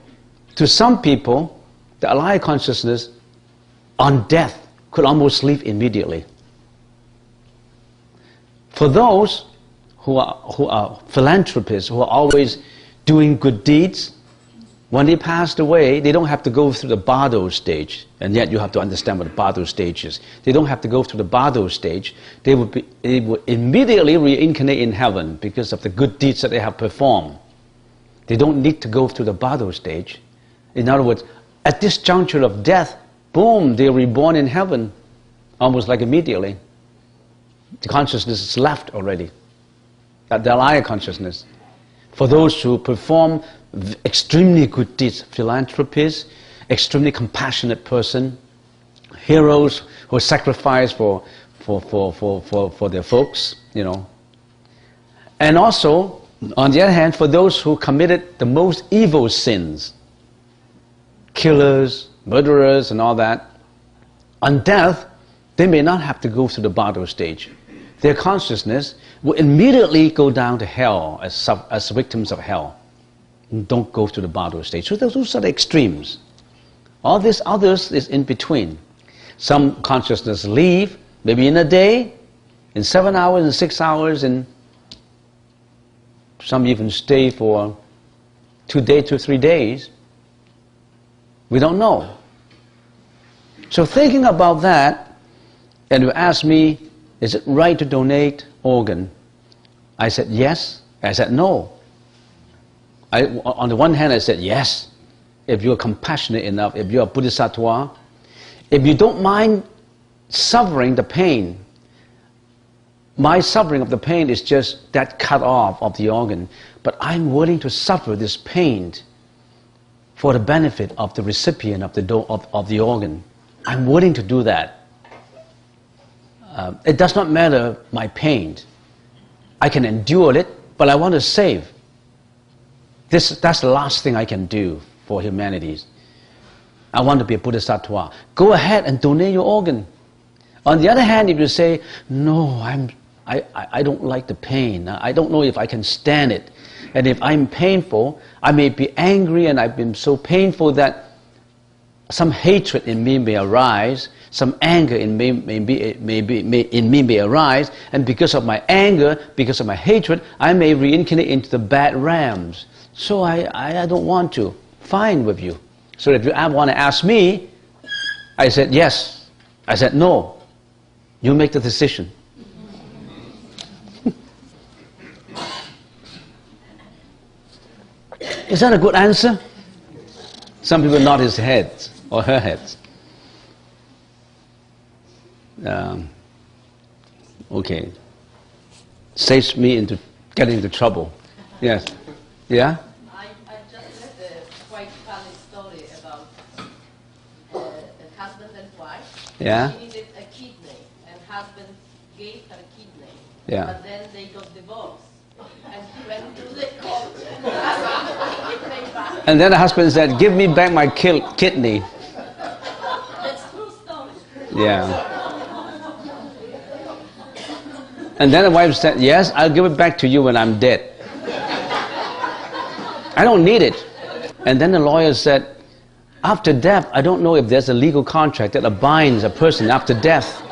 to some people, the alaya consciousness on death could almost leave immediately. For those who are philanthropists, who are always doing good deeds, when they passed away, they don't have to go through the bardo stage, and yet you have to understand what the bardo stage is. They don't have to go through the bardo stage. They would immediately reincarnate in heaven because of the good deeds that they have performed. They don't need to go through the bardo stage. In other words, at this juncture of death, boom, they're reborn in heaven, almost like immediately. The consciousness is left already, the alaya consciousness. For those who perform extremely good deeds, philanthropists, extremely compassionate person, heroes who sacrifice for their folks, you know. And also, on the other hand, for those who committed the most evil sins, killers, murderers, and all that, on death, they may not have to go through the bardo stage. Their consciousness will immediately go down to hell as victims of hell. Don't go to the bardo stage. So those are the extremes. All this others is in between. Some consciousness leave, maybe in a day, in 7 hours, in 6 hours, and some even stay for 2 days to 3 days. We don't know. So thinking about that, and you ask me, is it right to donate organ? I said yes. I said no. On the one hand, I said yes. If you're compassionate enough, if you're a bodhisattva, if you don't mind suffering the pain, my suffering of the pain is just that cut off of the organ, but I'm willing to suffer this pain for the benefit of the recipient of the organ. I'm willing to do that. It does not matter my pain. I can endure it, but I want to save. That's the last thing I can do for humanity. I want to be a bodhisattva. Go ahead and donate your organ. On the other hand, if you say, no, I don't like the pain. I don't know if I can stand it. And if I'm painful, I may be angry, and I've been so painful that some hatred in me may arise, some anger in me may arise, and because of my anger, because of my hatred, I may reincarnate into the bad realms. So I don't want to. Fine with you. So if you want to ask me, I said yes. I said no. You make the decision. Is that a good answer? Some people nod his heads or her heads. Okay. Saves me into getting into trouble. Yes. Yeah? I just read a quite funny story about a husband and wife. Yeah? She needed a kidney, and husband gave her a kidney. Yeah. But then they got divorced. And he went to the court and asked for the kidney back. And then the husband said, give me back my kidney. That's true story. Yeah. And then the wife said, yes, I'll give it back to you when I'm dead. I don't need it. And then the lawyer said, after death, I don't know if there's a legal contract that binds a person after death.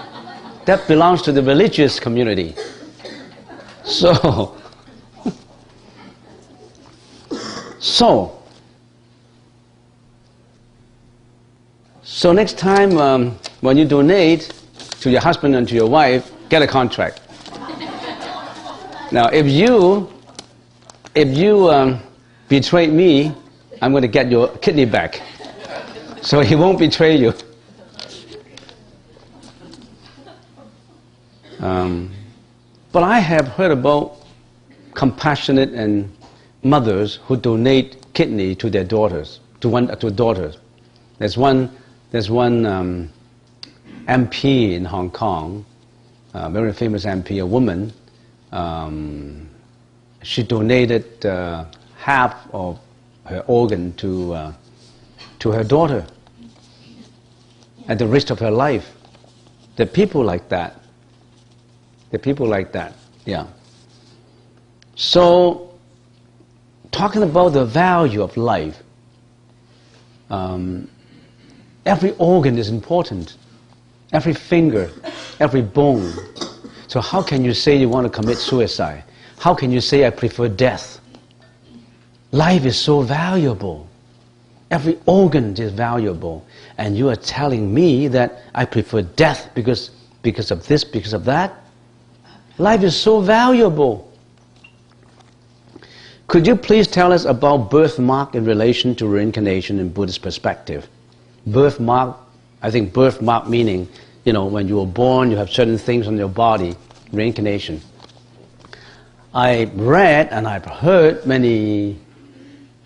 That belongs to the religious community. So next time when you donate to your husband and to your wife, get a contract. Now, if you betray me, I'm going to get your kidney back. So he won't betray you. But I have heard about compassionate and mothers who donate kidney to their daughters, to daughters. There's one MP in Hong Kong, a very famous MP, a woman. She donated half of her organ to her daughter at the risk of her life. There are people like that. There are people like that. Yeah. So, talking about the value of life, every organ is important, every finger, every bone. So how can you say you want to commit suicide? How can you say I prefer death? Life is so valuable. Every organ is valuable. And you are telling me that I prefer death because of this, because of that? Life is so valuable. Could you please tell us about birthmark in relation to reincarnation in Buddhist perspective? Birthmark, I think birthmark meaning, you know, when you were born, you have certain things on your body, reincarnation. I read and I've heard many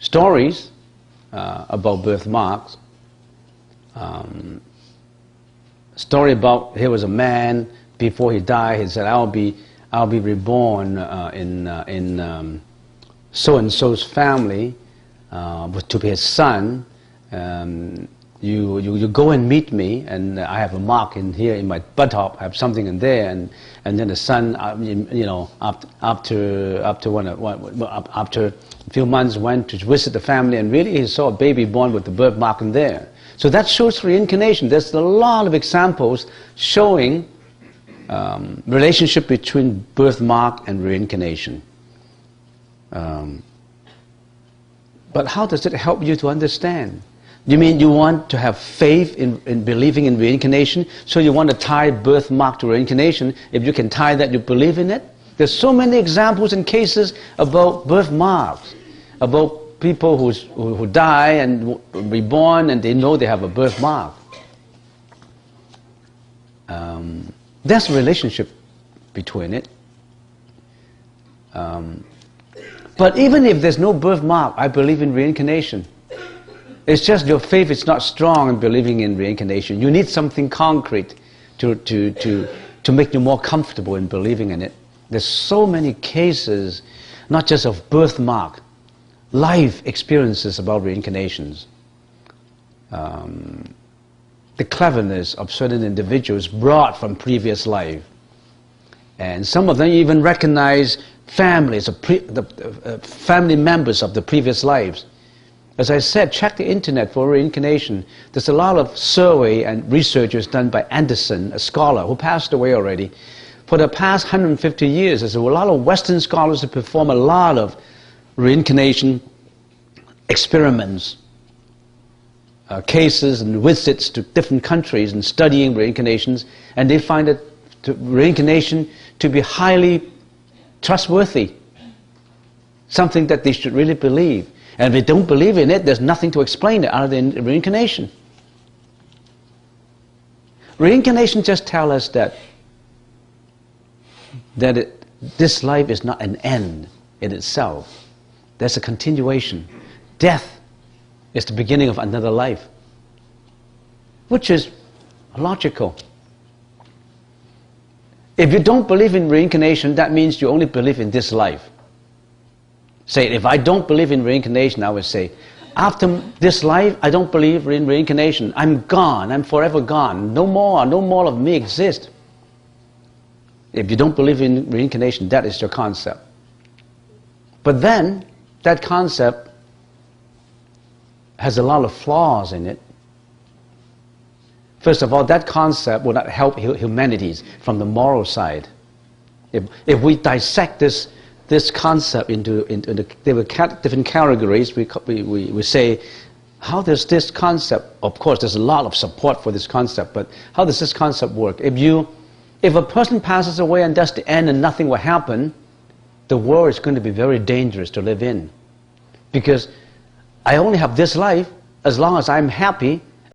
stories about birthmarks. Story about, here was a man, before he died, he said, I'll be reborn in so-and-so's family, to be his son. You go and meet me, and I have a mark in here in my buttock. I have something in there, and then the son, you know, after a few months went to visit the family, and really he saw a baby born with the birthmark in there. So that shows reincarnation. There's a lot of examples showing relationship between birthmark and reincarnation. But how does it help you to understand? You mean you want to have faith in believing in reincarnation, so you want to tie birthmark to reincarnation? If you can tie that, you believe in it? There's so many examples and cases about birthmarks, about people who die and reborn and they know they have a birthmark. There's a relationship between it. But even if there's no birthmark, I believe in reincarnation. It's just your faith is not strong in believing in reincarnation. You need something concrete to make you more comfortable in believing in it. There's so many cases, not just of birthmark, life experiences about reincarnations. The cleverness of certain individuals brought from previous life. And some of them even recognize families, family members of the previous lives. As I said, check the internet for reincarnation. There's a lot of survey and researches done by Anderson, a scholar who passed away already. For the past 150 years, there's a lot of Western scholars who perform a lot of reincarnation experiments, cases and visits to different countries and studying reincarnations, and they find that reincarnation to be highly trustworthy, something that they should really believe. And if they don't believe in it, there's nothing to explain it other than reincarnation. Reincarnation just tells us that this life is not an end in itself. There's a continuation. Death is the beginning of another life, which is logical. If you don't believe in reincarnation, that means you only believe in this life. Say, if I don't believe in reincarnation, I would say, after this life, I don't believe in reincarnation. I'm gone. I'm forever gone. No more of me exists. If you don't believe in reincarnation, that is your concept. But then, that concept has a lot of flaws in it. First of all, that concept will not help humanities from the moral side. If we dissect this concept into the different categories, we say, how does this concept, of course there's a lot of support for this concept, but how does this concept work? If a person passes away and that's the end and nothing will happen, the world is going to be very dangerous to live in. Because I only have this life. As long as I'm happy,